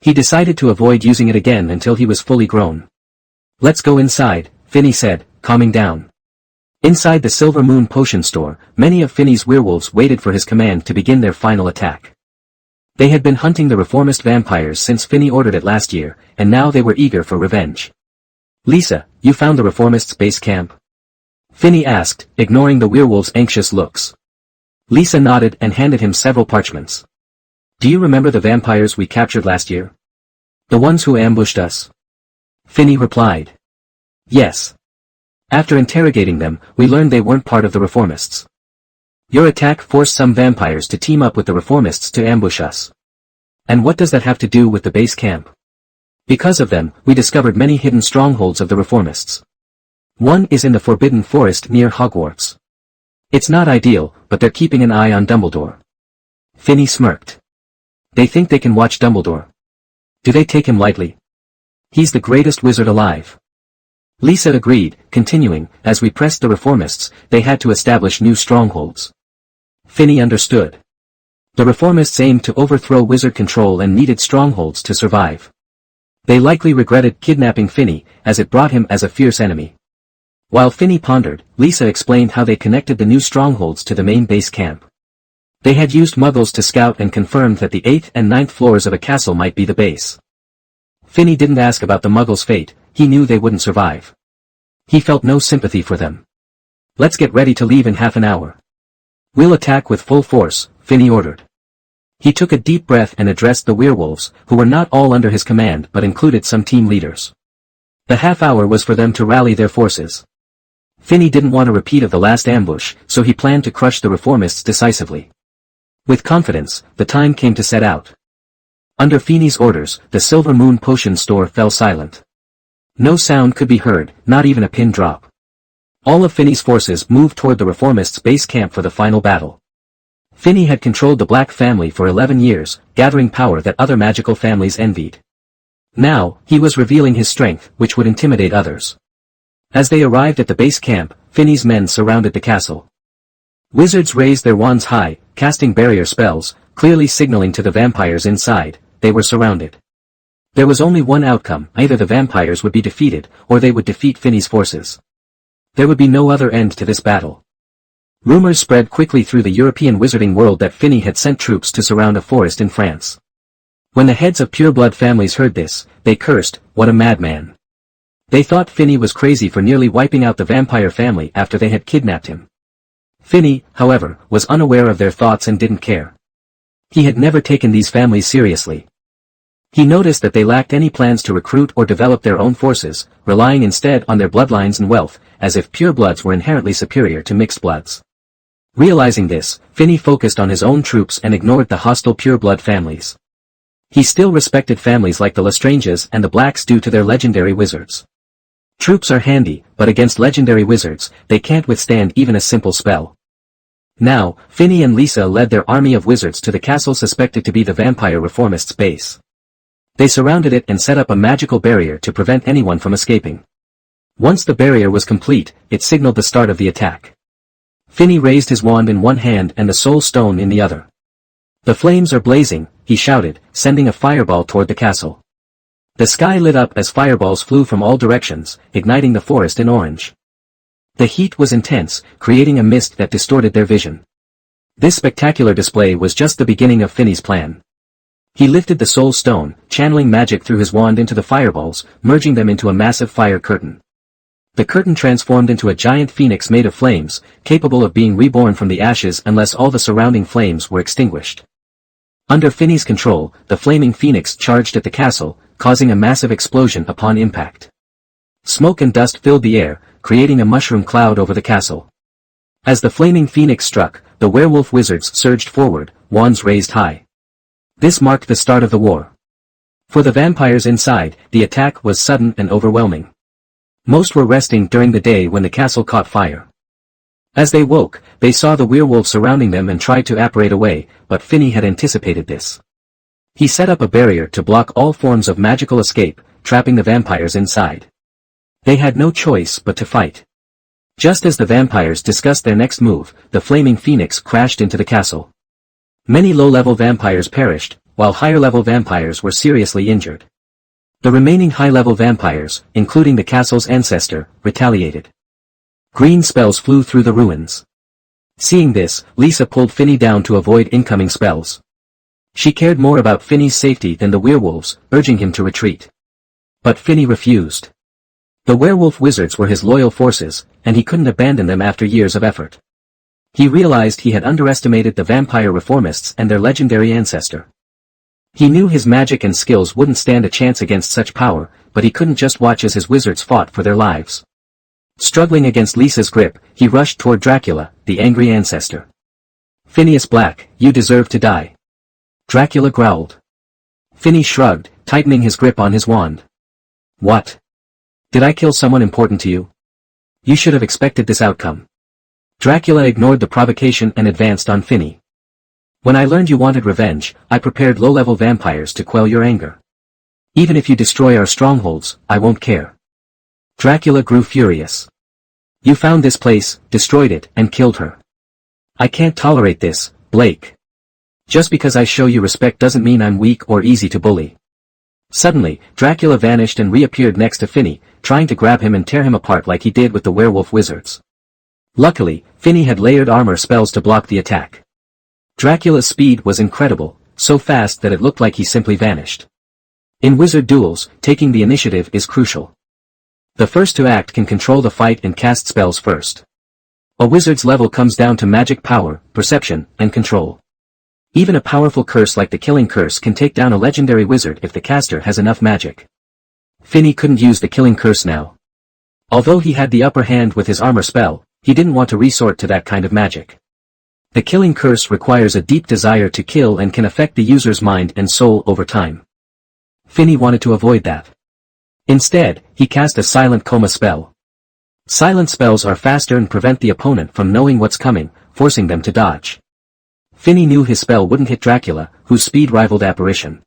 S1: He decided to avoid using it again until he was fully grown. "Let's go inside," Finney said, calming down. Inside the Silver Moon potion store, many of Finney's werewolves waited for his command to begin their final attack. They had been hunting the reformist vampires since Finney ordered it last year, and now they were eager for revenge. "Lisa, you found the reformists' base camp?" Finney asked, ignoring the werewolves' anxious looks. Lisa nodded and handed him several parchments. "Do you remember the vampires we captured last year? The ones who ambushed us?" Finney replied. "Yes. After interrogating them, we learned they weren't part of the reformists. Your attack forced some vampires to team up with the reformists to ambush us. And what does that have to do with the base camp? Because of them, we discovered many hidden strongholds of the reformists. One is in the Forbidden Forest near Hogwarts. It's not ideal, but they're keeping an eye on Dumbledore." Finney smirked. They think they can watch Dumbledore. Do they take him lightly? He's the greatest wizard alive. Lisa agreed, continuing, as we pressed the reformists, they had to establish new strongholds. Finney understood. The reformists aimed to overthrow wizard control and needed strongholds to survive. They likely regretted kidnapping Finney, as it brought him as a fierce enemy. While Finney pondered, Lisa explained how they connected the new strongholds to the main base camp. They had used muggles to scout and confirmed that the 8th and 9th floors of a castle might be the base. Finney didn't ask about the muggles' fate, he knew they wouldn't survive. He felt no sympathy for them. Let's get ready to leave in half an hour. We'll attack with full force, Finney ordered. He took a deep breath and addressed the werewolves, who were not all under his command but included some team leaders. The half hour was for them to rally their forces. Finney didn't want a repeat of the last ambush, so he planned to crush the reformists decisively. With confidence, the time came to set out. Under Finney's orders, the Silver Moon potion store fell silent. No sound could be heard, not even a pin drop. All of Finney's forces moved toward the reformists' base camp for the final battle. Finney had controlled the Black family for 11 years, gathering power that other magical families envied. Now, he was revealing his strength, which would intimidate others. As they arrived at the base camp, Finney's men surrounded the castle. Wizards raised their wands high, casting barrier spells, clearly signaling to the vampires inside, they were surrounded. There was only one outcome, either the vampires would be defeated, or they would defeat Finney's forces. There would be no other end to this battle. Rumors spread quickly through the European wizarding world that Finney had sent troops to surround a forest in France. When the heads of pureblood families heard this, they cursed, "What a madman." They thought Finney was crazy for nearly wiping out the vampire family after they had kidnapped him. Finney, however, was unaware of their thoughts and didn't care. He had never taken these families seriously. He noticed that they lacked any plans to recruit or develop their own forces, relying instead on their bloodlines and wealth, as if purebloods were inherently superior to mixed bloods. Realizing this, Finney focused on his own troops and ignored the hostile pureblood families. He still respected families like the Lestranges and the Blacks due to their legendary wizards. Troops are handy, but against legendary wizards, they can't withstand even a simple spell. Now, Finney and Lisa led their army of wizards to the castle suspected to be the vampire reformists' base. They surrounded it and set up a magical barrier to prevent anyone from escaping. Once the barrier was complete, it signaled the start of the attack. Finney raised his wand in one hand and the soul stone in the other. "The flames are blazing," he shouted, sending a fireball toward the castle. The sky lit up as fireballs flew from all directions, igniting the forest in orange. The heat was intense, creating a mist that distorted their vision. This spectacular display was just the beginning of Finney's plan. He lifted the soul stone, channeling magic through his wand into the fireballs, merging them into a massive fire curtain. The curtain transformed into a giant phoenix made of flames, capable of being reborn from the ashes unless all the surrounding flames were extinguished. Under Finney's control, the flaming phoenix charged at the castle, causing a massive explosion upon impact. Smoke and dust filled the air, creating a mushroom cloud over the castle. As the flaming phoenix struck, the werewolf wizards surged forward, wands raised high. This marked the start of the war. For the vampires inside, the attack was sudden and overwhelming. Most were resting during the day when the castle caught fire. As they woke, they saw the werewolves surrounding them and tried to apparate away, but Finney had anticipated this. He set up a barrier to block all forms of magical escape, trapping the vampires inside. They had no choice but to fight. Just as the vampires discussed their next move, the flaming phoenix crashed into the castle. Many low-level vampires perished, while higher-level vampires were seriously injured. The remaining high-level vampires, including the castle's ancestor, retaliated. Green spells flew through the ruins. Seeing this, Lisa pulled Finney down to avoid incoming spells. She cared more about Finney's safety than the werewolves, urging him to retreat. But Finney refused. The werewolf wizards were his loyal forces, and he couldn't abandon them after years of effort. He realized he had underestimated the vampire reformists and their legendary ancestor. He knew his magic and skills wouldn't stand a chance against such power, but he couldn't just watch as his wizards fought for their lives. Struggling against Lisa's grip, he rushed toward Dracula, the angry ancestor. "Phineas Black, you deserve to die." Dracula growled. Finney shrugged, tightening his grip on his wand. "What? Did I kill someone important to you? You should have expected this outcome." Dracula ignored the provocation and advanced on Finney. When I learned you wanted revenge, I prepared low-level vampires to quell your anger. Even if you destroy our strongholds, I won't care. Dracula grew furious. You found this place, destroyed it, and killed her. I can't tolerate this, Blake. Just because I show you respect doesn't mean I'm weak or easy to bully. Suddenly, Dracula vanished and reappeared next to Finney, trying to grab him and tear him apart like he did with the werewolf wizards. Luckily, Finney had layered armor spells to block the attack. Dracula's speed was incredible, so fast that it looked like he simply vanished. In wizard duels, taking the initiative is crucial. The first to act can control the fight and cast spells first. A wizard's level comes down to magic power, perception, and control. Even a powerful curse like the Killing Curse can take down a legendary wizard if the caster has enough magic. Finney couldn't use the Killing Curse now. Although he had the upper hand with his armor spell, he didn't want to resort to that kind of magic. The Killing Curse requires a deep desire to kill and can affect the user's mind and soul over time. Finney wanted to avoid that. Instead, he cast a Silent Coma spell. Silent spells are faster and prevent the opponent from knowing what's coming, forcing them to dodge. Finney knew his spell wouldn't hit Dracula, whose speed rivaled Apparition.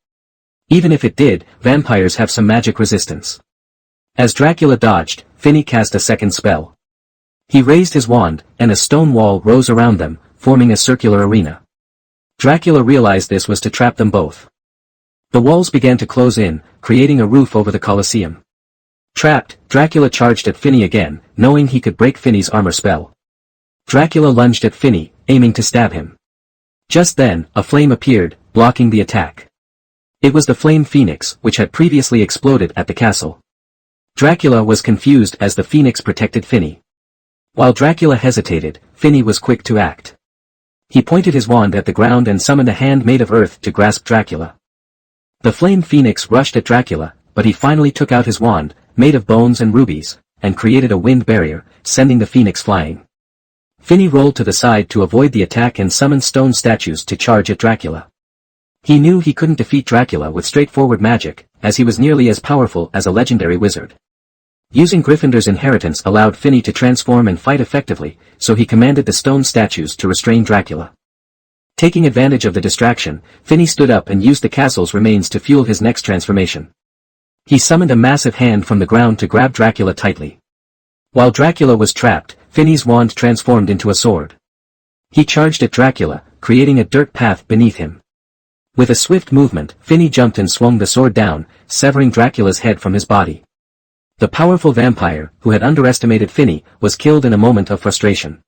S1: Even if it did, vampires have some magic resistance. As Dracula dodged, Finney cast a second spell. He raised his wand, and a stone wall rose around them, forming a circular arena. Dracula realized this was to trap them both. The walls began to close in, creating a roof over the Colosseum. Trapped, Dracula charged at Finney again, knowing he could break Finney's armor spell. Dracula lunged at Finney, aiming to stab him. Just then, a flame appeared, blocking the attack. It was the Flame Phoenix, which had previously exploded at the castle. Dracula was confused as the Phoenix protected Finney. While Dracula hesitated, Finney was quick to act. He pointed his wand at the ground and summoned a hand made of earth to grasp Dracula. The Flame Phoenix rushed at Dracula, but he finally took out his wand, made of bones and rubies, and created a wind barrier, sending the Phoenix flying. Finney rolled to the side to avoid the attack and summoned stone statues to charge at Dracula. He knew he couldn't defeat Dracula with straightforward magic, as he was nearly as powerful as a legendary wizard. Using Gryffindor's inheritance allowed Finney to transform and fight effectively, so he commanded the stone statues to restrain Dracula. Taking advantage of the distraction, Finney stood up and used the castle's remains to fuel his next transformation. He summoned a massive hand from the ground to grab Dracula tightly. While Dracula was trapped, Finney's wand transformed into a sword. He charged at Dracula, creating a dirt path beneath him. With a swift movement, Finney jumped and swung the sword down, severing Dracula's head from his body. The powerful vampire, who had underestimated Finney, was killed in a moment of frustration.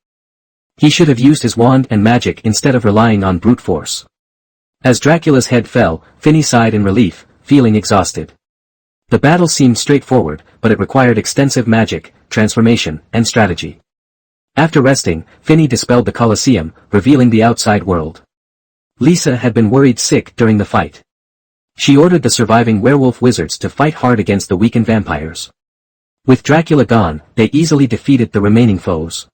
S1: He should have used his wand and magic instead of relying on brute force. As Dracula's head fell, Finney sighed in relief, feeling exhausted. The battle seemed straightforward, but it required extensive magic, transformation, and strategy. After resting, Finney dispelled the Colosseum, revealing the outside world. Lisa had been worried sick during the fight. She ordered the surviving werewolf wizards to fight hard against the weakened vampires. With Dracula gone, they easily defeated the remaining foes.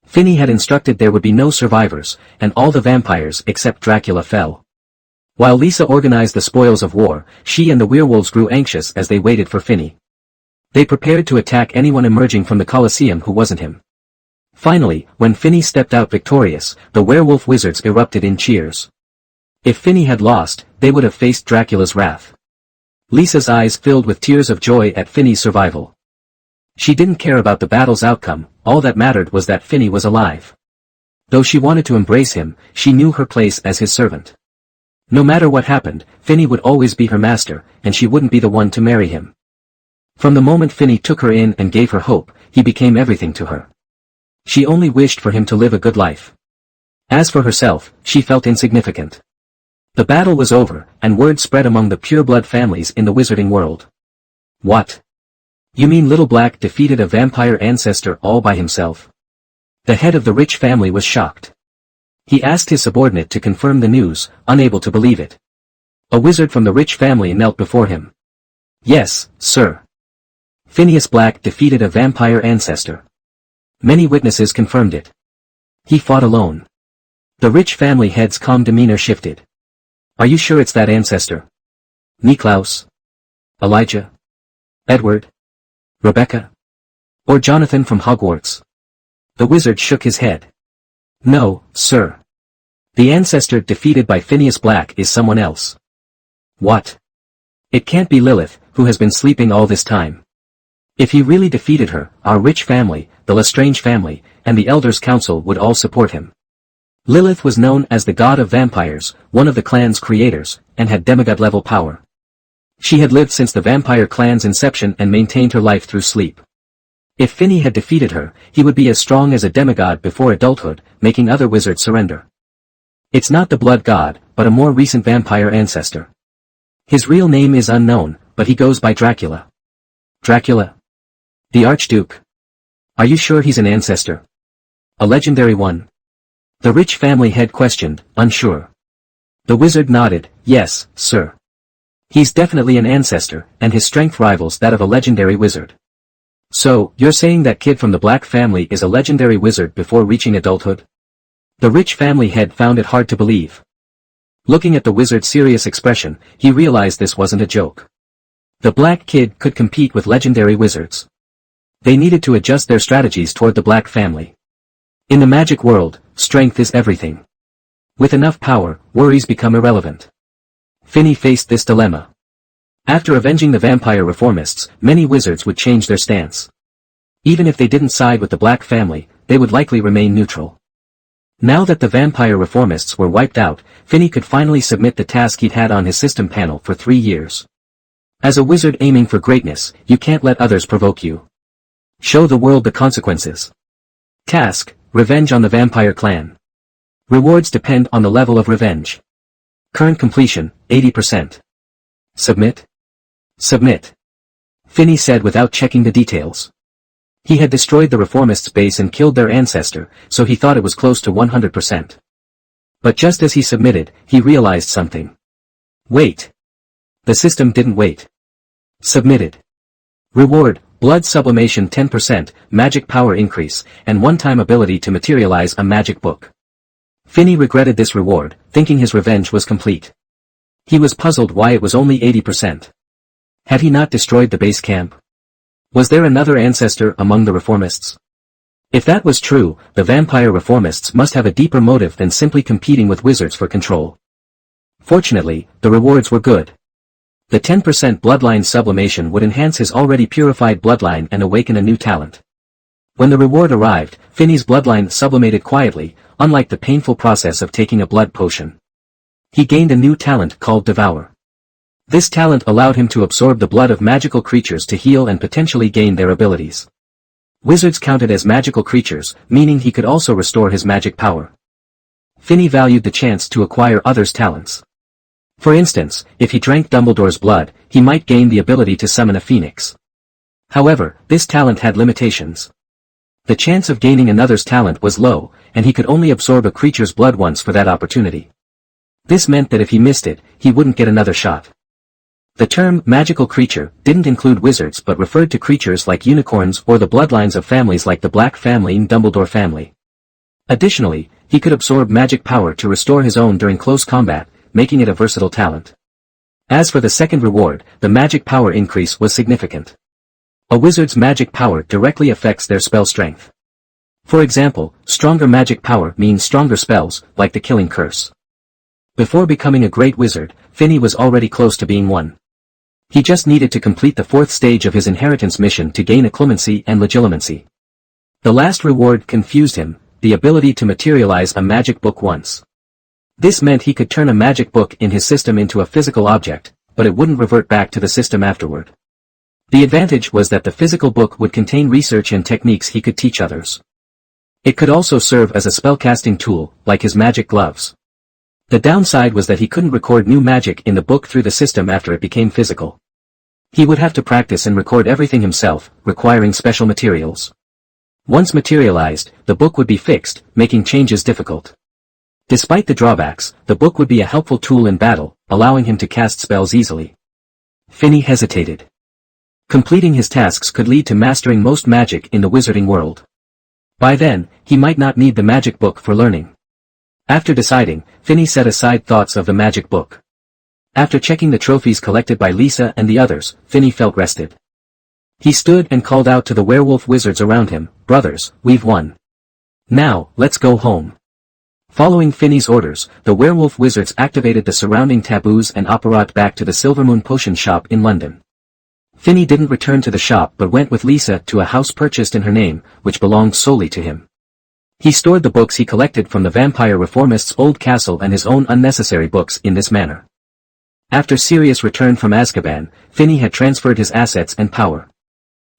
S1: Finney had instructed there would be no survivors, and all the vampires except Dracula fell. While Lisa organized the spoils of war, she and the werewolves grew anxious as they waited for Finney. They prepared to attack anyone emerging from the Colosseum who wasn't him. Finally, when Finney stepped out victorious, the werewolf wizards erupted in cheers. If Finney had lost, they would have faced Dracula's wrath. Lisa's eyes filled with tears of joy at Finney's survival. She didn't care about the battle's outcome, all that mattered was that Finney was alive. Though she wanted to embrace him, she knew her place as his servant. No matter what happened, Finney would always be her master, and she wouldn't be the one to marry him. From the moment Finney took her in and gave her hope, he became everything to her. She only wished for him to live a good life. As for herself, she felt insignificant. The battle was over, and word spread among the pureblood families in the wizarding world. What? You mean Little Black defeated a vampire ancestor all by himself? The head of the rich family was shocked. He asked his subordinate to confirm the news, unable to believe it. A wizard from the rich family knelt before him. Yes, sir. Phineas Black defeated a vampire ancestor. Many witnesses confirmed it. He fought alone. The rich family head's calm demeanor shifted. Are you sure it's that ancestor? Niklaus? Elijah? Edward? Rebecca? Or Jonathan from Hogwarts? The wizard shook his head. No, sir. The ancestor defeated by Phineas Black is someone else. What? It can't be Lilith, who has been sleeping all this time. If he really defeated her, our rich family, the Lestrange family, and the Elders' Council would all support him. Lilith was known as the god of vampires, one of the clan's creators, and had demigod-level power. She had lived since the vampire clan's inception and maintained her life through sleep. If Finney had defeated her, he would be as strong as a demigod before adulthood, making other wizards surrender. It's not the blood god, but a more recent vampire ancestor. His real name is unknown, but he goes by Dracula. Dracula? The Archduke? Are you sure he's an ancestor? A legendary one? The rich family head questioned, unsure. The wizard nodded, yes, sir. He's definitely an ancestor, and his strength rivals that of a legendary wizard. So, you're saying that kid from the Black family is a legendary wizard before reaching adulthood? The rich family head found it hard to believe. Looking at the wizard's serious expression, he realized this wasn't a joke. The Black kid could compete with legendary wizards. They needed to adjust their strategies toward the Black family. In the magic world, strength is everything. With enough power, worries become irrelevant. Finney faced this dilemma. After avenging the vampire reformists, many wizards would change their stance. Even if they didn't side with the Black family, they would likely remain neutral. Now that the vampire reformists were wiped out, Finney could finally submit the task he'd had on his system panel for 3 years. As a wizard aiming for greatness, you can't let others provoke you. Show the world the consequences. Task: Revenge on the Vampire Clan. Rewards depend on the level of revenge. Current completion, 80%. Submit? Submit. Finney said without checking the details. He had destroyed the reformists' base and killed their ancestor, so he thought it was close to 100%. But just as he submitted, he realized something. Wait. The system didn't wait. Submitted. Reward: Blood sublimation 10%, magic power increase, and one-time ability to materialize a magic book. Finney regretted this reward, thinking his revenge was complete. He was puzzled why it was only 80%. Had he not destroyed the base camp? Was there another ancestor among the reformists? If that was true, the vampire reformists must have a deeper motive than simply competing with wizards for control. Fortunately, the rewards were good. The 10% bloodline sublimation would enhance his already purified bloodline and awaken a new talent. When the reward arrived, Finney's bloodline sublimated quietly, unlike the painful process of taking a blood potion. He gained a new talent called Devour. This talent allowed him to absorb the blood of magical creatures to heal and potentially gain their abilities. Wizards counted as magical creatures, meaning he could also restore his magic power. Finney valued the chance to acquire others' talents. For instance, if he drank Dumbledore's blood, he might gain the ability to summon a phoenix. However, this talent had limitations. The chance of gaining another's talent was low, and he could only absorb a creature's blood once for that opportunity. This meant that if he missed it, he wouldn't get another shot. The term magical creature didn't include wizards but referred to creatures like unicorns or the bloodlines of families like the Black family and Dumbledore family. Additionally, he could absorb magic power to restore his own during close combat, making it a versatile talent. As for the second reward, the magic power increase was significant. A wizard's magic power directly affects their spell strength. For example, stronger magic power means stronger spells, like the Killing Curse. Before becoming a great wizard, Finney was already close to being one. He just needed to complete the 4th stage of his inheritance mission to gain Acclimancy and Legilimency. The last reward confused him, the ability to materialize a magic book once. This meant he could turn a magic book in his system into a physical object, but it wouldn't revert back to the system afterward. The advantage was that the physical book would contain research and techniques he could teach others. It could also serve as a spellcasting tool, like his magic gloves. The downside was that he couldn't record new magic in the book through the system after it became physical. He would have to practice and record everything himself, requiring special materials. Once materialized, the book would be fixed, making changes difficult. Despite the drawbacks, the book would be a helpful tool in battle, allowing him to cast spells easily. Finney hesitated. Completing his tasks could lead to mastering most magic in the wizarding world. By then, he might not need the magic book for learning. After deciding, Finney set aside thoughts of the magic book. After checking the trophies collected by Lisa and the others, Finney felt rested. He stood and called out to the werewolf wizards around him, "Brothers, we've won. Now, let's go home." Following Finney's orders, the werewolf wizards activated the surrounding taboos and apparat back to the Silvermoon potion shop in London. Finney didn't return to the shop but went with Lisa to a house purchased in her name, which belonged solely to him. He stored the books he collected from the vampire reformist's old castle and his own unnecessary books in this manner. After Sirius returned from Azkaban, Finney had transferred his assets and power.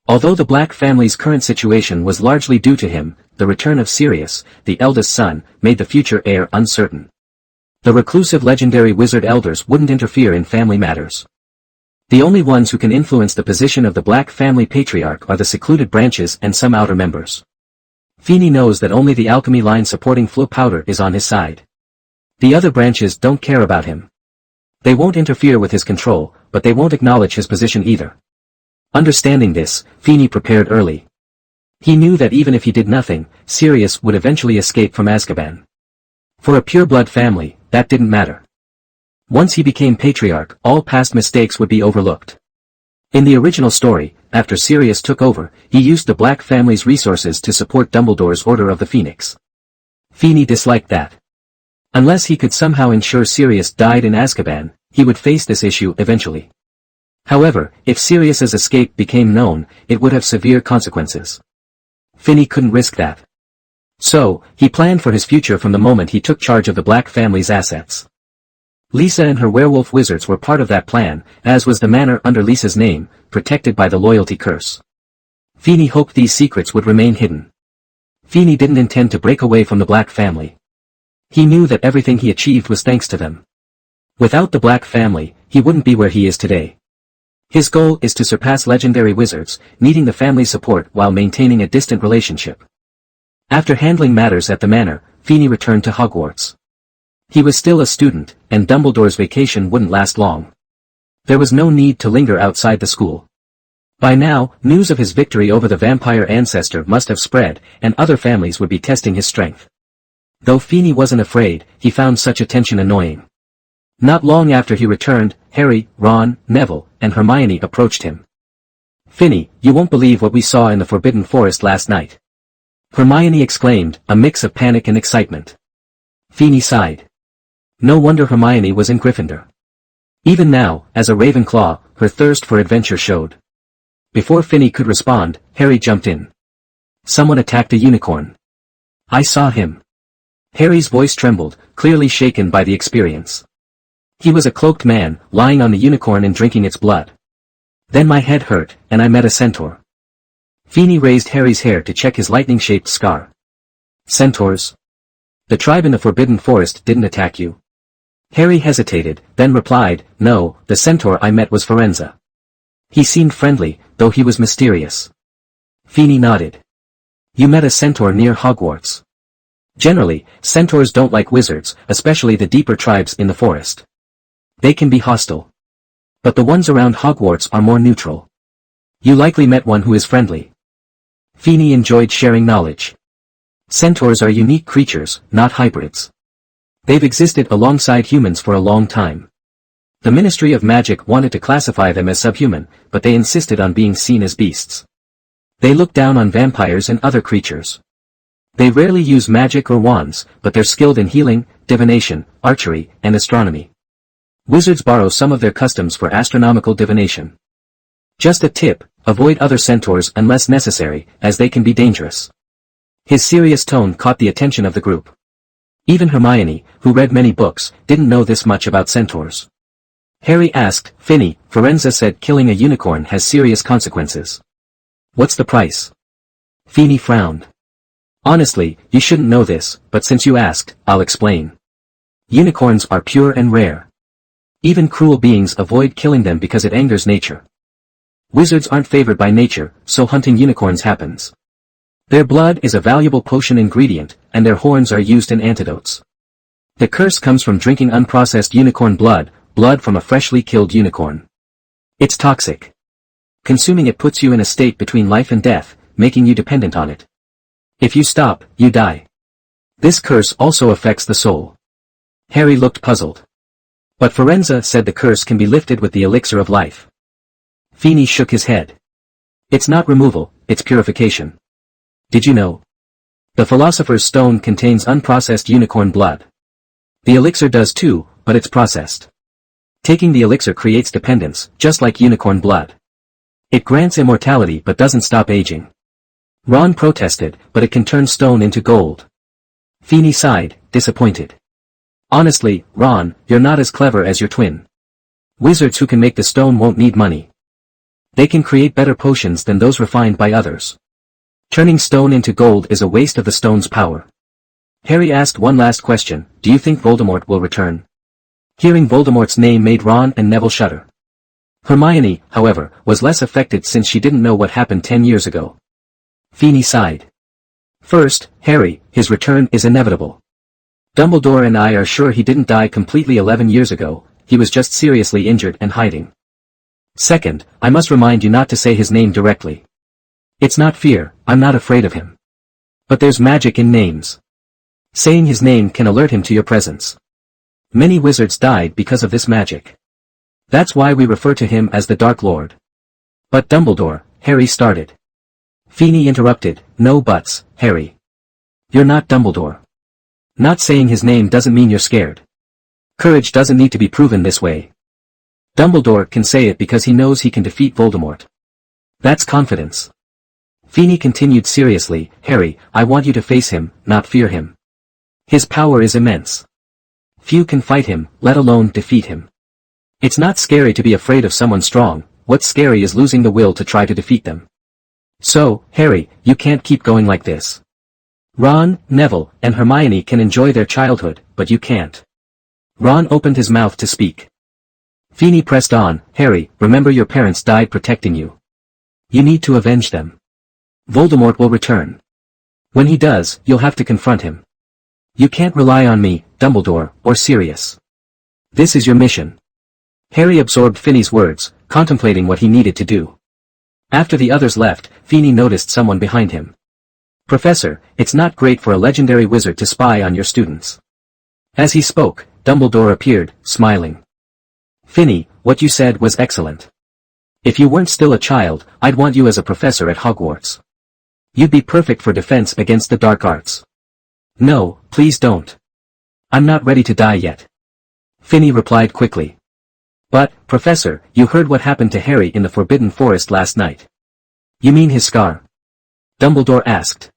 S1: Although the Black family's current situation was largely due to him, the return of Sirius, the eldest son, made the future heir uncertain. The reclusive legendary wizard elders wouldn't interfere in family matters. The only ones who can influence the position of the Black family patriarch are the secluded branches and some outer members. Finney knows that only the alchemy line supporting Flo Powder is on his side. The other branches don't care about him. They won't interfere with his control, but they won't acknowledge his position either. Understanding this, Finney prepared early. He knew that even if he did nothing, Sirius would eventually escape from Azkaban. For a pureblood family, that didn't matter. Once he became patriarch, all past mistakes would be overlooked. In the original story, after Sirius took over, he used the Black family's resources to support Dumbledore's Order of the Phoenix. Finney disliked that. Unless he could somehow ensure Sirius died in Azkaban, he would face this issue eventually. However, if Sirius's escape became known, it would have severe consequences. Finney couldn't risk that. So, he planned for his future from the moment he took charge of the Black family's assets. Lisa and her werewolf wizards were part of that plan, as was the manor under Lisa's name, protected by the loyalty curse. Finney hoped these secrets would remain hidden. Finney didn't intend to break away from the Black family. He knew that everything he achieved was thanks to them. Without the Black family, he wouldn't be where he is today. His goal is to surpass legendary wizards, needing the family's support while maintaining a distant relationship. After handling matters at the manor, Finney returned to Hogwarts. He was still a student, and Dumbledore's vacation wouldn't last long. There was no need to linger outside the school. By now, news of his victory over the vampire ancestor must have spread, and other families would be testing his strength. Though Finney wasn't afraid, he found such attention annoying. Not long after he returned, Harry, Ron, Neville, and Hermione approached him. "Finney, you won't believe what we saw in the Forbidden Forest last night," Hermione exclaimed, a mix of panic and excitement. Finney sighed. No wonder Hermione was in Gryffindor. Even now, as a Ravenclaw, her thirst for adventure showed. Before Finney could respond, Harry jumped in. "Someone attacked a unicorn. I saw him." Harry's voice trembled, clearly shaken by the experience. "He was a cloaked man, lying on the unicorn and drinking its blood. Then my head hurt, and I met a centaur." Finney raised Harry's hair to check his lightning-shaped scar. "Centaurs? The tribe in the Forbidden Forest didn't attack you?" Harry hesitated, then replied, "No, the centaur I met was Firenze. He seemed friendly, though he was mysterious." Finney nodded. "You met a centaur near Hogwarts. Generally, centaurs don't like wizards, especially the deeper tribes in the forest. They can be hostile. But the ones around Hogwarts are more neutral. You likely met one who is friendly." Finney enjoyed sharing knowledge. Centaurs are unique creatures, not hybrids. They've existed alongside humans for a long time. The Ministry of Magic wanted to classify them as subhuman, but they insisted on being seen as beasts. They look down on vampires and other creatures. They rarely use magic or wands, but they're skilled in healing, divination, archery, and astronomy. Wizards borrow some of their customs for astronomical divination. Just a tip, avoid other centaurs unless necessary, as they can be dangerous. His serious tone caught the attention of the group. Even Hermione, who read many books, didn't know this much about centaurs. Harry asked, "Finney, Firenze said killing a unicorn has serious consequences. What's the price?" Finney frowned. "Honestly, you shouldn't know this, but since you asked, I'll explain. Unicorns are pure and rare. Even cruel beings avoid killing them because it angers nature. Wizards aren't favored by nature, so hunting unicorns happens. Their blood is a valuable potion ingredient, and their horns are used in antidotes. The curse comes from drinking unprocessed unicorn blood, blood from a freshly killed unicorn. It's toxic. Consuming it puts you in a state between life and death, making you dependent on it. If you stop, you die. This curse also affects the soul." Harry looked puzzled. "But Firenze said the curse can be lifted with the elixir of life." Finney shook his head. "It's not removal, it's purification. Did you know?" The Philosopher's Stone contains unprocessed unicorn blood. The elixir does too, but it's processed. Taking the elixir creates dependence, just like unicorn blood. It grants immortality but doesn't stop aging. Ron protested, but it can turn stone into gold. Feeney sighed, disappointed. Honestly, Ron, you're not as clever as your twin. Wizards who can make the stone won't need money. They can create better potions than those refined by others. Turning stone into gold is a waste of the stone's power. Harry asked one last question, do you think Voldemort will return? Hearing Voldemort's name made Ron and Neville shudder. Hermione, however, was less affected since she didn't know what happened 10 years ago. Feeney sighed. First, Harry, his return is inevitable. Dumbledore and I are sure he didn't die completely 11 years ago, he was just seriously injured and hiding. Second, I must remind you not to say his name directly. It's not fear, I'm not afraid of him. But there's magic in names. Saying his name can alert him to your presence. Many wizards died because of this magic. That's why we refer to him as the Dark Lord. But Dumbledore, Harry started. Feeney interrupted, no buts, Harry. You're not Dumbledore. Not saying his name doesn't mean you're scared. Courage doesn't need to be proven this way. Dumbledore can say it because he knows he can defeat Voldemort. That's confidence. Feeney continued seriously, Harry, I want you to face him, not fear him. His power is immense. Few can fight him, let alone defeat him. It's not scary to be afraid of someone strong, what's scary is losing the will to try to defeat them. So, Harry, you can't keep going like this. Ron, Neville, and Hermione can enjoy their childhood, but you can't. Ron opened his mouth to speak. Feeney pressed on, Harry, remember your parents died protecting you. You need to avenge them. Voldemort will return. When he does, you'll have to confront him. You can't rely on me, Dumbledore, or Sirius. This is your mission. Harry absorbed Feeney's words, contemplating what he needed to do. After the others left, Feeney noticed someone behind him. Professor, it's not great for a legendary wizard to spy on your students. As he spoke, Dumbledore appeared, smiling. Feeney, what you said was excellent. If you weren't still a child, I'd want you as a professor at Hogwarts. You'd be perfect for defense against the dark arts. No, please don't. I'm not ready to die yet. Feeney replied quickly. But, Professor, you heard what happened to Harry in the Forbidden Forest last night. You mean his scar? Dumbledore asked.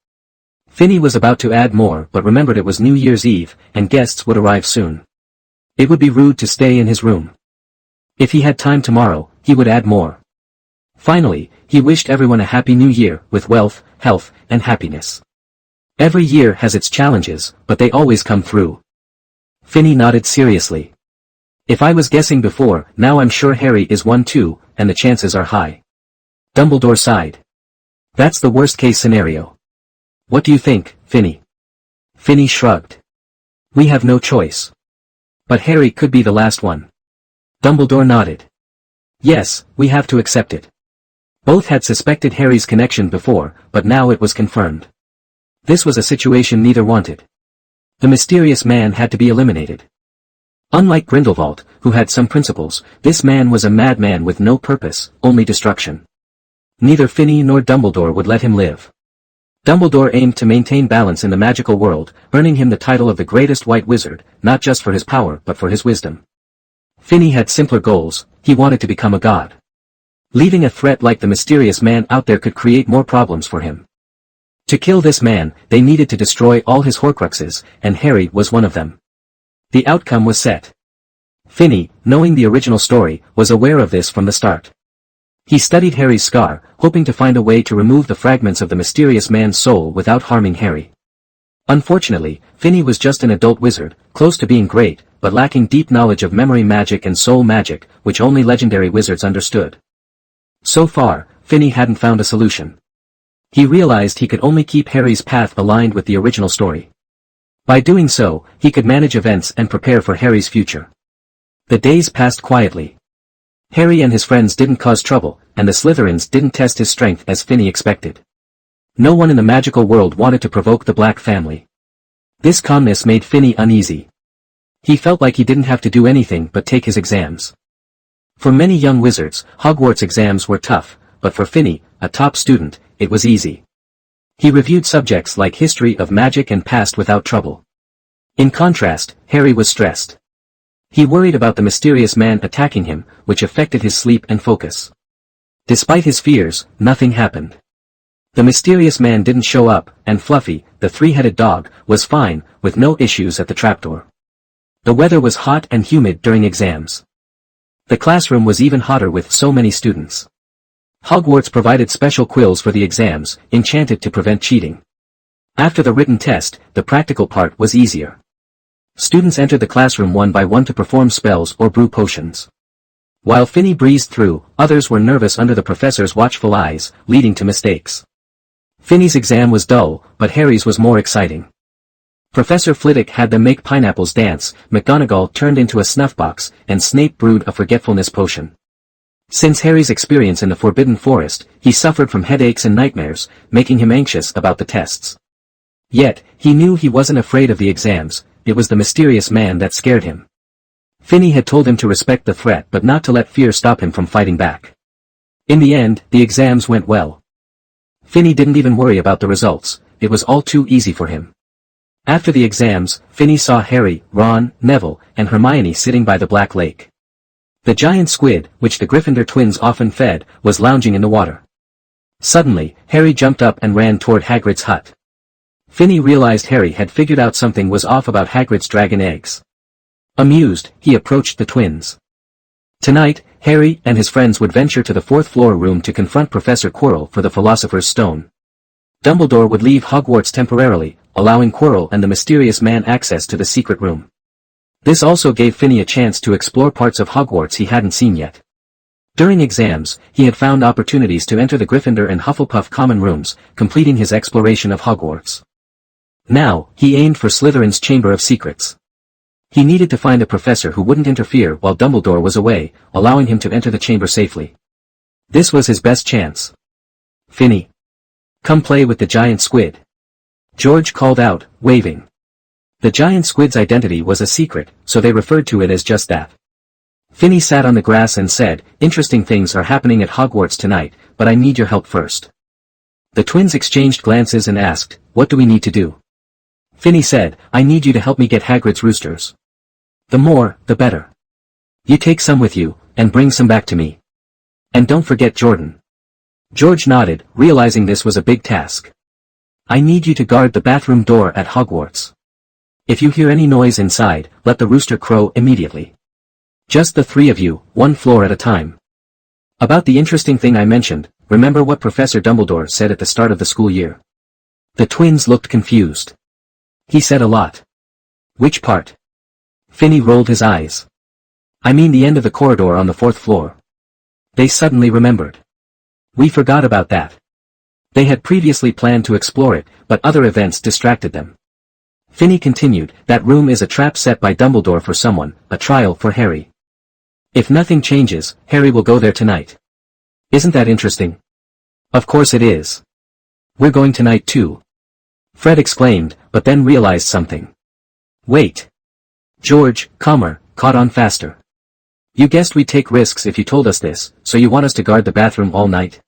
S1: Feeney was about to add more but remembered it was New Year's Eve, and guests would arrive soon. It would be rude to stay in his room. If he had time tomorrow, he would add more. Finally, he wished everyone a happy new year, with wealth, health, and happiness. Every year has its challenges, but they always come through. Feeney nodded seriously. If I was guessing before, now I'm sure Harry is one too, and the chances are high. Dumbledore sighed. That's the worst-case scenario. What do you think, Feeney? Feeney shrugged. We have no choice. But Harry could be the last one. Dumbledore nodded. Yes, we have to accept it. Both had suspected Harry's connection before, but now it was confirmed. This was a situation neither wanted. The mysterious man had to be eliminated. Unlike Grindelwald, who had some principles, this man was a madman with no purpose, only destruction. Neither Feeney nor Dumbledore would let him live. Dumbledore aimed to maintain balance in the magical world, earning him the title of the greatest white wizard, not just for his power but for his wisdom. Feeney had simpler goals, he wanted to become a god. Leaving a threat like the mysterious man out there could create more problems for him. To kill this man, they needed to destroy all his horcruxes, and Harry was one of them. The outcome was set. Feeney, knowing the original story, was aware of this from the start. He studied Harry's scar, hoping to find a way to remove the fragments of the mysterious man's soul without harming Harry. Unfortunately, Feeney was just an adult wizard, close to being great, but lacking deep knowledge of memory magic and soul magic, which only legendary wizards understood. So far, Feeney hadn't found a solution. He realized he could only keep Harry's path aligned with the original story. By doing so, he could manage events and prepare for Harry's future. The days passed quietly. Harry and his friends didn't cause trouble, and the Slytherins didn't test his strength as Feeney expected. No one in the magical world wanted to provoke the Black family. This calmness made Feeney uneasy. He felt like he didn't have to do anything but take his exams. For many young wizards, Hogwarts exams were tough, but for Feeney, a top student, it was easy. He reviewed subjects like history of magic and passed without trouble. In contrast, Harry was stressed. He worried about the mysterious man attacking him, which affected his sleep and focus. Despite his fears, nothing happened. The mysterious man didn't show up, and Fluffy, the three-headed dog, was fine, with no issues at the trapdoor. The weather was hot and humid during exams. The classroom was even hotter with so many students. Hogwarts provided special quills for the exams, enchanted to prevent cheating. After the written test, the practical part was easier. Students entered the classroom one by one to perform spells or brew potions. While Finny breezed through, others were nervous under the professor's watchful eyes, leading to mistakes. Finny's exam was dull, but Harry's was more exciting. Professor Flitwick had them make pineapples dance, McGonagall turned into a snuffbox, and Snape brewed a forgetfulness potion. Since Harry's experience in the Forbidden Forest, he suffered from headaches and nightmares, making him anxious about the tests. Yet, he knew he wasn't afraid of the exams, it was the mysterious man that scared him. Finny had told him to respect the threat but not to let fear stop him from fighting back. In the end, the exams went well. Finny didn't even worry about the results, it was all too easy for him. After the exams, Finny saw Harry, Ron, Neville, and Hermione sitting by the Black Lake. The giant squid, which the Gryffindor twins often fed, was lounging in the water. Suddenly, Harry jumped up and ran toward Hagrid's hut. Finny realized Harry had figured out something was off about Hagrid's dragon eggs. Amused, he approached the twins. Tonight, Harry and his friends would venture to the fourth-floor room to confront Professor Quirrell for the Philosopher's Stone. Dumbledore would leave Hogwarts temporarily, allowing Quirrell and the mysterious man access to the secret room. This also gave Finny a chance to explore parts of Hogwarts he hadn't seen yet. During exams, he had found opportunities to enter the Gryffindor and Hufflepuff common rooms, completing his exploration of Hogwarts. Now, he aimed for Slytherin's Chamber of Secrets. He needed to find a professor who wouldn't interfere while Dumbledore was away, allowing him to enter the chamber safely. This was his best chance. Finny. Come play with the giant squid. George called out, waving. The giant squid's identity was a secret, so they referred to it as just that. Finny sat on the grass and said, interesting things are happening at Hogwarts tonight, but I need your help first. The twins exchanged glances and asked, what do we need to do? Finny said, I need you to help me get Hagrid's roosters. The more, the better. You take some with you, and bring some back to me. And don't forget Jordan. George nodded, realizing this was a big task. I need you to guard the bathroom door at Hogwarts. If you hear any noise inside, let the rooster crow immediately. Just the three of you, one floor at a time. About the interesting thing I mentioned, remember what Professor Dumbledore said at the start of the school year? The twins looked confused. He said a lot. Which part? Finny rolled his eyes. I mean the end of the corridor on the fourth floor. They suddenly remembered. We forgot about that. They had previously planned to explore it, but other events distracted them. Finny continued, that room is a trap set by Dumbledore for someone, a trial for Harry. If nothing changes, Harry will go there tonight. Isn't that interesting? Of course it is. We're going tonight too. Fred exclaimed, but then realized something. Wait. George, calmer, caught on faster. You guessed we'd take risks if you told us this, so you want us to guard the bathroom all night?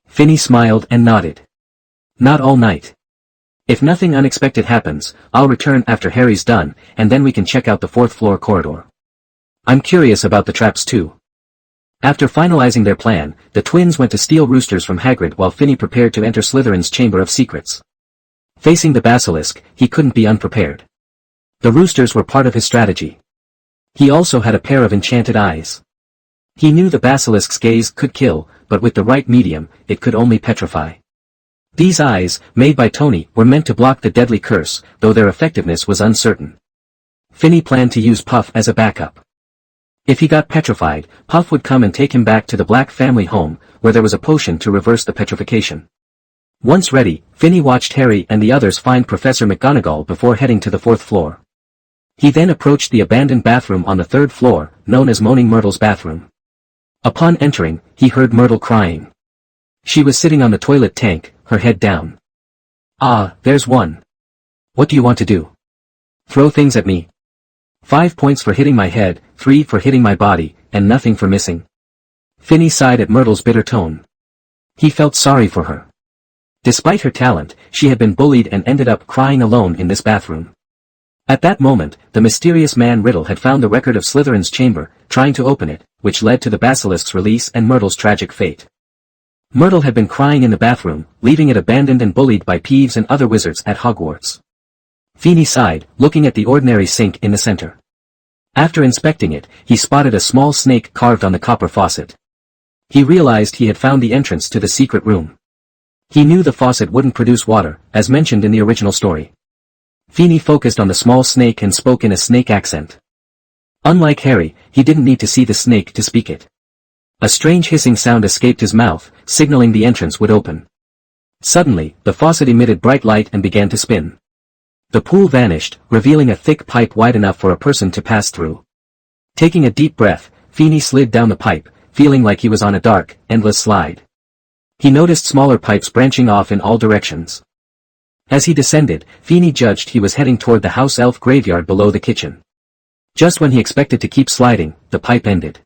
S1: Finny smiled and nodded. Not all night. If nothing unexpected happens, I'll return after Harry's done, and then we can check out the fourth floor corridor. I'm curious about the traps too. After finalizing their plan, the twins went to steal roosters from Hagrid while Finny prepared to enter Slytherin's Chamber of Secrets. Facing the basilisk, he couldn't be unprepared. The roosters were part of his strategy. He also had a pair of enchanted eyes. He knew the basilisk's gaze could kill, but with the right medium, it could only petrify. These eyes, made by Tony, were meant to block the deadly curse, though their effectiveness was uncertain. Finny planned to use Puff as a backup. If he got petrified, Puff would come and take him back to the Black family home, where there was a potion to reverse the petrification. Once ready, Finny watched Harry and the others find Professor McGonagall before heading to the fourth floor. He then approached the abandoned bathroom on the third floor, known as Moaning Myrtle's bathroom. Upon entering, he heard Myrtle crying. She was sitting on the toilet tank, her head down. Ah, there's one. What do you want to do? Throw things at me. 5 points for hitting my head, 3 for hitting my body, and nothing for missing. Finny sighed at Myrtle's bitter tone. He felt sorry for her. Despite her talent, she had been bullied and ended up crying alone in this bathroom. At that moment, the mysterious man Riddle had found the record of Slytherin's chamber, trying to open it, which led to the basilisk's release and Myrtle's tragic fate. Myrtle had been crying in the bathroom, leaving it abandoned and bullied by Peeves and other wizards at Hogwarts. Feeney sighed, looking at the ordinary sink in the center. After inspecting it, he spotted a small snake carved on the copper faucet. He realized he had found the entrance to the secret room. He knew the faucet wouldn't produce water, as mentioned in the original story. Feeney focused on the small snake and spoke in a snake accent. Unlike Harry, he didn't need to see the snake to speak it. A strange hissing sound escaped his mouth, signaling the entrance would open. Suddenly, the faucet emitted bright light and began to spin. The pool vanished, revealing a thick pipe wide enough for a person to pass through. Taking a deep breath, Feeney slid down the pipe, feeling like he was on a dark, endless slide. He noticed smaller pipes branching off in all directions. As he descended, Feeney judged he was heading toward the house elf graveyard below the kitchen. Just when he expected to keep sliding, the pipe ended.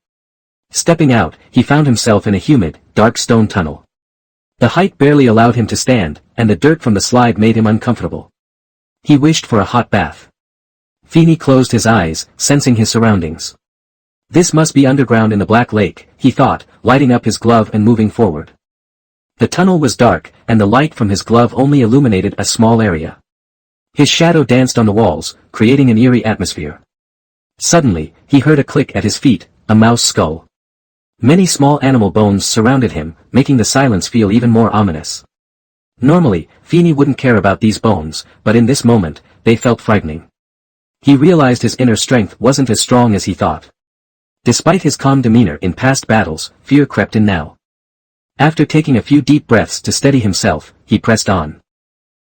S1: Stepping out, he found himself in a humid, dark stone tunnel. The height barely allowed him to stand, and the dirt from the slide made him uncomfortable. He wished for a hot bath. Feeney closed his eyes, sensing his surroundings. This must be underground in the Black Lake, he thought, lighting up his glove and moving forward. The tunnel was dark, and the light from his glove only illuminated a small area. His shadow danced on the walls, creating an eerie atmosphere. Suddenly, he heard a click at his feet, a mouse skull. Many small animal bones surrounded him, making the silence feel even more ominous. Normally, Feeney wouldn't care about these bones, but in this moment, they felt frightening. He realized his inner strength wasn't as strong as he thought. Despite his calm demeanor in past battles, fear crept in now. After taking a few deep breaths to steady himself, he pressed on.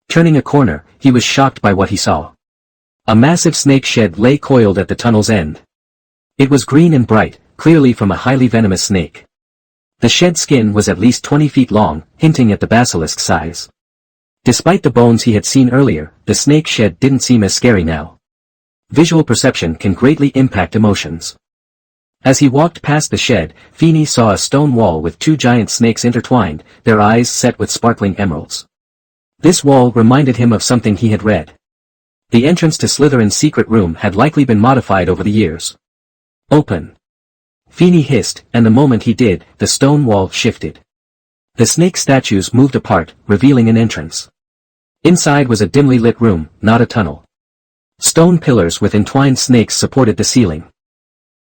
S1: Turning a corner, he was shocked by what he saw. A massive snake shed lay coiled at the tunnel's end. It was green and bright, clearly from a highly venomous snake. The shed skin was at least 20 feet long, hinting at the basilisk size. Despite the bones he had seen earlier, the snake shed didn't seem as scary now. Visual perception can greatly impact emotions. As he walked past the shed, Feeney saw a stone wall with two giant snakes intertwined, their eyes set with sparkling emeralds. This wall reminded him of something he had read. The entrance to Slytherin's secret room had likely been modified over the years. Open! Feeney hissed, and the moment he did, the stone wall shifted. The snake statues moved apart, revealing an entrance. Inside was a dimly lit room, not a tunnel. Stone pillars with entwined snakes supported the ceiling.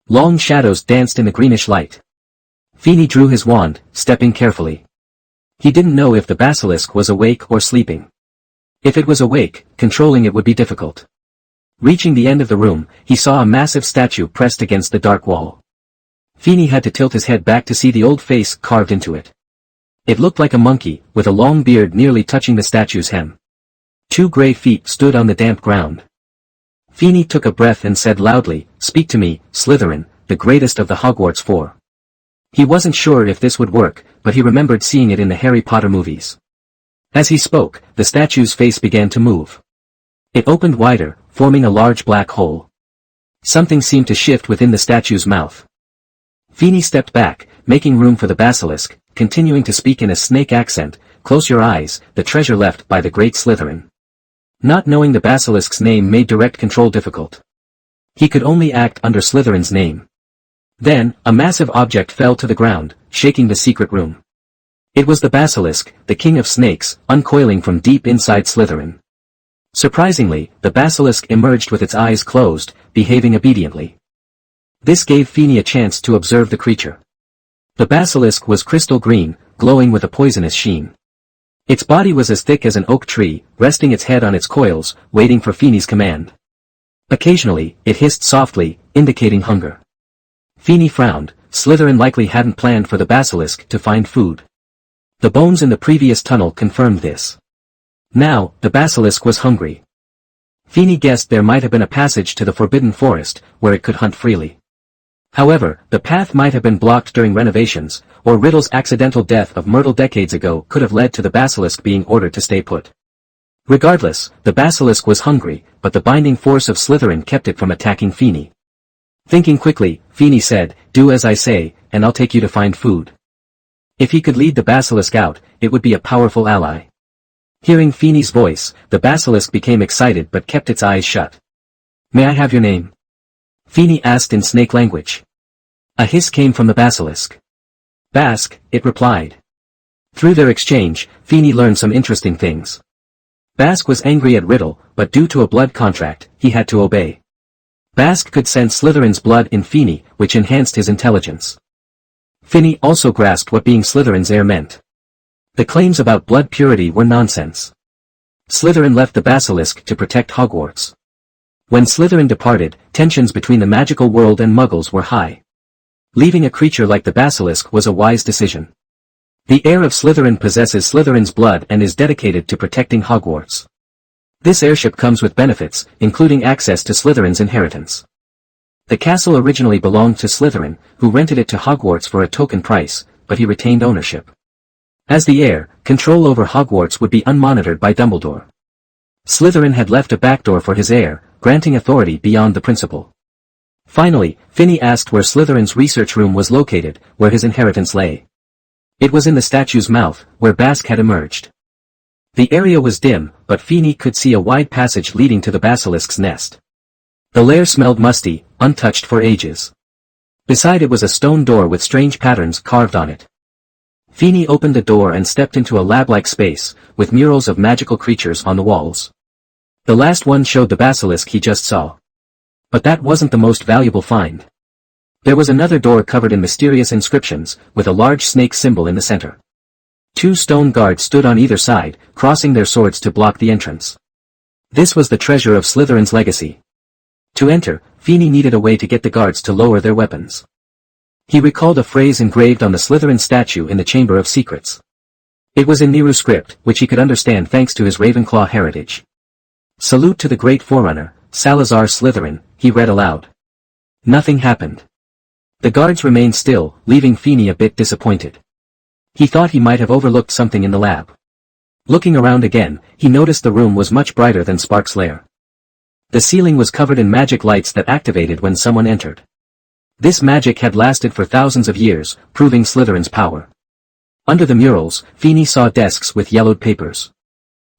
S1: Long shadows danced in the greenish light. Feeney drew his wand, stepping carefully. He didn't know if the basilisk was awake or sleeping. If it was awake, controlling it would be difficult. Reaching the end of the room, he saw a massive statue pressed against the dark wall. Feeney had to tilt his head back to see the old face carved into it. It looked like a monkey, with a long beard nearly touching the statue's hem. Two gray feet stood on the damp ground. Feeney took a breath and said loudly, "Speak to me, Slytherin, the greatest of the Hogwarts Four." He wasn't sure if this would work, but he remembered seeing it in the Harry Potter movies. As he spoke, the statue's face began to move. It opened wider, forming a large black hole. Something seemed to shift within the statue's mouth. Feeney stepped back, making room for the basilisk, continuing to speak in a snake accent, "Close your eyes, the treasure left by the great Slytherin." Not knowing the basilisk's name made direct control difficult. He could only act under Slytherin's name. Then, a massive object fell to the ground, shaking the secret room. It was the basilisk, the king of snakes, uncoiling from deep inside Slytherin. Surprisingly, the basilisk emerged with its eyes closed, behaving obediently. This gave Feeney a chance to observe the creature. The basilisk was crystal green, glowing with a poisonous sheen. Its body was as thick as an oak tree, resting its head on its coils, waiting for Feeney's command. Occasionally, it hissed softly, indicating hunger. Feeney frowned. Slytherin likely hadn't planned for the basilisk to find food. The bones in the previous tunnel confirmed this. Now, the basilisk was hungry. Feeney guessed there might have been a passage to the Forbidden Forest, where it could hunt freely. However, the path might have been blocked during renovations, or Riddle's accidental death of Myrtle decades ago could have led to the basilisk being ordered to stay put. Regardless, the basilisk was hungry, but the binding force of Slytherin kept it from attacking Feeney. Thinking quickly, Feeney said, "Do as I say, and I'll take you to find food." If he could lead the basilisk out, it would be a powerful ally. Hearing Feeney's voice, the basilisk became excited but kept its eyes shut. "May I have your name?" Feeney asked in snake language. A hiss came from the basilisk. "Bask," it replied. Through their exchange, Feeney learned some interesting things. Bask was angry at Riddle, but due to a blood contract, he had to obey. Bask could sense Slytherin's blood in Feeney, which enhanced his intelligence. Feeney also grasped what being Slytherin's heir meant. The claims about blood purity were nonsense. Slytherin left the basilisk to protect Hogwarts. When Slytherin departed, tensions between the magical world and Muggles were high. Leaving a creature like the basilisk was a wise decision. The heir of Slytherin possesses Slytherin's blood and is dedicated to protecting Hogwarts. This heirship comes with benefits, including access to Slytherin's inheritance. The castle originally belonged to Slytherin, who rented it to Hogwarts for a token price, but he retained ownership. As the heir, control over Hogwarts would be unmonitored by Dumbledore. Slytherin had left a backdoor for his heir, granting authority beyond the principal. Finally, Feeney asked where Slytherin's research room was located, where his inheritance lay. It was in the statue's mouth, where Bask had emerged. The area was dim, but Feeney could see a wide passage leading to the basilisk's nest. The lair smelled musty, untouched for ages. Beside it was a stone door with strange patterns carved on it. Feeney opened the door and stepped into a lab-like space, with murals of magical creatures on the walls. The last one showed the basilisk he just saw. But that wasn't the most valuable find. There was another door covered in mysterious inscriptions, with a large snake symbol in the center. 2 stone guards stood on either side, crossing their swords to block the entrance. This was the treasure of Slytherin's legacy. To enter, Feeney needed a way to get the guards to lower their weapons. He recalled a phrase engraved on the Slytherin statue in the Chamber of Secrets. It was in Niru script, which he could understand thanks to his Ravenclaw heritage. "Salute to the great forerunner, Salazar Slytherin," he read aloud. Nothing happened. The guards remained still, leaving Feeney a bit disappointed. He thought he might have overlooked something in the lab. Looking around again, he noticed the room was much brighter than Spark's lair. The ceiling was covered in magic lights that activated when someone entered. This magic had lasted for thousands of years, proving Slytherin's power. Under the murals, Feeney saw desks with yellowed papers.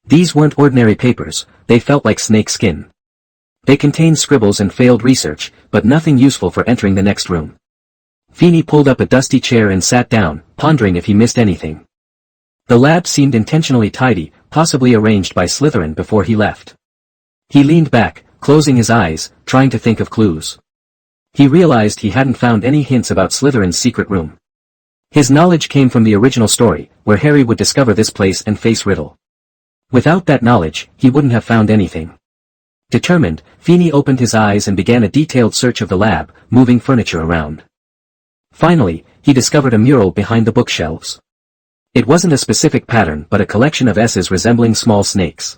S1: These weren't ordinary papers, they felt like snake skin. They contained scribbles and failed research, but nothing useful for entering the next room. Feeney pulled up a dusty chair and sat down, pondering if he missed anything. The lab seemed intentionally tidy, possibly arranged by Slytherin before he left. He leaned back, closing his eyes, trying to think of clues. He realized he hadn't found any hints about Slytherin's secret room. His knowledge came from the original story, where Harry would discover this place and face Riddle. Without that knowledge, he wouldn't have found anything. Determined, Feeney opened his eyes and began a detailed search of the lab, moving furniture around. Finally, he discovered a mural behind the bookshelves. It wasn't a specific pattern but a collection of S's resembling small snakes.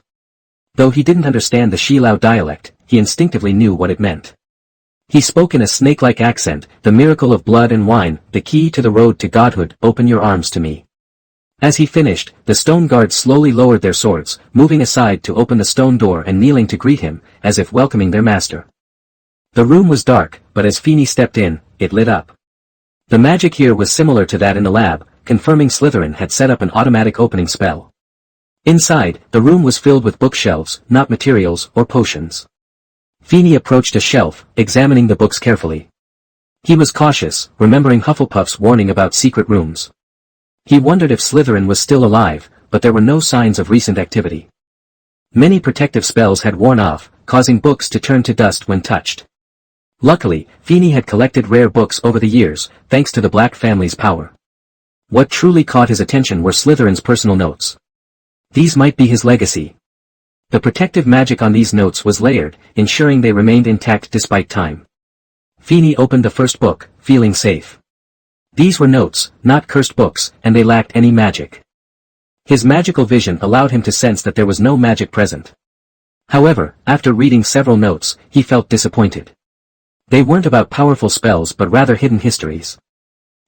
S1: Though he didn't understand the Shilao dialect, he instinctively knew what it meant. He spoke in a snake-like accent, "The miracle of blood and wine, the key to the road to godhood, open your arms to me." As he finished, the stone guards slowly lowered their swords, moving aside to open the stone door and kneeling to greet him, as if welcoming their master. The room was dark, but as Feeney stepped in, it lit up. The magic here was similar to that in the lab, confirming Slytherin had set up an automatic opening spell. Inside, the room was filled with bookshelves, not materials or potions. Feeney approached a shelf, examining the books carefully. He was cautious, remembering Hufflepuff's warning about secret rooms. He wondered if Slytherin was still alive, but there were no signs of recent activity. Many protective spells had worn off, causing books to turn to dust when touched. Luckily, Feeney had collected rare books over the years, thanks to the Black family's power. What truly caught his attention were Slytherin's personal notes. These might be his legacy. The protective magic on these notes was layered, ensuring they remained intact despite time. Feeney opened the first book, feeling safe. These were notes, not cursed books, and they lacked any magic. His magical vision allowed him to sense that there was no magic present. However, after reading several notes, he felt disappointed. They weren't about powerful spells but rather hidden histories.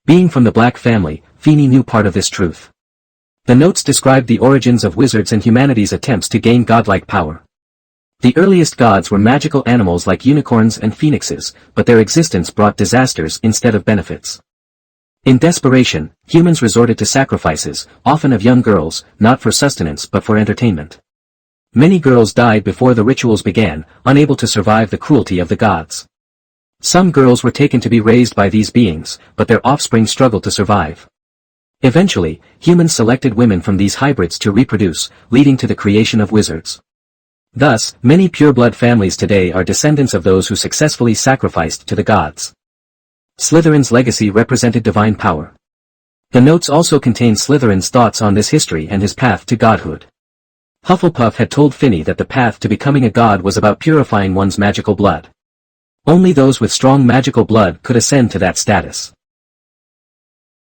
S1: Being from the Black family, Feeney knew part of this truth. The notes described the origins of wizards and humanity's attempts to gain godlike power. The earliest gods were magical animals like unicorns and phoenixes, but their existence brought disasters instead of benefits. In desperation, humans resorted to sacrifices, often of young girls, not for sustenance but for entertainment. Many girls died before the rituals began, unable to survive the cruelty of the gods. Some girls were taken to be raised by these beings, but their offspring struggled to survive. Eventually, humans selected women from these hybrids to reproduce, leading to the creation of wizards. Thus, many pureblood families today are descendants of those who successfully sacrificed to the gods. Slytherin's legacy represented divine power. The notes also contain Slytherin's thoughts on this history and his path to godhood. Hufflepuff had told Finney that the path to becoming a god was about purifying one's magical blood. Only those with strong magical blood could ascend to that status.